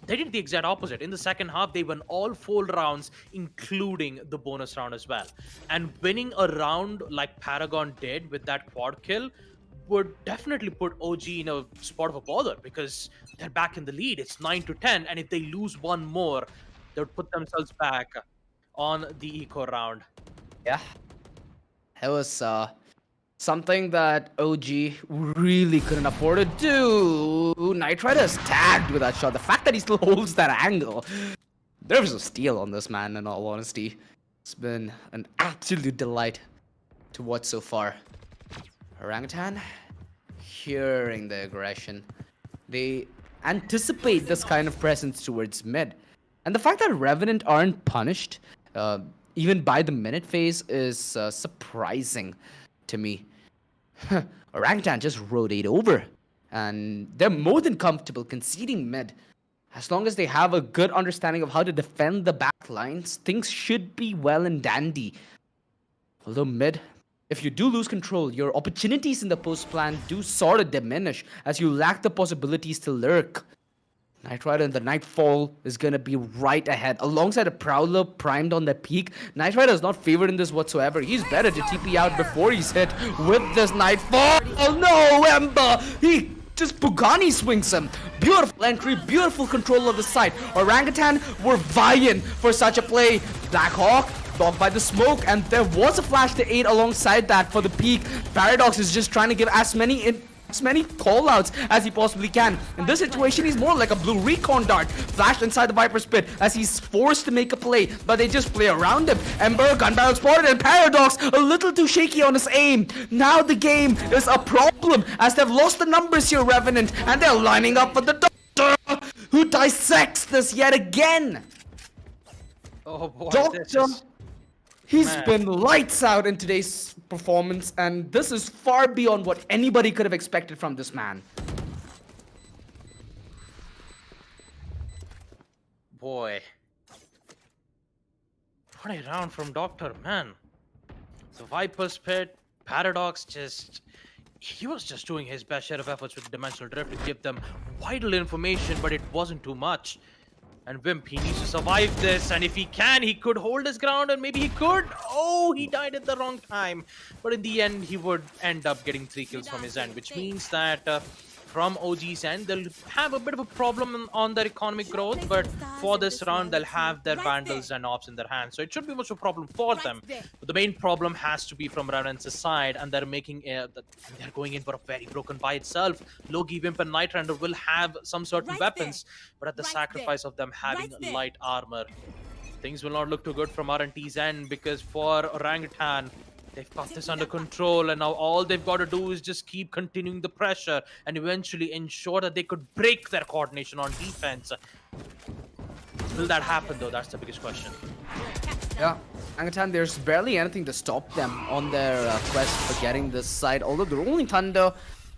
they did the exact opposite. In the second half, they won all 4 rounds, including the bonus round as well. And winning a round like Paragon did with that quad kill would definitely put OG in a spot of a bother because they're back in the lead. It's 9-10, and if they lose one more, they would put themselves back on the eco round. Yeah. It was something that OG really couldn't afford to do. Knight Rider's tagged with that shot. The fact that he still holds that angle. There's a steal on this man, in all honesty. It's been an absolute delight to watch so far. Orangutan, hearing the aggression. They anticipate this kind of presence towards mid. And the fact that Revenant aren't punished, even by the minute phase, is surprising to me. Orangutan just rotate over, and they're more than comfortable conceding mid. As long as they have a good understanding of how to defend the back lines, things should be well and dandy. Although mid, if you do lose control, your opportunities in the post plan do sort of diminish as you lack the possibilities to lurk. Knight Rider and the Nightfall is going to be right ahead. Alongside a Prowler primed on the peak, Knight Rider is not favored in this whatsoever. He's better to TP out before he's hit with this Nightfall. Oh no, Ember! He just Pugani swings him. Beautiful entry, beautiful control of the side. Orangutan were vying for such a play. Blackhawk blocked by the smoke, and there was a flash to aid alongside that for the peak. Paradox is just trying to give as many call-outs as he possibly can. In this situation, he's more like a blue recon dart flashed inside the Viper's pit as he's forced to make a play, but they just play around him. Ember, gun barrel spotted, and Paradox a little too shaky on his aim. Now the game is a problem as they've lost the numbers here, Revenant, and they're lining up for the Doctor, who dissects this yet again. Oh boy, Doctor, he's been lights out in today's performance, and this is far beyond what anybody could have expected from this man. Boy. What a round from Doctor, man. The Viper's Pit, Paradox he was just doing his best share of efforts with Dimensional Drift to give them vital information, but it wasn't too much. And Wimp, he needs to survive this, and if he can, he could hold his ground, and maybe he could. Oh, he died at the wrong time. But in the end, he would end up getting 3 kills from his end, which means that from OG's end, they'll have a bit of a problem on their economic growth, but for this round, they'll have their Vandals and Ops in their hands, so it shouldn't be much of a problem for them. But the main problem has to be from Revenant's side, and they're going in for a very broken by itself. Logi, Wimp, and Knight Rider will have some certain weapons, but at the sacrifice of them having light armor. Things will not look too good from R&T's end, because for Orangutan, they've got this under control, and now all they've got to do is just keep continuing the pressure and eventually ensure that they could break their coordination on defense. Will that happen, though? That's the biggest question. Yeah, Orangutan, there's barely anything to stop them on their quest for getting this side. Although the Rolling Thunder,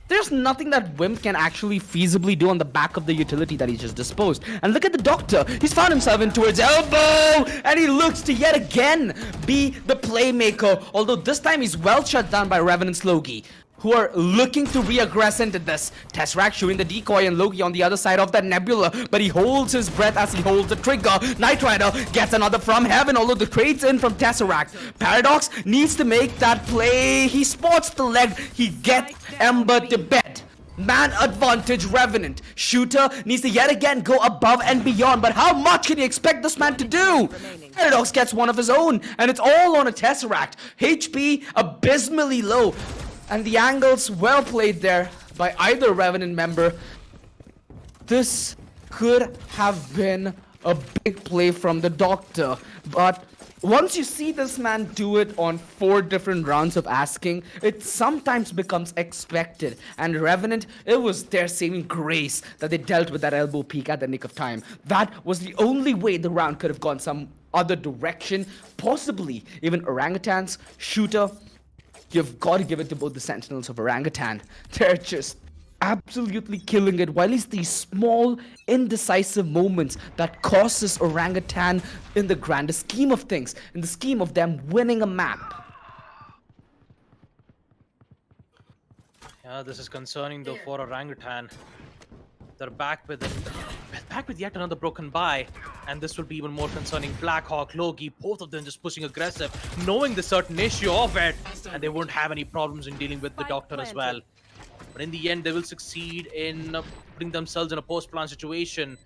there's nothing that Wimp can actually feasibly do on the back of the utility that he just disposed. And look at the Doctor. He's found himself in towards elbow, and he looks to yet again be the playmaker. Although this time he's well shut down by Revenant's Logi, who are looking to re-aggress into this. Tesseract shooting the decoy, and Logi on the other side of that nebula, but he holds his breath as he holds the trigger. Knight Rider gets another from heaven, although the trade's in from Tesseract. Paradox needs to make that play. He spots the leg. He gets Ember to bed. Man advantage, Revenant. Shooter needs to yet again go above and beyond, but how much can you expect this man to do? Paradox gets one of his own, and it's all on a Tesseract. HP abysmally low. And the angles well played there by either Revenant member. This could have been a big play from the Doctor, but once you see this man do it on 4 different rounds of asking, it sometimes becomes expected. And Revenant, it was their saving grace that they dealt with that elbow peak at the nick of time. That was the only way the round could have gone some other direction, possibly even Orangutan's Shooter. You've got to give it to both the Sentinels of Orangutan. They're just absolutely killing it, while it's these small, indecisive moments that causes Orangutan in the grander scheme of things, in the scheme of them winning a map. Yeah, this is concerning though for Orangutan. They're back with yet another broken bye, and this will be even more concerning. Blackhawk, Logi, both of them just pushing aggressive, knowing the certain issue of it, and they won't have any problems in dealing with the Doctor as well. But in the end, they will succeed in putting themselves in a post-plan situation.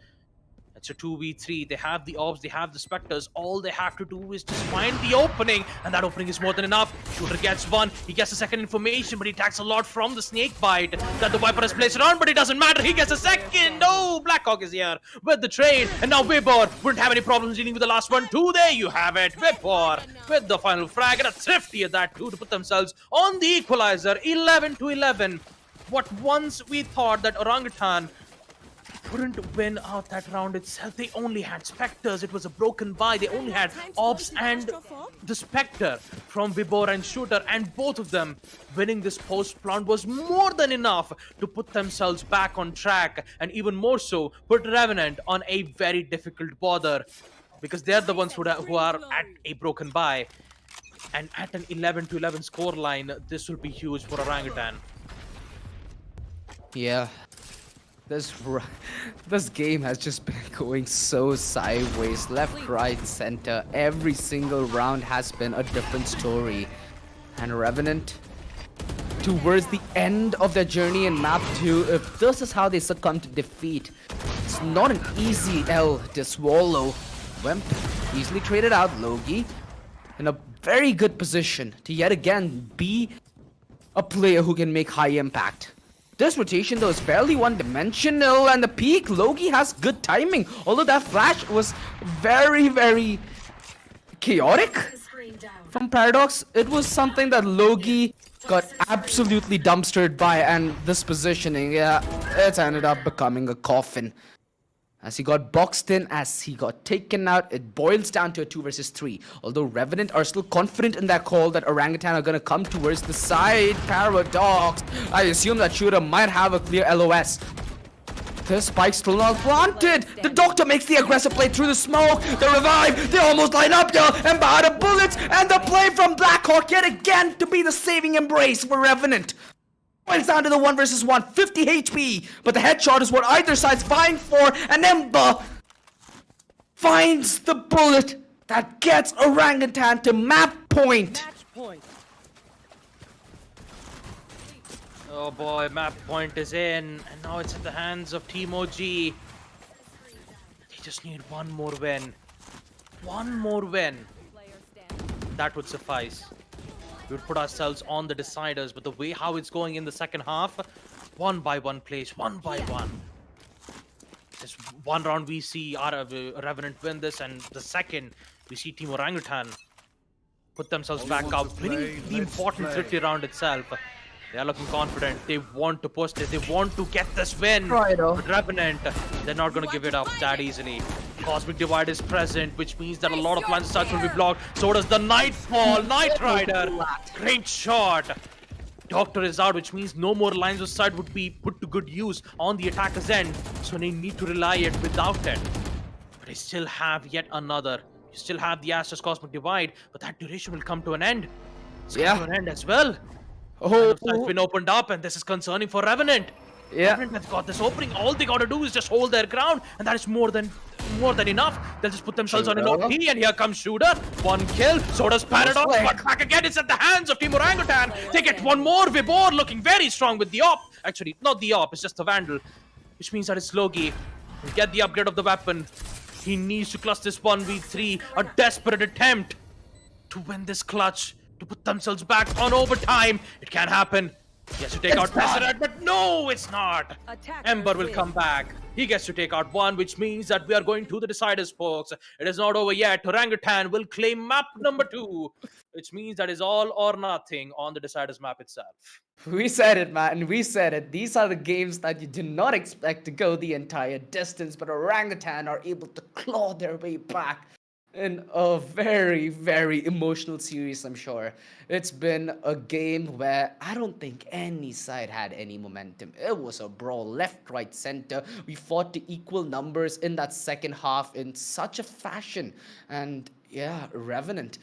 It's a 2v3. They have the orbs, they have the specters. All they have to do is just find the opening, and that opening is more than enough. Shooter gets one, he gets a second information, but he takes a lot from the snake bite that the Viper has placed around, but it doesn't matter. He gets a second. Oh, Blackhawk is here with the trade, and now Vibor wouldn't have any problems dealing with the last one too. There you have it. Vibor with the final frag, and a thrifty at that too to put themselves on the equalizer. 11-11. What once we thought that Orangutan couldn't win out that round itself. They only had Spectres. It was a broken bye. They only had Orbs and the Spectre from Vibor and Shooter, and both of them winning this post plant was more than enough to put themselves back on track, and even more so, put Revenant on a very difficult bother, because they're the ones who are at a broken bye. And at an 11-11 scoreline, this will be huge for Orangutan. Yeah. This game has just been going so sideways, left, right, center. Every single round has been a different story. And Revenant, towards the end of their journey in map 2, if this is how they succumb to defeat, it's not an easy L to swallow. Wemp easily traded out Logi in a very good position to yet again be a player who can make high impact. This rotation though is fairly one-dimensional, and the peak, Logi has good timing. Although that flash was very, very chaotic from Paradox, it was something that Logi got absolutely dumpstered by, and this positioning, yeah, it's ended up becoming a coffin. As he got boxed in, as he got taken out, it boils down to a 2 versus 3. Although Revenant are still confident in that call that Orangutan are gonna come towards the side. Paradox, I assume that Shooter might have a clear LOS. The spike still not planted. The Doctor makes the aggressive play through the smoke. The revive, they almost line up here, and by the bullets, and the play from Blackhawk yet again to be the saving embrace for Revenant. It's down to the 1 versus 1, 50 HP, but the headshot is what either side's vying for, and Ember finds the bullet that gets Orangutan to map point. Oh boy, map point is in, and now it's in the hands of Team OG. They just need one more win. One more win. That would suffice. We would put ourselves on the deciders, but the way how it's going in the second half, one by one plays, one by one. Just one round we see our Revenant win this, and the second we see Team Orangutan put themselves back up, winning the important 50 round itself. They are looking confident. They want to push this. They want to get this win. But Revenant, they're not going to give it up that easily. Cosmic Divide is present, which means that a lot of lines of sight will be blocked. So does the Nightfall, Night Rider. Great shot. Doctor is out, which means no more lines of sight would be put to good use on the attacker's end. So they need to rely it without it. But they still have yet another. You still have the Astro's Cosmic Divide, but that duration will come to an end. It's come to an end as well. Oh, it's been opened up, and this is concerning for Revenant. Yeah, Revenant has got this opening. All they got to do is just hold their ground, and that is more than enough. They'll just put themselves on an OP, and here comes Shooter. One kill. So does Paradox, but back again. It's at the hands of Team Orangutan. They get one more. Vibor looking very strong with the op. Actually, not the op. It's just the Vandal, which means that it's Logi. He'll get the upgrade of the weapon. He needs to clutch this 1v3. A desperate attempt to win this clutch, to put themselves back on overtime. It can't happen. He has to take out Tesseract, but no, it's not. Ember will come back. He gets to take out one, which means that we are going to the deciders, folks. It is not over yet. Orangutan will claim map number 2, which means that is all or nothing on the deciders map itself. We said it, man. We said it. These are the games that you do not expect to go the entire distance, but Orangutan are able to claw their way back In a very, very emotional series, I'm sure. It's been a game where I don't think any side had any momentum. It was a brawl, left, right, center. We fought to equal numbers in that second half in such a fashion. And yeah, Revenant,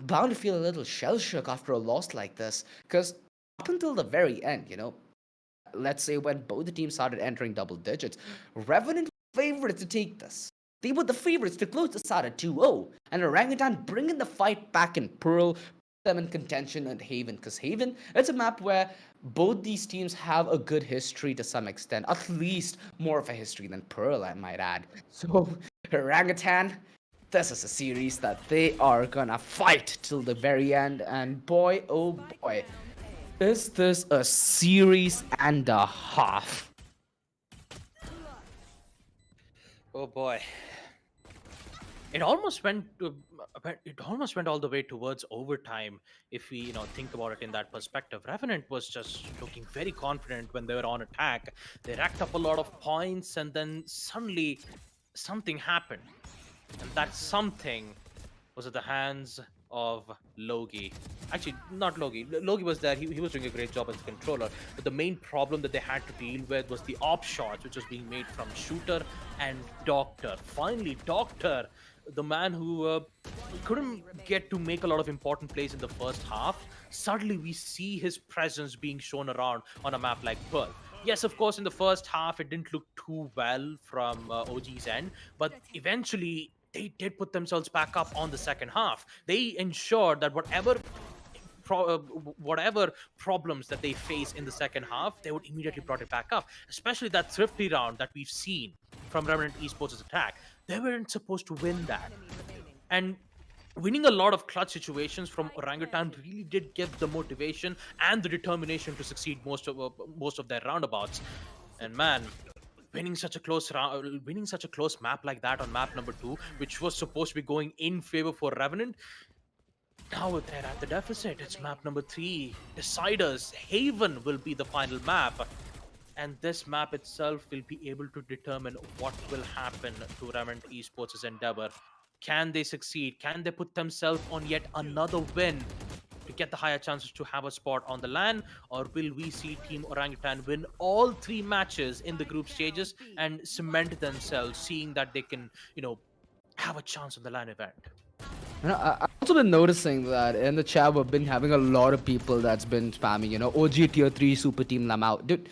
bound to feel a little shell shook after a loss like this. Because up until the very end, let's say when both the teams started entering double digits, Revenant were favorites to take this. They were the favorites to close this out at 2-0, and Orangutan bringing the fight back in Pearl, put them in contention at Haven, because Haven, it's a map where both these teams have a good history to some extent, at least more of a history than Pearl, I might add. So, Orangutan, this is a series that they are gonna fight till the very end, and boy, oh boy, is this a series and a half? Oh boy. It almost went to, it almost went all the way towards overtime if we think about it in that perspective. Revenant was just looking very confident when they were on attack. They racked up a lot of points, and then suddenly something happened, and that something was at the hands of Logi. Actually, not Logi. Logi was there. He was doing a great job as a controller. But the main problem that they had to deal with was the op shots, which was being made from Shooter and Doctor. Finally, Doctor, the man who couldn't get to make a lot of important plays in the first half, suddenly we see his presence being shown around on a map like Pearl. Yes, of course, in the first half, it didn't look too well from OG's end, but eventually they did put themselves back up on the second half. They ensured that whatever problems that they face in the second half, they would immediately brought it back up. Especially that thrifty round that we've seen from Revenant Esports' attack. They weren't supposed to win that. And winning a lot of clutch situations from Orangutan really did give the motivation and the determination to succeed most of their roundabouts. And man, winning such a close map like that on map number 2, which was supposed to be going in favor for Revenant, now they're at the deficit. It's map number 3. Deciders. Haven will be the final map. And this map itself will be able to determine what will happen to Revenant Esports' endeavor. Can they succeed? Can they put themselves on yet another win to get the higher chances to have a spot on the LAN? Or will we see Team Orangutan win all 3 matches in the group stages and cement themselves, seeing that they can, have a chance on the LAN event? I've also been noticing that in the chat we've been having a lot of people that's been spamming, OG tier 3 super team Lamau. Dude,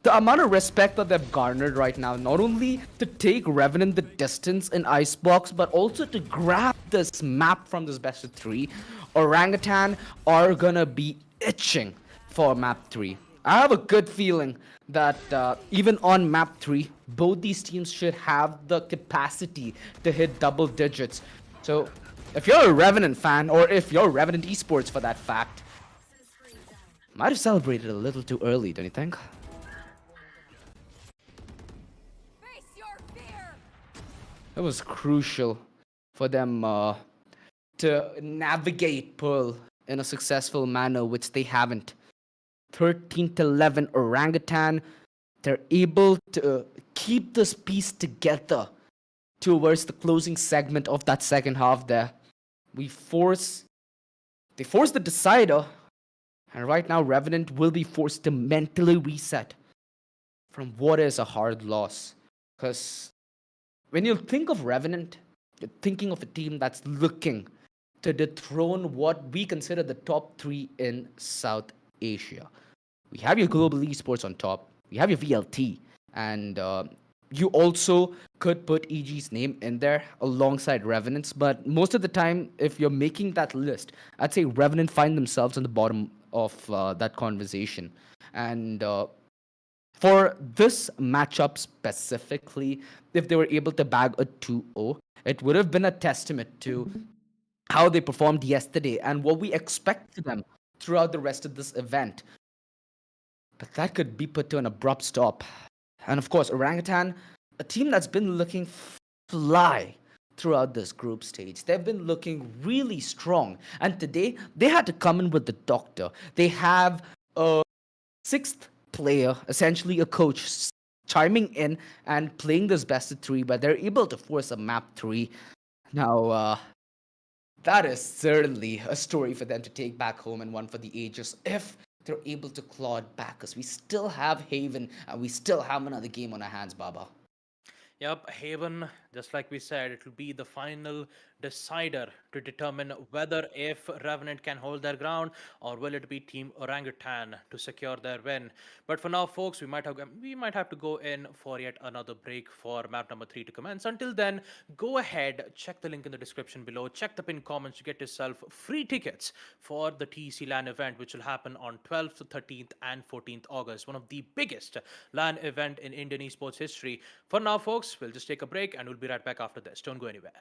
the amount of respect that they've garnered right now, not only to take Revenant the distance in Icebox, but also to grab this map from this best of 3, Orangutan are gonna be itching for map 3. I have a good feeling that even on map 3, both these teams should have the capacity to hit double digits. So if you're a Revenant fan, or if you're Revenant Esports for that fact, might have celebrated a little too early, don't you think? It was crucial for them to navigate Pearl in a successful manner, which they haven't. 13-11 Orangutan, they're able to keep this piece together towards the closing segment of that second half there. They force the decider, and right now Revenant will be forced to mentally reset from what is a hard loss. Because when you think of Revenant, you're thinking of a team that's looking to dethrone what we consider the top 3 in South Asia. We have your global esports on top, we have your VLT, and you also could put EG's name in there alongside Revenant's, but most of the time, if you're making that list, I'd say Revenant find themselves on the bottom of that conversation. And for this matchup specifically, if they were able to bag a 2-0, it would have been a testament to how they performed yesterday and what we expect of them throughout the rest of this event. But that could be put to an abrupt stop. And of course, Orangutan, a team that's been looking fly throughout this group stage. They've been looking really strong. And today, they had to come in with the doctor. They have a 6th player, essentially a coach, chiming in and playing this best of 3, but they're able to force a map 3 Now, That is certainly a story for them to take back home and one for the ages if they're able to claw it back. Because we still have Haven and we still have another game on our hands, Baba. Yep, Haven, just like we said, it will be the final decider to determine whether if Revenant can hold their ground or will it be Team Orangutan to secure their win. But for now, folks, we might have to go in for yet another break for map number 3 to commence. Until then, go ahead, check the link in the description below, check the pinned comments to get yourself free tickets for the TEC LAN event, which will happen on 12th, 13th, and 14th August. One of the biggest LAN event in Indian esports history. For now, folks, we'll just take a break and we'll be right back after this. Don't go anywhere.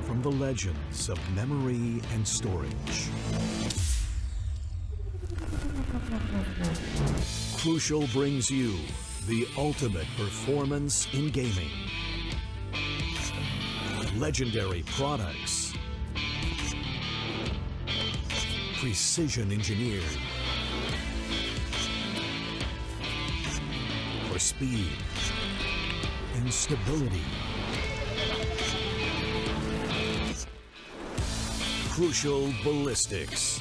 From the legends of memory and storage, Crucial brings you the ultimate performance in gaming. Legendary products, precision engineered for speed and stability. Crucial Ballistics.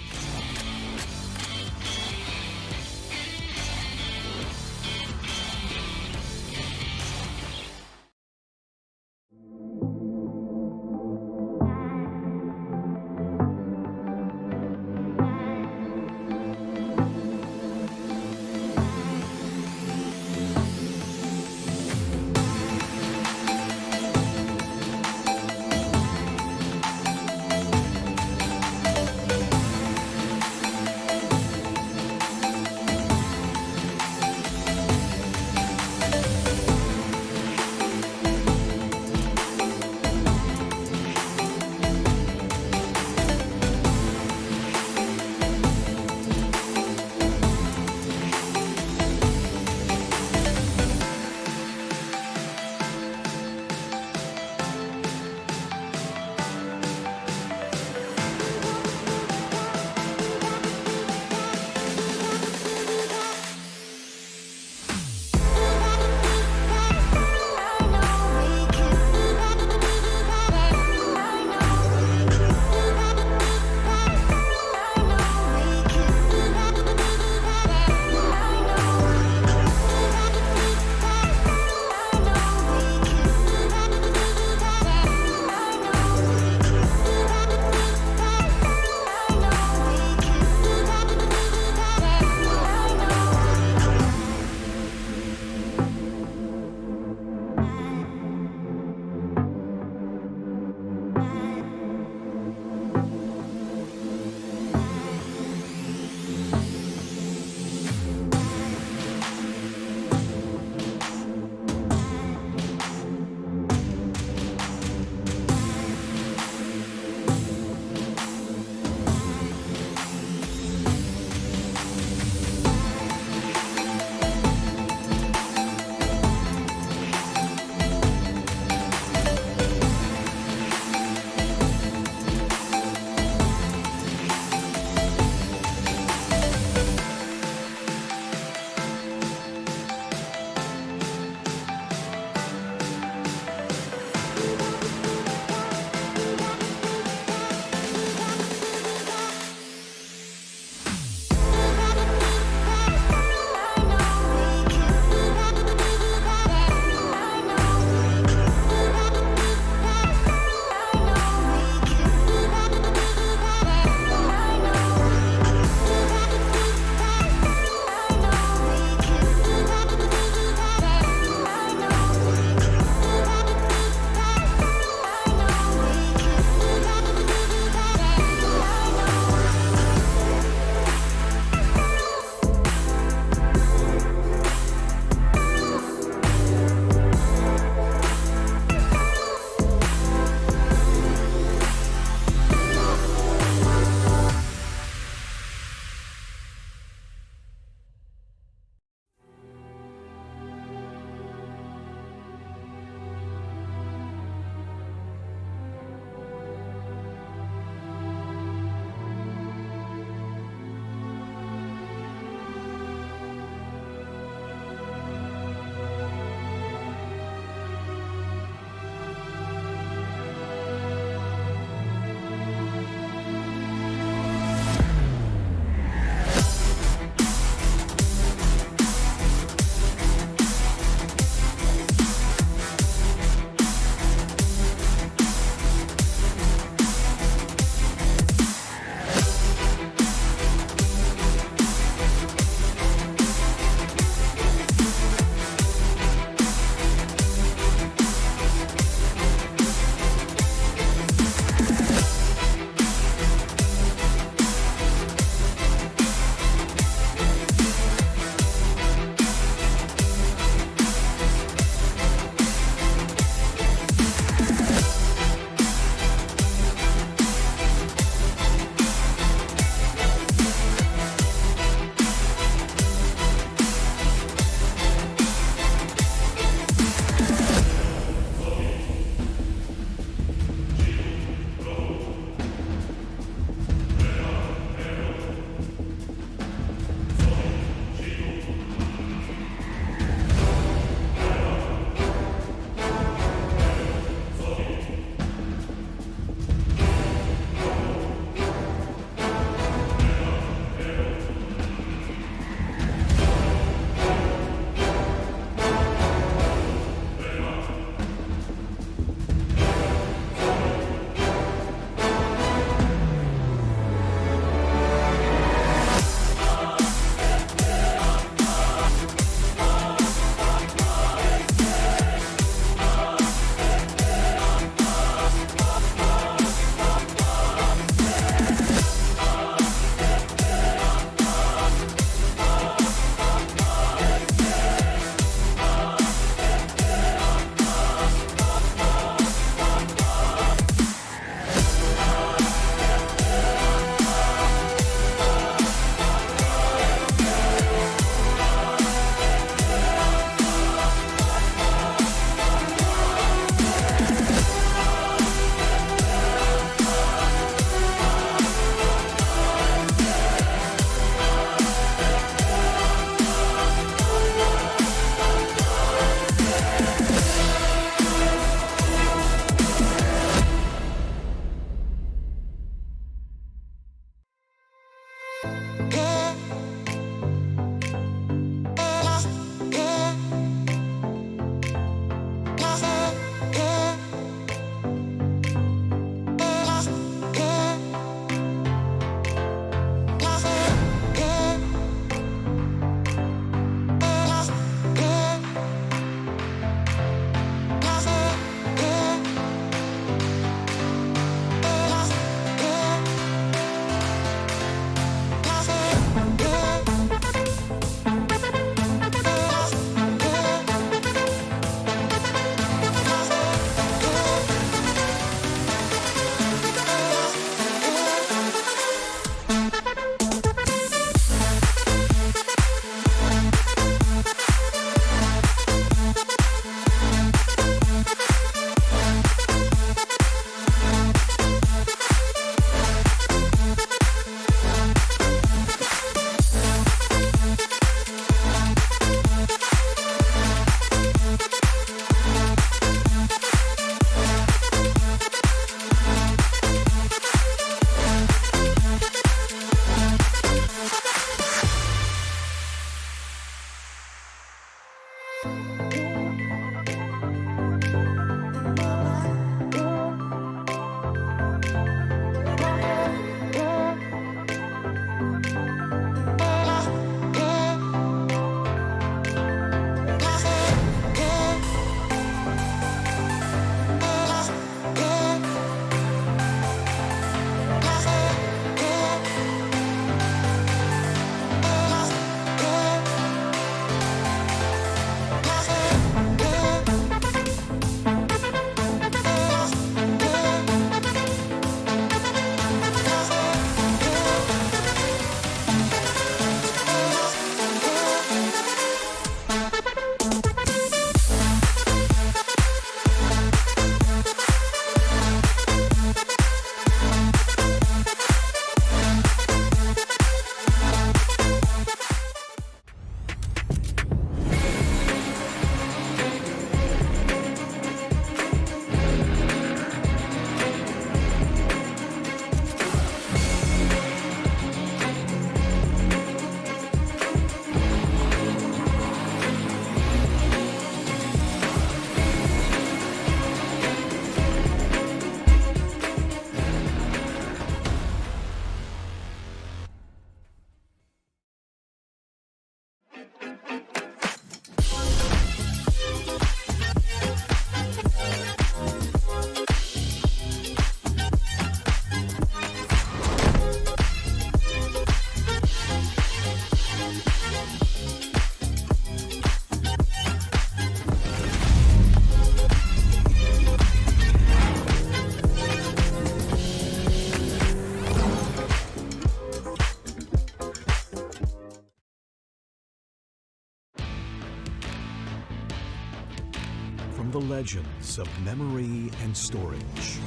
From the legends of memory and storage,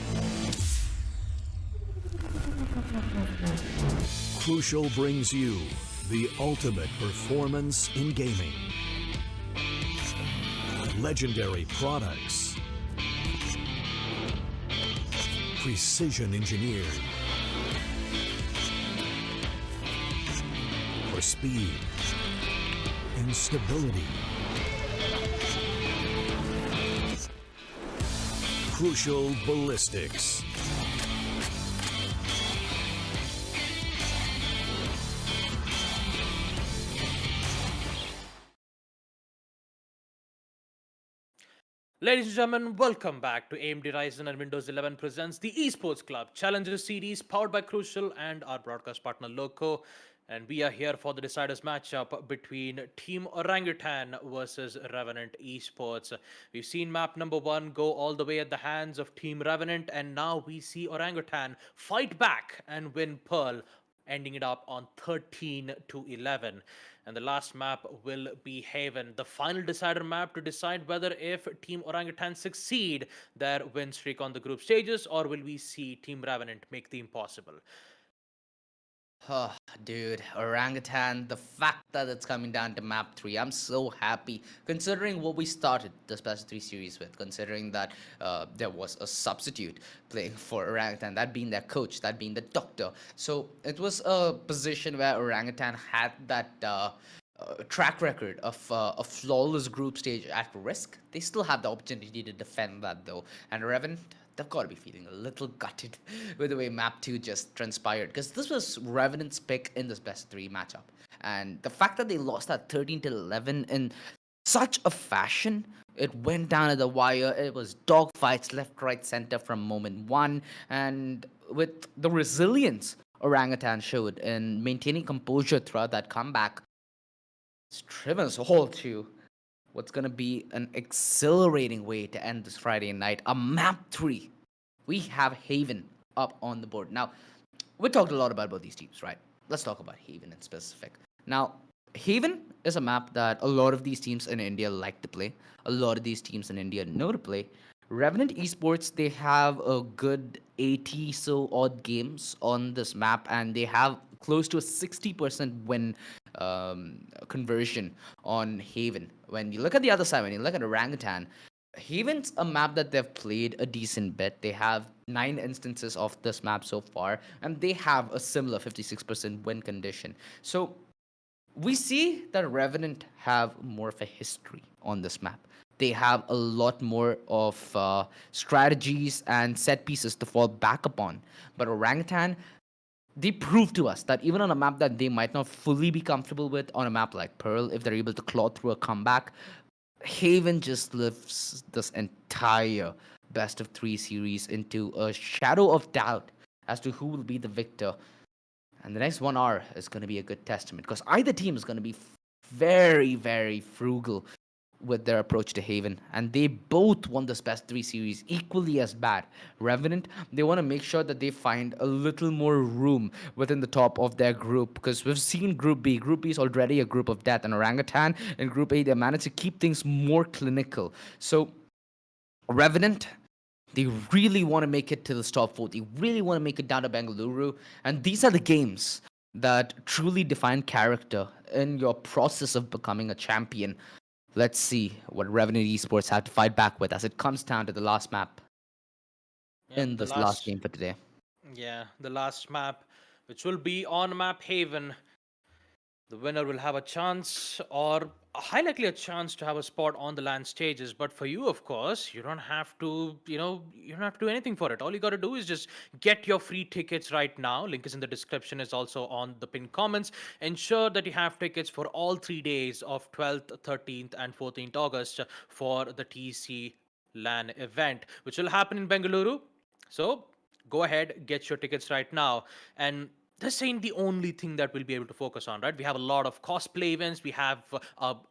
Crucial brings you the ultimate performance in gaming. Legendary products, precision engineered for speed and stability. Crucial Ballistics. Ladies and gentlemen, welcome back to AMD Ryzen and Windows 11 presents the Esports Club Challenger Series powered by Crucial and our broadcast partner Loco. And we are here for the deciders matchup between Team Orangutan versus Revenant Esports. We've seen map number 1 go all the way at the hands of Team Revenant, and now we see Orangutan fight back and win Pearl, ending it up on 13-11. And the last map will be Haven, the final decider map to decide whether if Team Orangutan succeed their win streak on the group stages, or will we see Team Revenant make the impossible. Oh, dude, Orangutan, the fact that it's coming down to map 3, I'm so happy considering what we started this best 3 series with, considering that there was a substitute playing for Orangutan, that being their coach, that being the doctor. So it was a position where Orangutan had that track record of a flawless group stage at risk. They still have the opportunity to defend that though, and Revenant, they've got to be feeling a little gutted with the way map 2 just transpired, because this was Revenant's pick in this best 3 matchup, and the fact that they lost that 13-11 in such a fashion, it went down to the wire. It was dogfights left, right, center from moment 1, and with the resilience Orangutan showed in maintaining composure throughout that comeback, it's driven us all to what's going to be an exhilarating way to end this Friday night. A map 3. We have Haven up on the board. Now, we talked a lot about both these teams, right? Let's talk about Haven in specific. Now, Haven is a map that a lot of these teams in India like to play. A lot of these teams in India know to play. Revenant Esports, they have a good 80 so odd games on this map, and they have close to a 60% win conversion on Haven. When you look at the other side, when you look at Orangutan, Haven's a map that they've played a decent bit. They have 9 instances of this map so far, and they have a similar 56% win condition. So we see that Revenant have more of a history on this map. They have a lot more of strategies and set pieces to fall back upon. But Orangutan, they prove to us that even on a map that they might not fully be comfortable with, on a map like Pearl, if they're able to claw through a comeback, Haven just lifts this entire best of 3 series into a shadow of doubt as to who will be the victor. And the next 1 hour is going to be a good testament, because either team is going to be very, very frugal with their approach to Haven, and they both won this best 3 series equally as bad. Revenant, they want to make sure that they find a little more room within the top of their group, because we've seen Group B. Group B is already a group of death, and Orangutan in Group A, they managed to keep things more clinical. So Revenant, they really want to make it to the top 4. They really want to make it down to Bengaluru, and these are the games that truly define character in your process of becoming a champion. Let's see what Revenant Esports have to fight back with as it comes down to the last map in this last game for today. Yeah, the last map, which will be on map Haven. The winner will have a chance, or high likely a chance, to have a spot on the LAN stages. But for you, of course, you don't have to, you don't have to do anything for it. All you got to do is just get your free tickets right now. Link is in the description, is also on the pinned comments. Ensure that you have tickets for all 3 days of 12th, 13th, and 14th August for the TEC LAN event, which will happen in Bengaluru. So go ahead, get your tickets right now. And this ain't the only thing that we'll be able to focus on, right? We have a lot of cosplay events. We have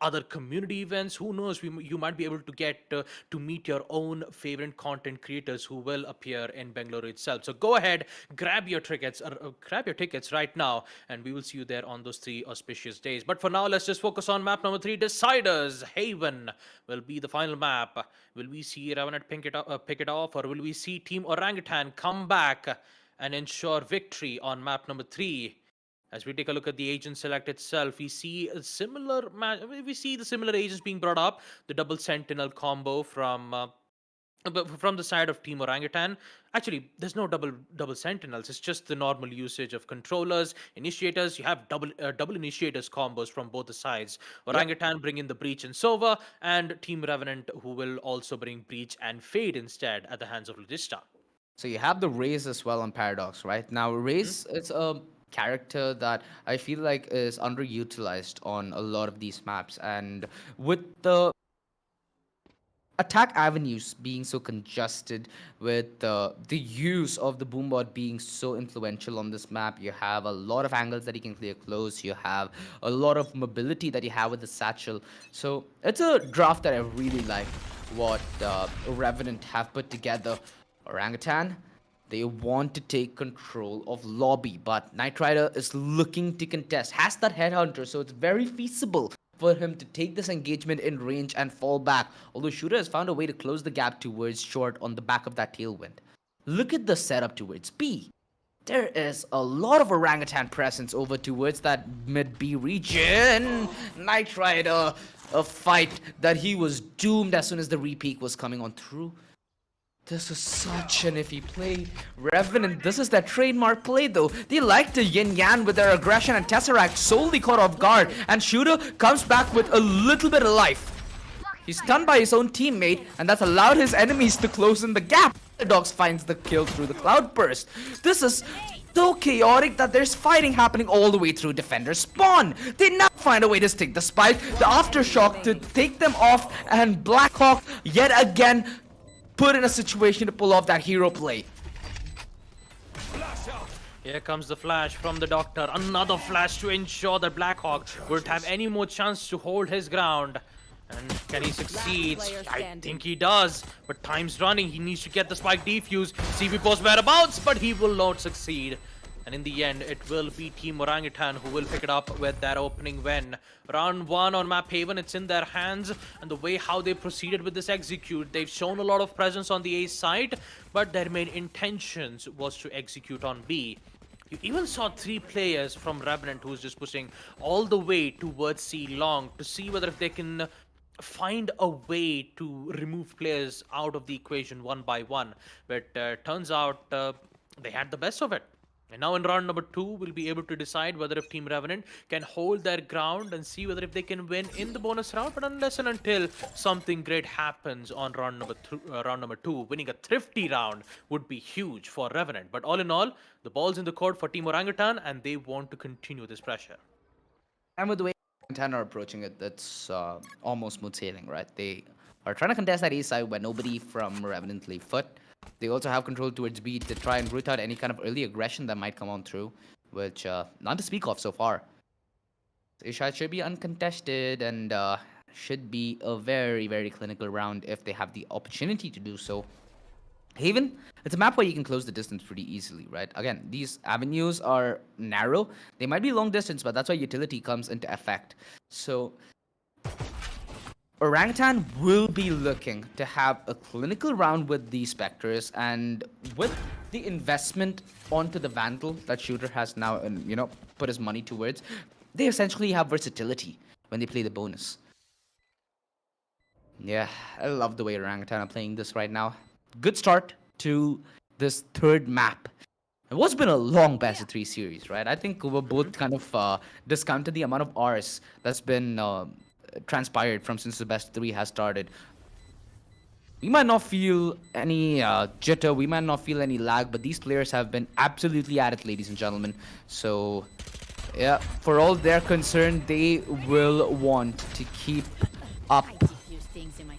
other community events. Who knows? You might be able to get to meet your own favorite content creators who will appear in Bangalore itself. So go ahead, grab your tickets right now, and we will see you there on those 3 auspicious days. But for now, let's just focus on map number 3, Deciders. Haven will be the final map. Will we see Revenant pick it off, or will we see Team Orangutan come back and ensure victory on map number 3? As we take a look at the agent select itself, we see we see the similar agents being brought up. The double sentinel combo from the side of Team Orangutan. Actually, there's no double sentinels. It's just the normal usage of controllers, initiators. You have double initiators combos from both the sides. Orangutan bring in the Breach and Sova, and Team Revenant, who will also bring Breach and Fade instead at the hands of Logista. So you have the Raze as well on Paradox, right? Now, Raze is a character that I feel like is underutilized on a lot of these maps. And with the attack avenues being so congested, with the use of the boombot being so influential on this map, you have a lot of angles that you can clear close. You have a lot of mobility that you have with the satchel. So it's a draft that I really like what Revenant have put together. Orangutan, they want to take control of lobby, but Knight Rider is looking to contest, has that headhunter, so it's very feasible for him to take this engagement in range and fall back, although Shooter has found a way to close the gap towards short on the back of that tailwind. Look at the setup towards B. There is a lot of Orangutan presence over towards that mid B region. Knight Rider, a fight that he was doomed as soon as the repeak was coming on through. This is such an iffy play. Revenant, this is their trademark play though. They like to yin-yang with their aggression, and Tesseract solely caught off guard, and Shooter comes back with a little bit of life. He's stunned by his own teammate, and that's allowed his enemies to close in the gap. The Dogs finds the kill through the cloud burst. This is so chaotic that there's fighting happening all the way through defender spawn. They now find a way to stick the spike, the aftershock to take them off, and Blackhawk yet again put in a situation to pull off that hero play. Here comes the flash from the Doctor. Another flash to ensure that Blackhawk won't have any more chance to hold his ground. And can he succeed? I think he does. But time's running. He needs to get the spike defused. See if he goes whereabouts, but he will not succeed. And in the end, it will be Team Orangutan who will pick it up with that opening win. Round 1 on map Haven, it's in their hands. And the way how they proceeded with this execute, they've shown a lot of presence on the A side, but their main intentions was to execute on B. You even saw 3 players from Revenant who's just pushing all the way towards C long to see whether if they can find a way to remove players out of the equation one by one. But turns out they had the best of it. And now in round number 2, we'll be able to decide whether if Team Revenant can hold their ground and see whether if they can win in the bonus round. But unless and until something great happens on round number 2, winning a thrifty round would be huge for Revenant. But all in all, the ball's in the court for Team Orangutan, and they want to continue this pressure. And with the way Orangutan are approaching it, that's almost smooth sailing, right? They are trying to contest that A side where nobody from Revenant leave foot. They also have control towards B to try and root out any kind of early aggression that might come on through, which none to speak of so far. Ishai should be uncontested and should be a very, very clinical round if they have the opportunity to do so. Haven, it's a map where you can close the distance pretty easily, right? Again, these avenues are narrow. They might be long distance, but that's why utility comes into effect. So Orangutan will be looking to have a clinical round with the Spectres, and with the investment onto the Vandal that Shooter has now, put his money towards, they essentially have versatility when they play the bonus. Yeah, I love the way Orangutan are playing this right now. Good start to this 3rd map. What's been a long best of 3 series, right? I think we're both kind of discounted the amount of Rs that's been transpired from since the best 3 has started. We might not feel any jitter, we might not feel any lag, but these players have been absolutely at it, ladies and gentlemen. So yeah, for all they're concerned, they will want to keep up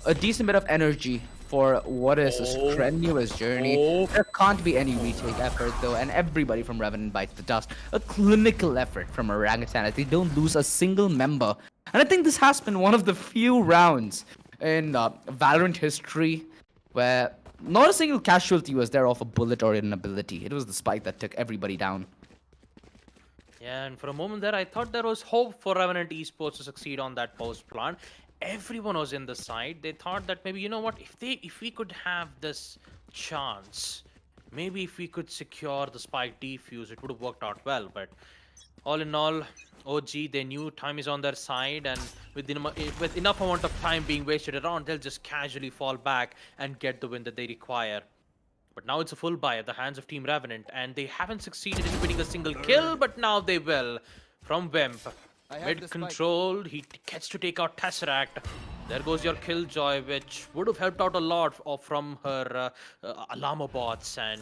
a decent bit of energy for what is a strenuous journey. There can't be any retake effort though, and everybody from Revenant bites the dust. A clinical effort from Orangutan as they don't lose a single member. And I think this has been one of the few rounds in Valorant history where not a single casualty was there off a bullet or an ability. It was the spike that took everybody down. Yeah, and for a moment there, I thought there was hope for Revenant Esports to succeed on that post plant. Everyone was in the side. They thought that maybe, you know what, if we could have this chance, maybe if we could secure the spike defuse, it would have worked out well. But all in all, OG, they knew time is on their side, and with enough amount of time being wasted around, they'll just casually fall back and get the win that they require. But now it's a full buy at the hands of Team Revenant, and they haven't succeeded in winning a single kill, but now they will. From Wimp, mid controlled, he gets to take out Tesseract. There goes your Killjoy, which would have helped out a lot from her Alamo bots and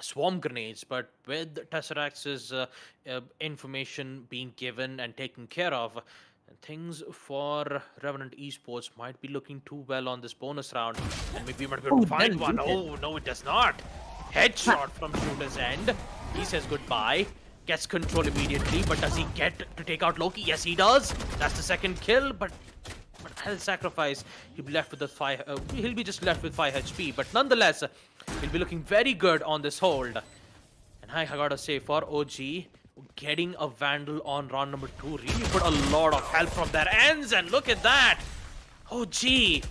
swarm grenades, but with Tesseract's information being given and taken care of, things for Revenant Esports might be looking too well on this bonus round, and maybe we might be able to find one. Oh, no, it does not. Headshot from Shooter's end. He says goodbye. Gets control immediately, but does he get to take out Loki? Yes, he does. That's the second kill, but he'll sacrifice. He'll be left with the he'll be just left with 5 HP, but nonetheless, he'll be looking very good on this hold. And I gotta say, for OG, getting a Vandal on round number 2 really put a lot of help from their ends, and look at that. OG,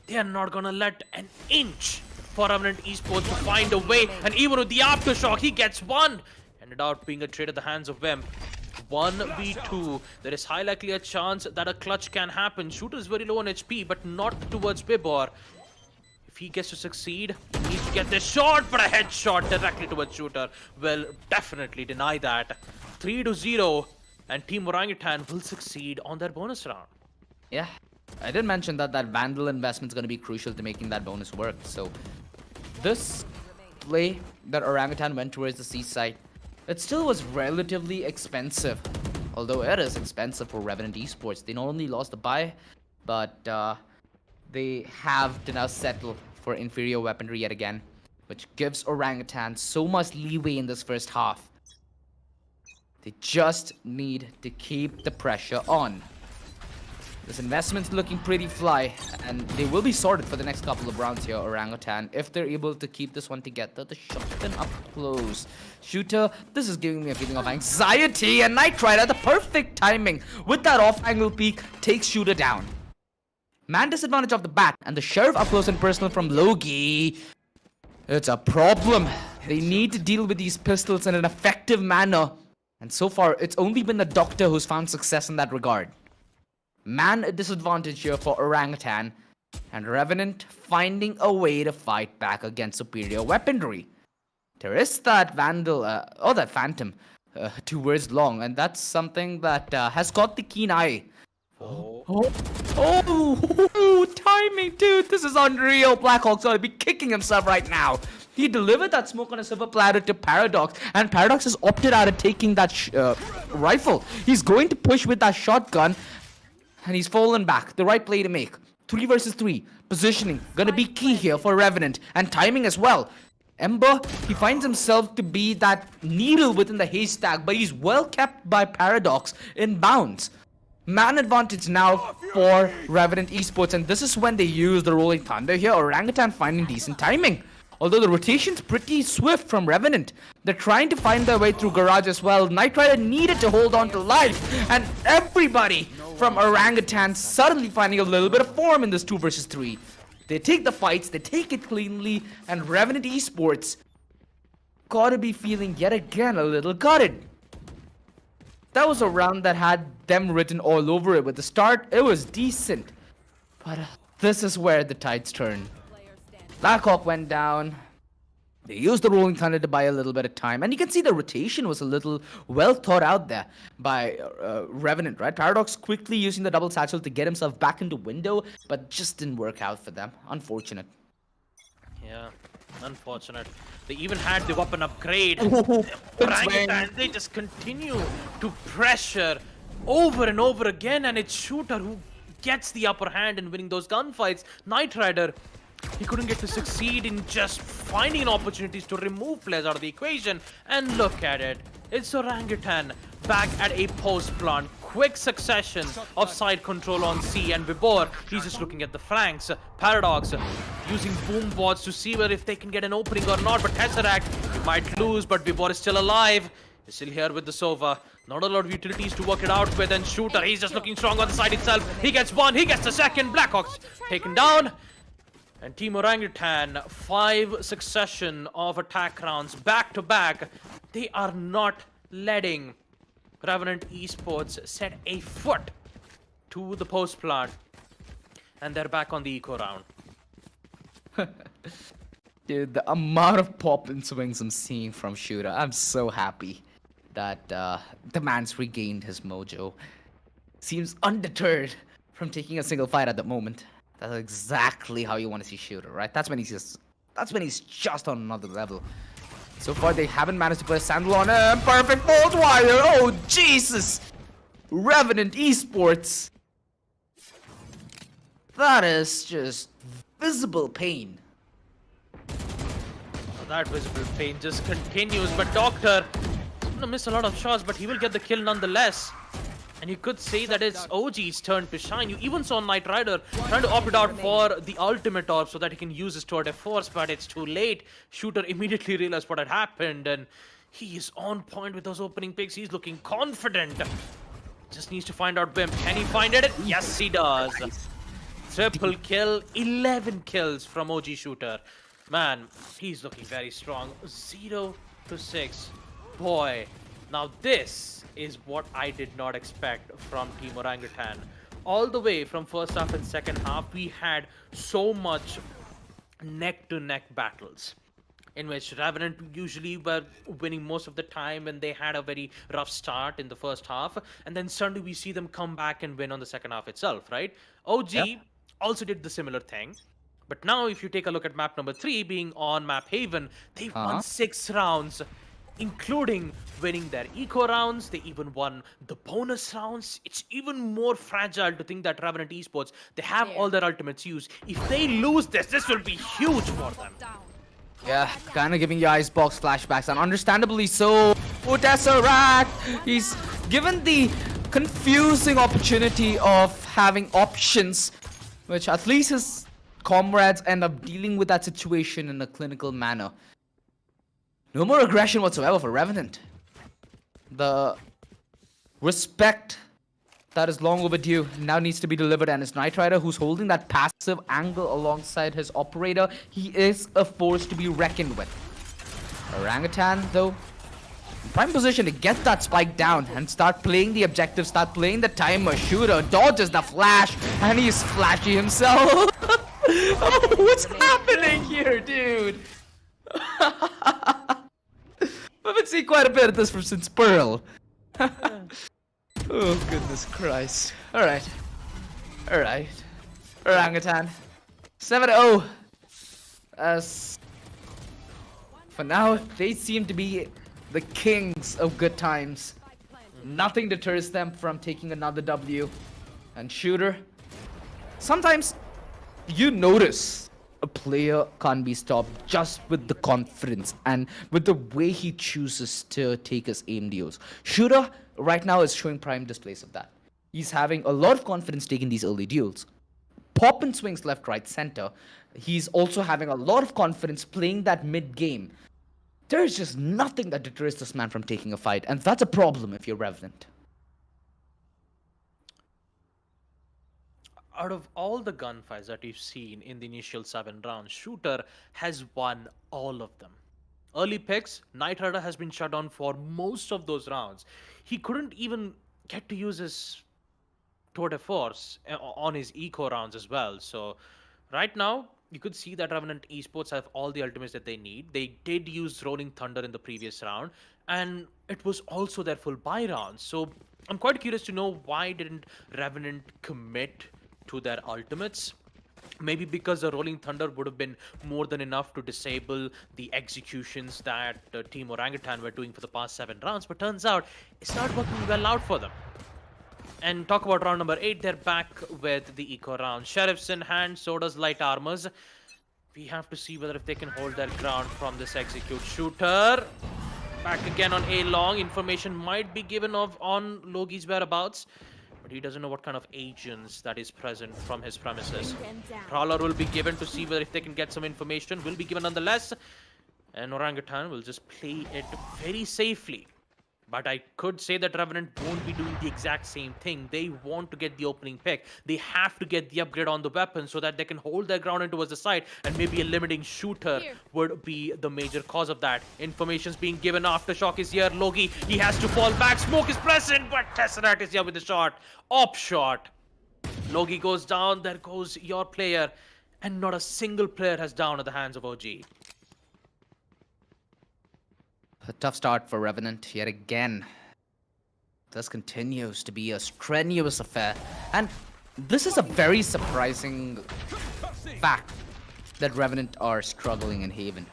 they are not gonna let an inch for Revenant Esports to find a way, and even with the aftershock, he gets one. Ended out being a trade at the hands of Wimp. 1v2. There is high likely a chance that a clutch can happen. Shooter is very low on HP, but not towards Bibor. If he gets to succeed, he needs to get this shot, but a headshot directly towards Shooter will definitely deny that. 3-0, and Team Orangutan will succeed on their bonus round. Yeah, I did mention that Vandal investment is going to be crucial to making that bonus work. So this play that Orangutan went towards the seaside, it still was relatively expensive. Although it is expensive for Revenant Esports. They not only lost the buy, but they have to now settle for inferior weaponry yet again, which gives Orangutan so much leeway in this first half. They just need to keep the pressure on. This investment's looking pretty fly, and they will be sorted for the next couple of rounds here, Orangutan, if they're able to keep this one together. The shotgun up close. Shooter, this is giving me a feeling of anxiety, and Knight Rider at the perfect timing with that off-angle peek takes Shooter down. Man disadvantage off the bat, and the Sheriff up close and personal from Logi. It's a problem. They need to deal with these pistols in an effective manner, and so far, it's only been the Doctor who's found success in that regard. Man disadvantage here for Orangutan, and Revenant finding a way to fight back against superior weaponry. There is that Vandal, or that Phantom, 2 words long, and that's something that has got the keen eye. Oh, timing, dude, this is unreal. Blackhawk's gonna be kicking himself right now. He delivered that smoke on a silver platter to Paradox, and Paradox has opted out of taking that rifle. He's going to push with that shotgun, and he's fallen back. The right play to make. 3 versus 3. Positioning gonna be key here for Revenant, and timing as well. Ember, he finds himself to be that needle within the haystack, but he's well kept by Paradox in bounds. Man advantage now for Revenant Esports, and this is when they use the Rolling Thunder here. Orangutan finding decent timing. Although the rotation's pretty swift from Revenant. They're trying to find their way through Garage as well. Knight Rider needed to hold on to life, and everybody from Orangutan suddenly finding a little bit of form in this 2 versus 3. They take the fights, they take it cleanly, and Revenant Esports gotta be feeling yet again a little gutted. That was a round that had them written all over it. With the start, it was decent, but this is where the tides turn. Blackhawk went down. They used the Rolling Thunder to buy a little bit of time. And you can see the rotation was a little well thought out there by Revenant, right? Paradox quickly using the double satchel to get himself back into window, but just didn't work out for them. Unfortunate. Yeah, unfortunate. They even had the weapon upgrade. Orangutan, they just continue to pressure over and over again, and it's Shooter who gets the upper hand in winning those gunfights. Knight Rider, he couldn't get to succeed in just finding opportunities to remove players out of the equation. And look at it. It's Orangutan back at a post plant. Quick succession of side control on C, and Vibor, he's just looking at the flanks. Paradox using boom boards to see whether if they can get an opening or not. But Tesseract, he might lose, but Vibor is still alive. He's still here with the Sova. Not a lot of utilities to work it out with. And Shooter, he's just looking strong on the side itself. He gets one, he gets the second. Blackhawks taken down. And Team Orangutan, 5 succession of attack rounds back to back. They are not letting Revenant Esports set a foot to the post plant. And they're back on the eco round. Dude, the amount of pop and swings I'm seeing from Shooter, I'm so happy that the man's regained his mojo. Seems undeterred from taking a single fight at the moment. That's exactly how you want to see Shooter, right? That's when he's just on another level. So far, they haven't managed to put a sandal on him. Perfect bolt wire. Oh, Jesus. Revenant Esports. That is just visible pain. That visible pain just continues, but Doctor is gonna miss a lot of shots, but he will get the kill nonetheless. And you could say that it's OG's turn to shine. You even saw Knight Rider trying to opt it out for the ultimate orb so that he can use his tour de force, but it's too late. Shooter immediately realized what had happened, and he is on point with those opening picks. He's looking confident. Just needs to find out Bimp. Can he find it? Yes, he does. Triple kill, 11 kills from OG Shooter. Man, he's looking very strong. 0 to 6. Boy, now this is what I did not expect from Team Orangutan. All the way from first half and second half, we had so much neck-to-neck battles in which Revenant usually were winning most of the time and they had a very rough start in the first half. And then suddenly we see them come back and win on the second half itself, right? OG also did the similar thing. But now if you take a look at map number 3 being on Map Haven, they won 6 rounds, including winning their eco rounds. They even won the bonus rounds. It's even more fragile to think that Revenant Esports, they have all their ultimates used. If they lose this will be huge for them. Yeah, kind of giving you Icebox flashbacks, and understandably so. Tesseract, he's given the confusing opportunity of having options, which at least his comrades end up dealing with that situation in a clinical manner. No more aggression whatsoever for Revenant. The respect that is long overdue now needs to be delivered, and it's Knight Rider who's holding that passive angle alongside his operator. He is a force to be reckoned with. Orangutan, though, in prime position to get that spike down and start playing the objective, start playing the timer. Shooter dodges the flash, and he's flashy himself. Oh, what's happening here, dude? I've been seeing quite a bit of this since Pearl. Oh, goodness Christ. Alright. Alright. Orangutan. 7-0. As for now, they seem to be the kings of good times. Nothing deters them from taking another W. And Shooter, sometimes you notice a player can't be stopped just with the confidence and with the way he chooses to take his AMDOs. Shooter right now is showing prime displays of that. He's having a lot of confidence taking these early duels. Pop and swings left, right, center. He's also having a lot of confidence playing that mid game. There's just nothing that deters this man from taking a fight, and that's a problem if you're Revenant. Out of all the gunfights that we've seen in the initial 7 rounds, Shooter has won all of them. Early picks, Knight Rider has been shut down for most of those rounds. He couldn't even get to use his tour de force on his eco rounds as well. So right now, you could see that Revenant Esports have all the ultimates that they need. They did use Rolling Thunder in the previous round, and it was also their full buy round. So I'm quite curious to know why didn't Revenant commit to their ultimates. Maybe because the Rolling Thunder would have been more than enough to disable the executions that Team Orangutan were doing for the past 7 rounds, but turns out it's not working well out for them. And talk about round number 8, they're back with the eco round. Sheriffs in hand, so does light armors. We have to see whether if they can hold their ground from this execute. Shooter back again on A long. Information might be given on Logi's whereabouts, but he doesn't know what kind of agents that is present from his premises. Prowler will be given to see whether if they can get some information. Will be given nonetheless, and Orangutan will just play it very safely. But I could say that Revenant won't be doing the exact same thing. They want to get the opening pick. They have to get the upgrade on the weapon so that they can hold their ground and towards the side. And maybe a limiting shooter would be the major cause of that. Information's being given. Aftershock is here. Logi, he has to fall back. Smoke is present, but Tesseract is here with the shot. Op shot. Logi goes down. There goes your player. And not a single player has down at the hands of OG. A tough start for Revenant yet again. This continues to be a strenuous affair. And this is a very surprising fact that Revenant are struggling in Haven.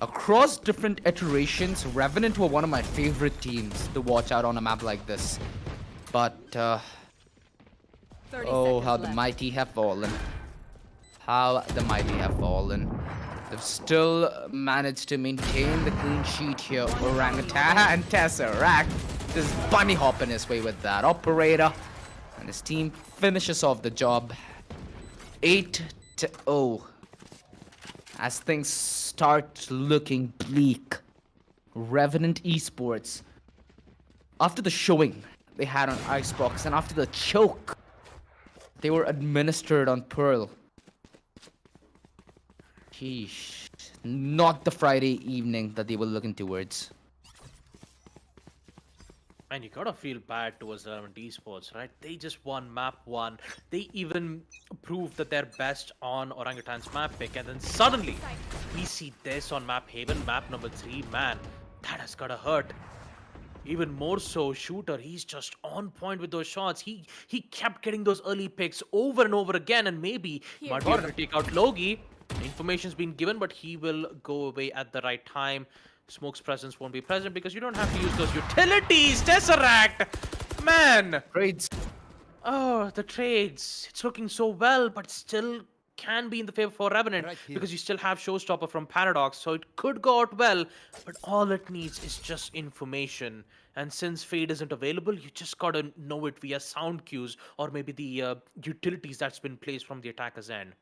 Across different iterations, Revenant were one of my favorite teams to watch out on a map like this. But, oh, how the mighty have fallen. How the mighty have fallen. They've still managed to maintain the clean sheet here. Orangutan and Tesseract just bunny hopping his way with that operator. And his team finishes off the job 8-0. As things start looking bleak, Revenant Esports, after the showing they had on Icebox and after the choke they were administered on Pearl, sheesh, not the Friday evening that they were looking towards. And you gotta feel bad towards Revenant Esports, right? They just won map 1. They even proved that they're best on Orangutan's map pick. And then suddenly, we see this on map Haven, map number 3. Man, that has gotta hurt. Even more so, Shooter, he's just on point with those shots. He kept getting those early picks over and over again. And maybe he might be able to take out Logi. Information's been given, but he will go away at the right time. Smoke's presence won't be present because you don't have to use those utilities. Tesseract! Man! Trades. Oh, the trades. It's looking so well, but still can be in the favor for Revenant because you still have Showstopper from Paradox, so it could go out well, but all it needs is just information. And since Fade isn't available, you just gotta know it via sound cues or maybe the utilities that's been placed from the attacker's end.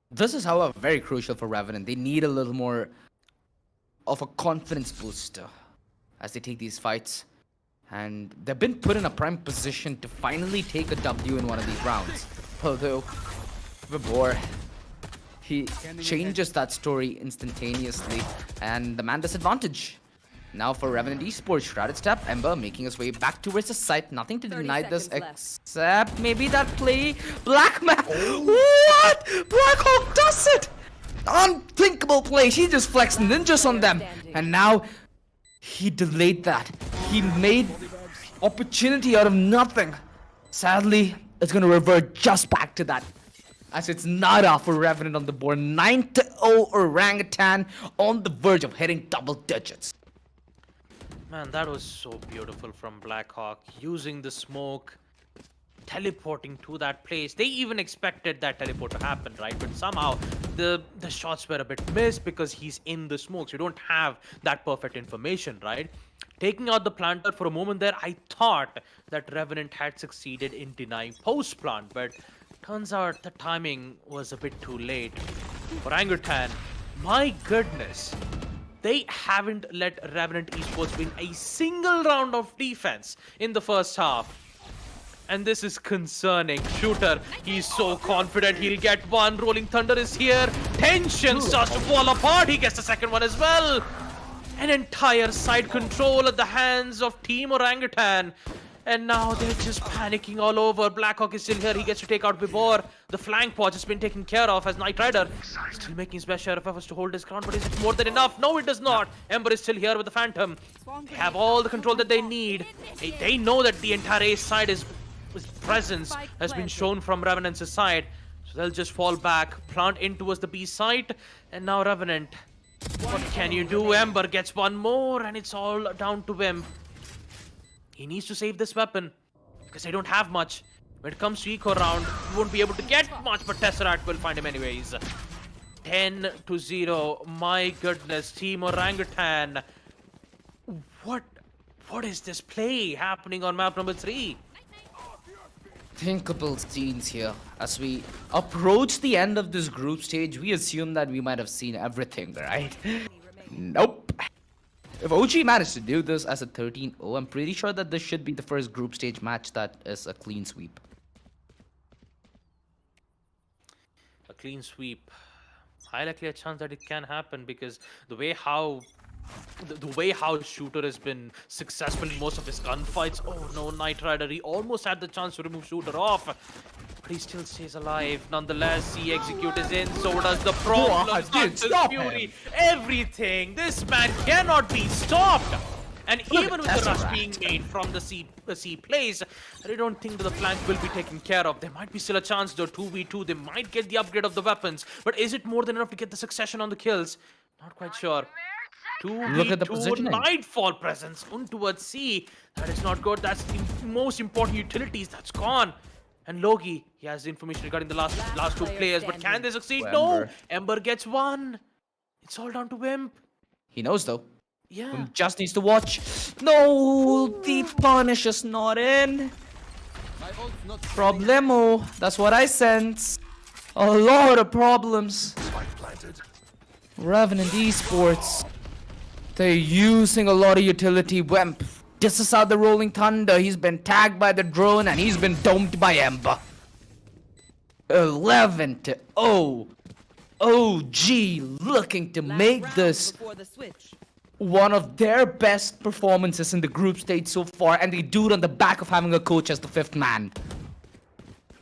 This is, however, very crucial for Revenant. They need a little more of a confidence booster as they take these fights. And they've been put in a prime position to finally take a W in one of these rounds. Although, Vibor, he changes that story instantaneously. And the man disadvantage. Now for Revenant Esports, Shrouded Step, Ember making his way back towards the site. Nothing to deny this except maybe that play. Black Man. What? Blackhawk does it. Unthinkable play. He just flexed ninjas on them. And now he delayed that. He made opportunity out of nothing. Sadly, it's going to revert just back to that. As it's nada for Revenant on the board. 9-0 Orangutan on the verge of hitting double digits. Man, that was so beautiful from Blackhawk, using the smoke, teleporting to that place. They even expected that teleport to happen, right? But somehow the shots were a bit missed because he's in the smoke, so you don't have that perfect information, right? Taking out the planter for a moment there, I thought that Revenant had succeeded in denying post-plant, but turns out the timing was a bit too late. Orangutan, my goodness. They haven't let Revenant Esports win a single round of defense in the first half. And this is concerning. Shooter, he's so confident he'll get one. Rolling Thunder is here. Tension starts to fall apart. He gets the second one as well. An entire side control at the hands of Team Orangutan. And now they're just panicking all over. Blackhawk is still here. He gets to take out Vibor. The flank pod has been taken care of as Knight Rider still making his best share of efforts to hold his ground. But is it more than enough? No, it does not. Ember is still here with the Phantom. They have all the control that they need. They know that the entire A side his presence has been shown from Revenant's side. So they'll just fall back, plant in towards the B site. And now Revenant, what can you do? Ember gets one more and it's all down to him. He needs to save this weapon because they don't have much. When it comes to eco round, you won't be able to get much, but Tesseract will find him anyways. 10-0. My goodness, Team Orangutan. What is this play happening on map number 3? Thinkable scenes here. As we approach the end of this group stage, we assume that we might have seen everything, right? Nope. If OG managed to do this as a 13-0, I'm pretty sure that this should be the first group stage match that is a clean sweep. A clean sweep. High likely a chance that it can happen, because the way how Shooter has been successful in most of his gunfights. Oh no, Knight Rider, he almost had the chance to remove Shooter off, but he still stays alive. Nonetheless, he execute is in, so does the problem. Stop Fury, everything. This man cannot be stopped. And even with the rush being made from the C place, I don't think that the flank will be taken care of. There might be still a chance though, 2v2. They might get the upgrade of the weapons, but is it more than enough to get the succession on the kills? Not quite sure. 2v2, Look at the positioning. Nightfall presence on towards C. That is not good. That's the most important utilities. That's gone. And Logi, he has information regarding the last two players, but can they succeed? No. Ember gets one. It's all down to Wimp. He knows though. Yeah. Wimp just needs to watch. No, the punish is not in. Problemo. That's what I sense. A lot of problems. Revenant Esports. They're using a lot of utility. Wemp disses out the Rolling Thunder. He's been tagged by the drone and he's been domed by Ember. 11-0. OG looking to make this one of their best performances in the group stage so far, and they do it on the back of having a coach as the 5th man.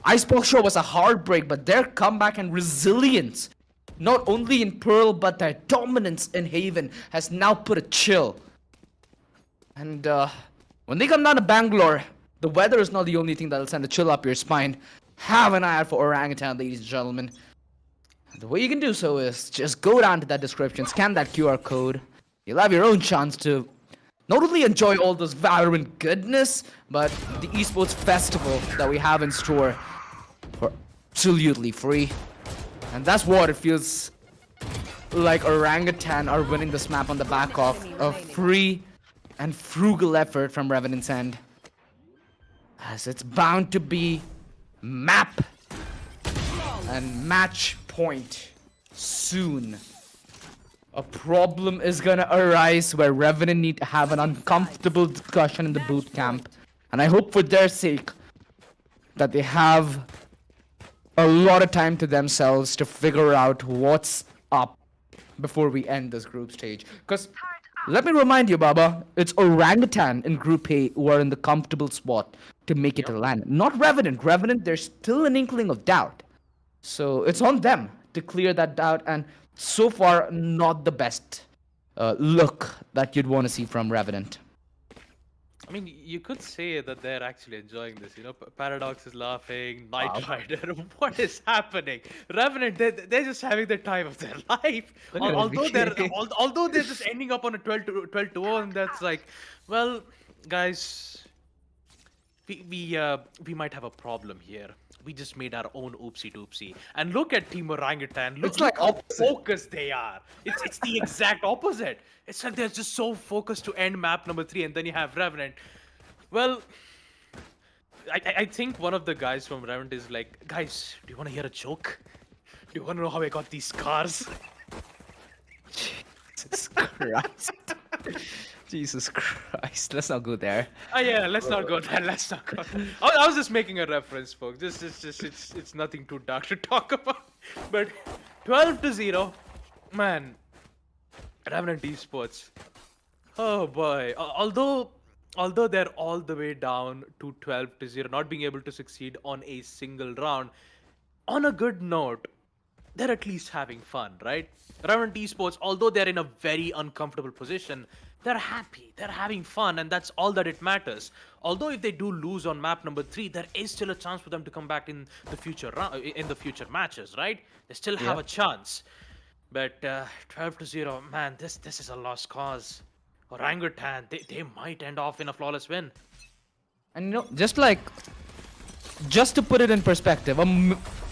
Icebox Show was a heartbreak, but their comeback and resilience, not only in Pearl, but their dominance in Haven, has now put a chill. And when they come down to Bangalore, the weather is not the only thing that'll send a chill up your spine. Have an eye out for Orangutan, ladies and gentlemen. The way you can do so is just go down to that description, scan that QR code. You'll have your own chance to not only enjoy all this Valorant goodness, but the esports festival that we have in store for absolutely free. And that's what it feels like Orangutan are winning this map on the back of a free and frugal effort from Revenant's end. As it's bound to be map and match point soon. A problem is gonna arise where Revenant need to have an uncomfortable discussion in the boot camp. And I hope for their sake that they have a lot of time to themselves to figure out what's up before we end this group stage. Because let me remind you, Baba, it's Orangutan in Group A who are in the comfortable spot to make it to land. Not Revenant. Revenant, there's still an inkling of doubt. So it's on them to clear that doubt, and so far, not the best look that you'd want to see from Revenant. I mean, you could say that they're actually enjoying this, you know. Paradox is laughing, Knight Rider, what is happening? Revenant, they're just having the time of their life. Although they're just ending up on a 12-0, and that's like, well, guys, we might have a problem here. We just made our own oopsie doopsie. And look at Team Orangutan. Look how focused they are. It's the exact opposite. It's like they're just so focused to end map number 3, and then you have Revenant. Well, I think one of the guys from Revenant is like, guys, do you want to hear a joke? Do you want to know how I got these scars? Jesus Christ. Jesus Christ. Let's not go there. Oh yeah, let's not go there. Let's not go there. I was just making a reference, folks. It's nothing too dark to talk about. But 12-0, man. Revenant Esports. Oh boy. Although they're all the way down to 12-0, not being able to succeed on a single round, on a good note, they're at least having fun, right? Revenant Esports, although they're in a very uncomfortable position, they're happy, they're having fun, and that's all that it matters. Although if they do lose on map number 3, there is still a chance for them to come back in the future future matches, right? They still have a chance. But 12-0, man, this is a lost cause. Orangutan, they might end off in a flawless win. And just to put it in perspective,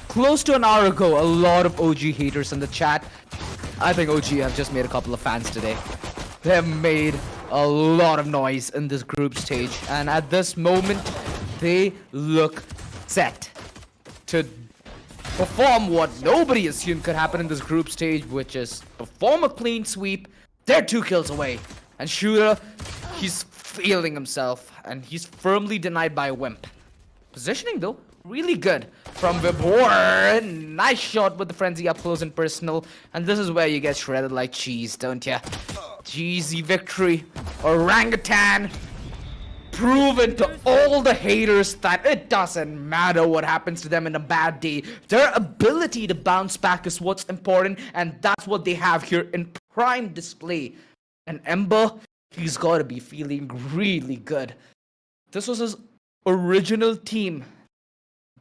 close to an hour ago, a lot of OG haters in the chat. I think OG have just made a couple of fans today. They have made a lot of noise in this group stage, and at this moment, they look set to perform what nobody assumed could happen in this group stage, which is perform a clean sweep. They're 2 kills away, and Shooter, he's feeling himself, and he's firmly denied by Wimp. Positioning though, really good from Vibor. Nice shot with the frenzy up close and personal, and this is where you get shredded like cheese, don't ya? Cheesy victory. Orangutan proven to all the haters that it doesn't matter what happens to them in a bad day. Their ability to bounce back is what's important, and that's what they have here in prime display. And Ember, he's got to be feeling really good. This was his original team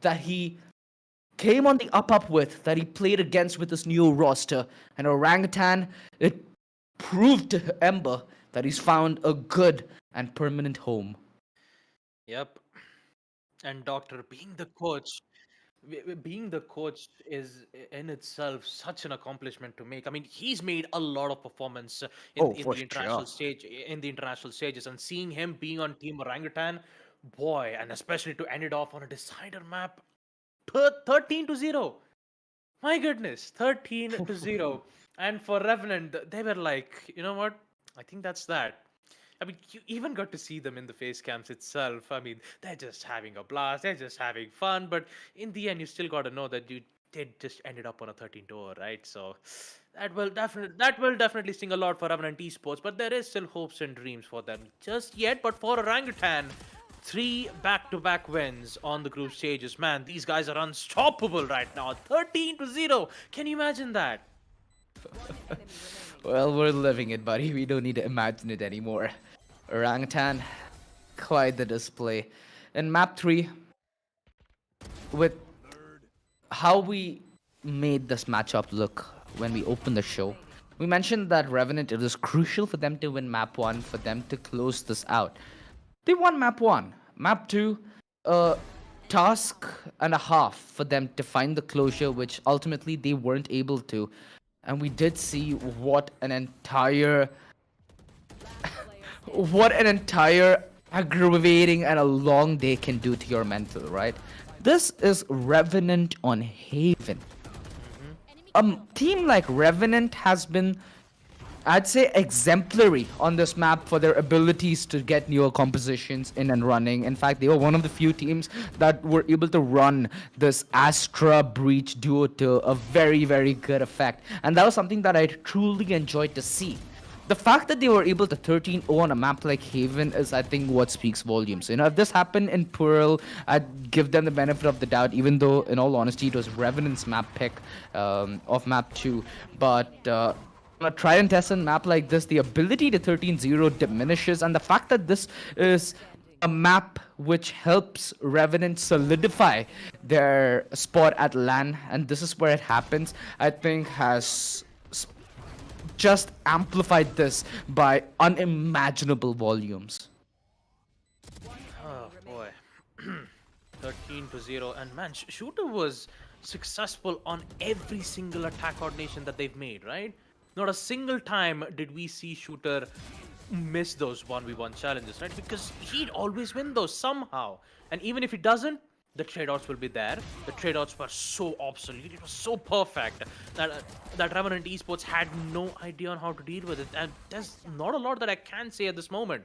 that he came on the up with, that he played against with this new roster. And Orangutan, it proved to Ember that he's found a good and permanent home. Yep. And Doctor, being the coach is in itself such an accomplishment to make. I mean, he's made a lot of performance in For the international sure. stage, in the international stages, and seeing him being on Team Orangutan, boy, and especially to end it off on a decider map, 13-0. My goodness, 13-0. And for Revenant, they were like, you know what? I think that's that. I mean, you even got to see them in the face cams itself. I mean, they're just having a blast, they're just having fun, but in the end, you still got to know that you did just ended up on a 13-0, right? So that will definitely sting a lot for Revenant Esports, but there is still hopes and dreams for them just yet. But for Orangutan, 3 back-to-back wins on the group stages. Man, these guys are unstoppable right now. 13-0. Can you imagine that? Well, we're living it, buddy. We don't need to imagine it anymore. Orangutan, quite the display. In map 3, with how we made this matchup look when we opened the show, we mentioned that Revenant, it was crucial for them to win map 1, for them to close this out. They won map 1. Map 2, task and a half for them to find the closure, which ultimately they weren't able to. And we did see what an entire aggravating and a long day can do to your mental, right? This is Revenant on Haven. A team like Revenant has been, I'd say, exemplary on this map for their abilities to get newer compositions in and running. In fact, they were one of the few teams that were able to run this Astra Breach duo to a very, very good effect. And that was something that I truly enjoyed to see. The fact that they were able to 13-0 on a map like Haven is, I think, what speaks volumes. You know, if this happened in Pearl, I'd give them the benefit of the doubt, even though, in all honesty, it was Revenant's map pick of map 2. But on a try and test map like this, the ability to 13-0 diminishes, and the fact that this is a map which helps Revenant solidify their spot at LAN, and this is where it happens, I think has just amplified this by unimaginable volumes. Oh boy. 13-0. And man, Shooter was successful on every single attack coordination that they've made, right? Not a single time did we see Shooter miss those 1v1 challenges, right? Because he'd always win those somehow. And even if he doesn't, the trade-outs will be there. The trade-outs were so obsolete, it was so perfect that Revenant Esports had no idea on how to deal with it. And there's not a lot that I can say at this moment.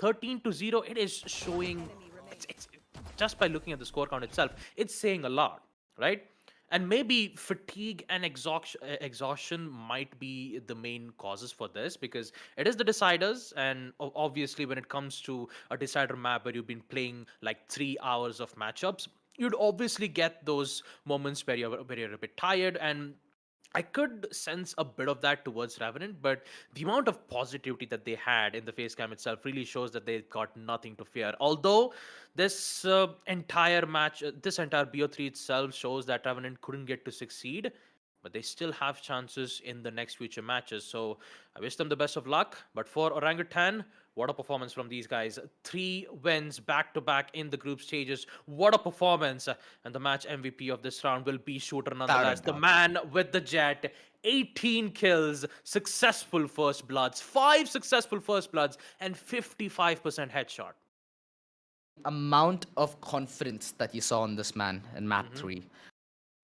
13-0, it is showing, it's just by looking at the score count itself, it's saying a lot, right? And maybe fatigue and exhaustion might be the main causes for this, because it is the deciders, and obviously when it comes to a decider map where you've been playing like 3 hours of matchups, you'd obviously get those moments where you're a bit tired. And I could sense a bit of that towards Revenant, but the amount of positivity that they had in the face cam itself really shows that they've got nothing to fear. Although this entire match, this entire BO3 itself shows that Revenant couldn't get to succeed, but they still have chances in the next future matches. So I wish them the best of luck. But for Orangutan, What a performance from these guys. 3 wins back to back in the group stages. What a performance. And the match MVP of this round will be Shooter Without a nonetheless. The doubt. man with the jet. 18 kills, successful first bloods, 5 successful first bloods, and 55% headshot. Amount of confidence that you saw in this man in map Mhm. 3,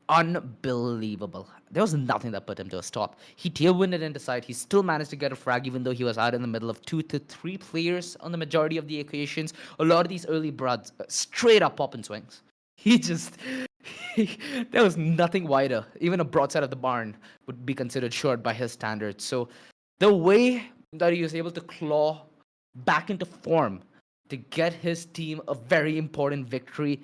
unbelievable. There was nothing that put him to a stop. He tailwinded into side. He still managed to get a frag, even though he was out in the middle of 2 to 3 players on the majority of the occasions. A lot of these early broads, straight up pop and swings. He just, there was nothing wider. Even a broadside of the barn would be considered short by his standards. So the way that he was able to claw back into form to get his team a very important victory,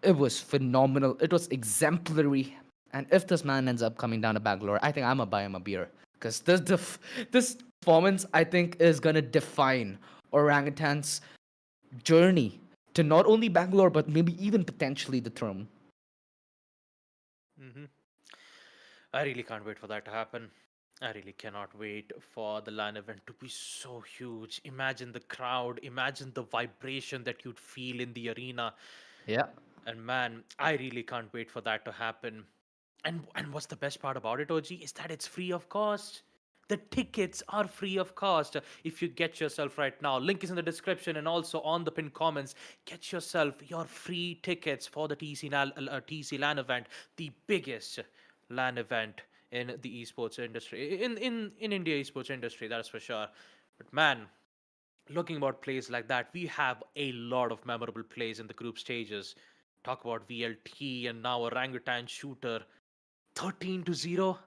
it was phenomenal. It was exemplary. And if this man ends up coming down to Bangalore, I think I'm gonna buy him a beer because this performance, I think, is gonna define Orangutan's journey to not only Bangalore but maybe even potentially the throne. Mhm. I really can't wait for that to happen. I really cannot wait for the LAN event to be so huge. Imagine the crowd, imagine the vibration that you'd feel in the arena. Yeah. And man, I really can't wait for that to happen. And what's the best part about it, OG, is that it's free of cost. The tickets are free of cost. If you get yourself right now, link is in the description and also on the pinned comments. Get yourself your free tickets for the TC LAN event, the biggest LAN event in the esports industry, in India esports industry, that's for sure. But man, looking about plays like that, we have a lot of memorable plays in the group stages. Talk about VLT and now Orangutan Shooter. 13 to 0.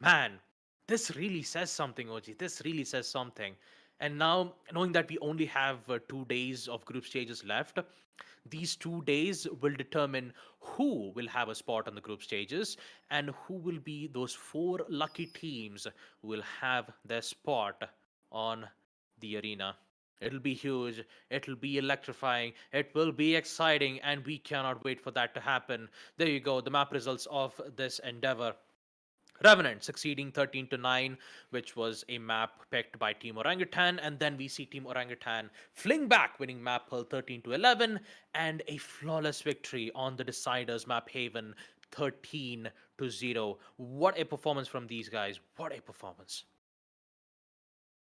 Man, this really says something, OG. This really says something. And now, knowing that we only have 2 days of group stages left, these 2 days will determine who will have a spot on the group stages and who will be those 4 lucky teams who will have their spot on the arena. It'll be huge, it'll be electrifying, it will be exciting, and we cannot wait for that to happen. There you go, the map results of this endeavor. Revenant succeeding 13 to 9, which was a map picked by Team Orangutan, and then we see Team Orangutan fling back, winning map Pearl 13 to 11, and a flawless victory on the deciders map Haven 13 to 0. What a performance from these guys! What a performance!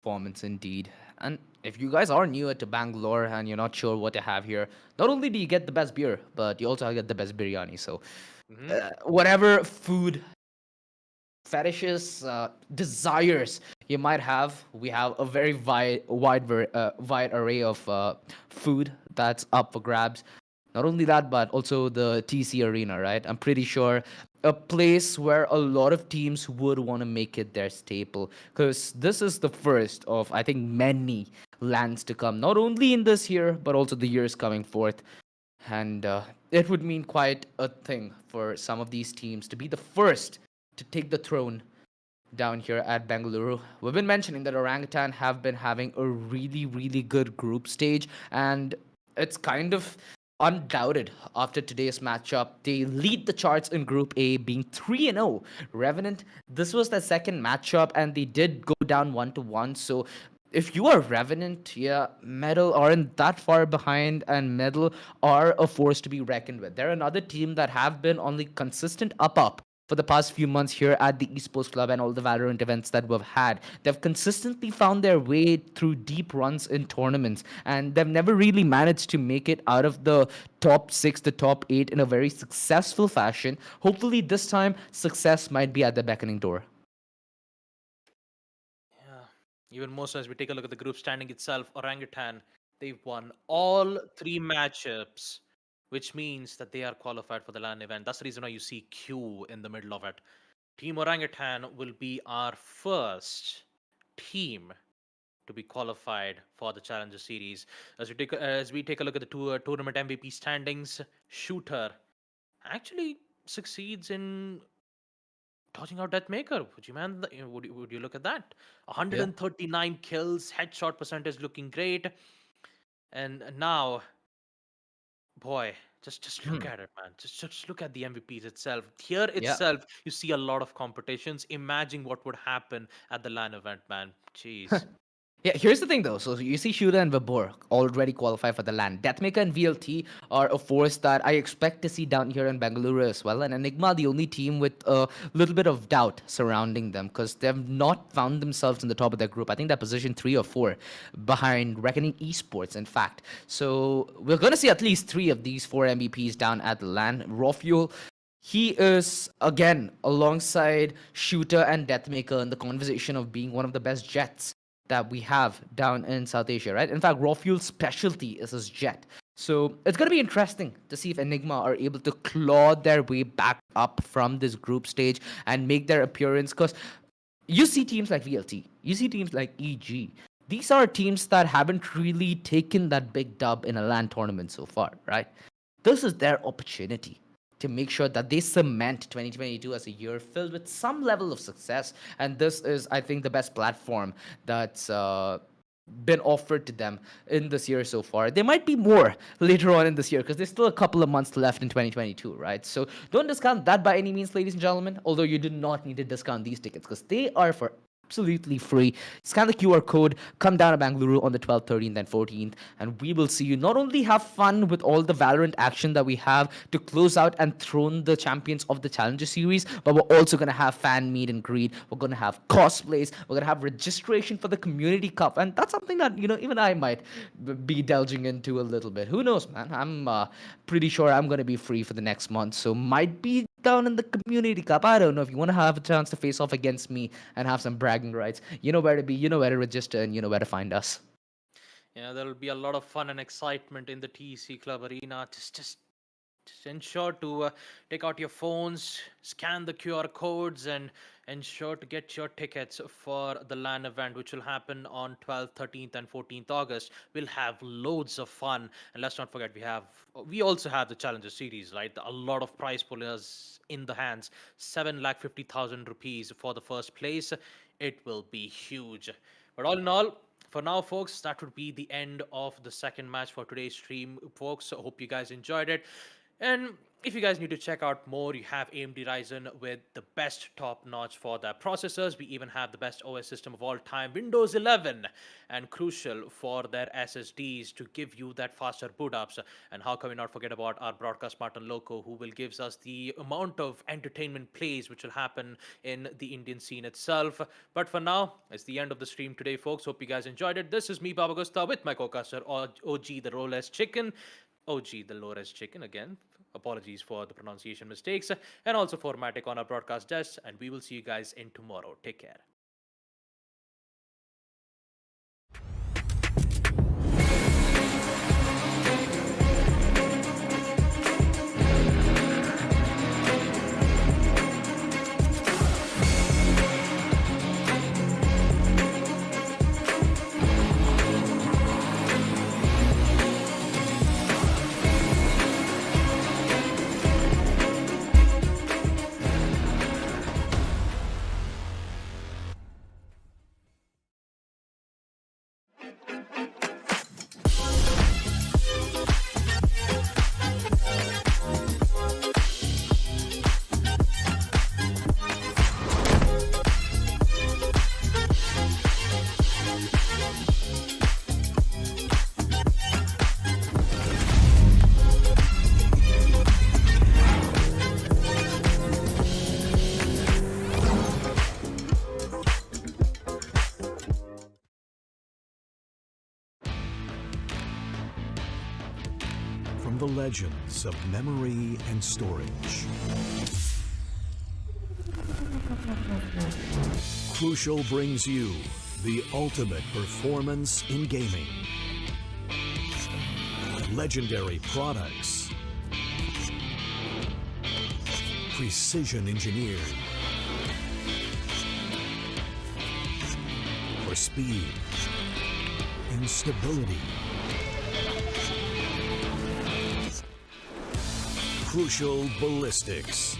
Performance indeed. And if you guys are new to Bangalore and you're not sure what to have here, not only do you get the best beer, but you also get the best biryani. So, Mhm. whatever food fetishes, desires you might have, we have a very wide array of food that's up for grabs. Not only that, but also the TC Arena, right? I'm pretty sure a place where a lot of teams would want to make it their staple, because this is the first of, I think, many lands to come, not only in this year, but also the years coming forth. And it would mean quite a thing for some of these teams to be the first to take the throne down here at Bengaluru. We've been mentioning that Orangutan have been having a really, really good group stage, and it's kind of undoubted after today's matchup. They lead the charts in Group A, being 3-0. Revenant, this was their second matchup, and they did go down 1-1. So if you are Revenant, yeah, Medal aren't that far behind, and Medal are a force to be reckoned with. They're another team that have been on the consistent up for the past few months here at the Esports Club and all the Valorant events that we've had. They've consistently found their way through deep runs in tournaments, and they've never really managed to make it out of the top 6, the top 8 in a very successful fashion. Hopefully, this time, success might be at the beckoning door. Yeah. Even more so as we take a look at the group standing itself, Orangutan, they've won all 3 matchups, which means that they are qualified for the LAN event. That's the reason why you see Q in the middle of it. Team Orangutan will be our first team to be qualified for the Challenger Series. As we take a look at the tournament MVP standings, Shooter actually succeeds in dodging out Deathmaker. Would you look at that? Yeah. 139 kills, headshot percentage looking great, and now, boy, just look Hmm. at it, man. Just look at the MVPs itself. Here Yeah. itself, you see a lot of competitions. Imagine what would happen at the LAN event, man. Jeez. Yeah, here's the thing though. So you see Shooter and Vabor already qualify for the LAN. Deathmaker and VLT are a force that I expect to see down here in Bangalore as well. And Enigma, the only team with a little bit of doubt surrounding them because they've not found themselves in the top of their group. I think they're position 3 or 4 behind Reckoning Esports, in fact. So we're going to see at least 3 of these 4 MVPs down at the LAN. Raw Fuel, he is again alongside Shooter and Deathmaker in the conversation of being one of the best Jets that we have down in South Asia, right? In fact, Raw Fuel's specialty is his jet. So it's going to be interesting to see if Enigma are able to claw their way back up from this group stage and make their appearance. Because you see teams like VLT, you see teams like EG. These are teams that haven't really taken that big dub in a LAN tournament so far, right? This is their opportunity to make sure that they cement 2022 as a year filled with some level of success. And this is, I think, the best platform that's been offered to them in this year so far. There might be more later on in this year because there's still a couple of months left in 2022, right? So don't discount that by any means, ladies and gentlemen, although you do not need to discount these tickets because they are for absolutely free. Scan the QR code, come down to Bangalore on the 12th, 13th, and 14th, and we will see you not only have fun with all the Valorant action that we have to close out and throne the champions of the Challenger Series, but we're also going to have fan meet and greet. We're going to have cosplays. We're going to have registration for the Community Cup, and that's something that, even I might be delving into a little bit. Who knows, man? I'm pretty sure I'm going to be free for the next month, so might be down in the Community Cup. I don't know. If you want to have a chance to face off against me and have some bragging rights, you know where to be, you know where to register, and you know where to find us. Yeah, there will be a lot of fun and excitement in the TEC Club Arena. Just ensure to take out your phones, scan the QR codes, and ensure to get your tickets for the LAN event, which will happen on 12th, 13th, and 14th August. We'll have loads of fun, and let's not forget we also have the Challenger Series, right? A lot of prize pullers in the hands. 7,50,000 rupees for the first place. It will be huge. But all in all, for now, folks, that would be the end of the second match for today's stream, folks. So hope you guys enjoyed it. And if you guys need to check out more, you have AMD Ryzen with the best top-notch for their processors. We even have the best OS system of all time, Windows 11, and crucial for their SSDs to give you that faster boot ups. And how can we not forget about our broadcast partner Loco, who will gives us the amount of entertainment plays which will happen in the Indian scene itself. But for now, it's the end of the stream today, folks. Hope you guys enjoyed it. This is me, Baba Gusta, with my co-caster OG the Rollless Chicken. OG the Lores Chicken again. Apologies for the pronunciation mistakes, and also for Matic on our broadcast desk. And we will see you guys in tomorrow. Take care. From the legends of memory and storage, Crucial brings you the ultimate performance in gaming. Legendary products, precision engineered for speed and stability. Crucial Ballistics.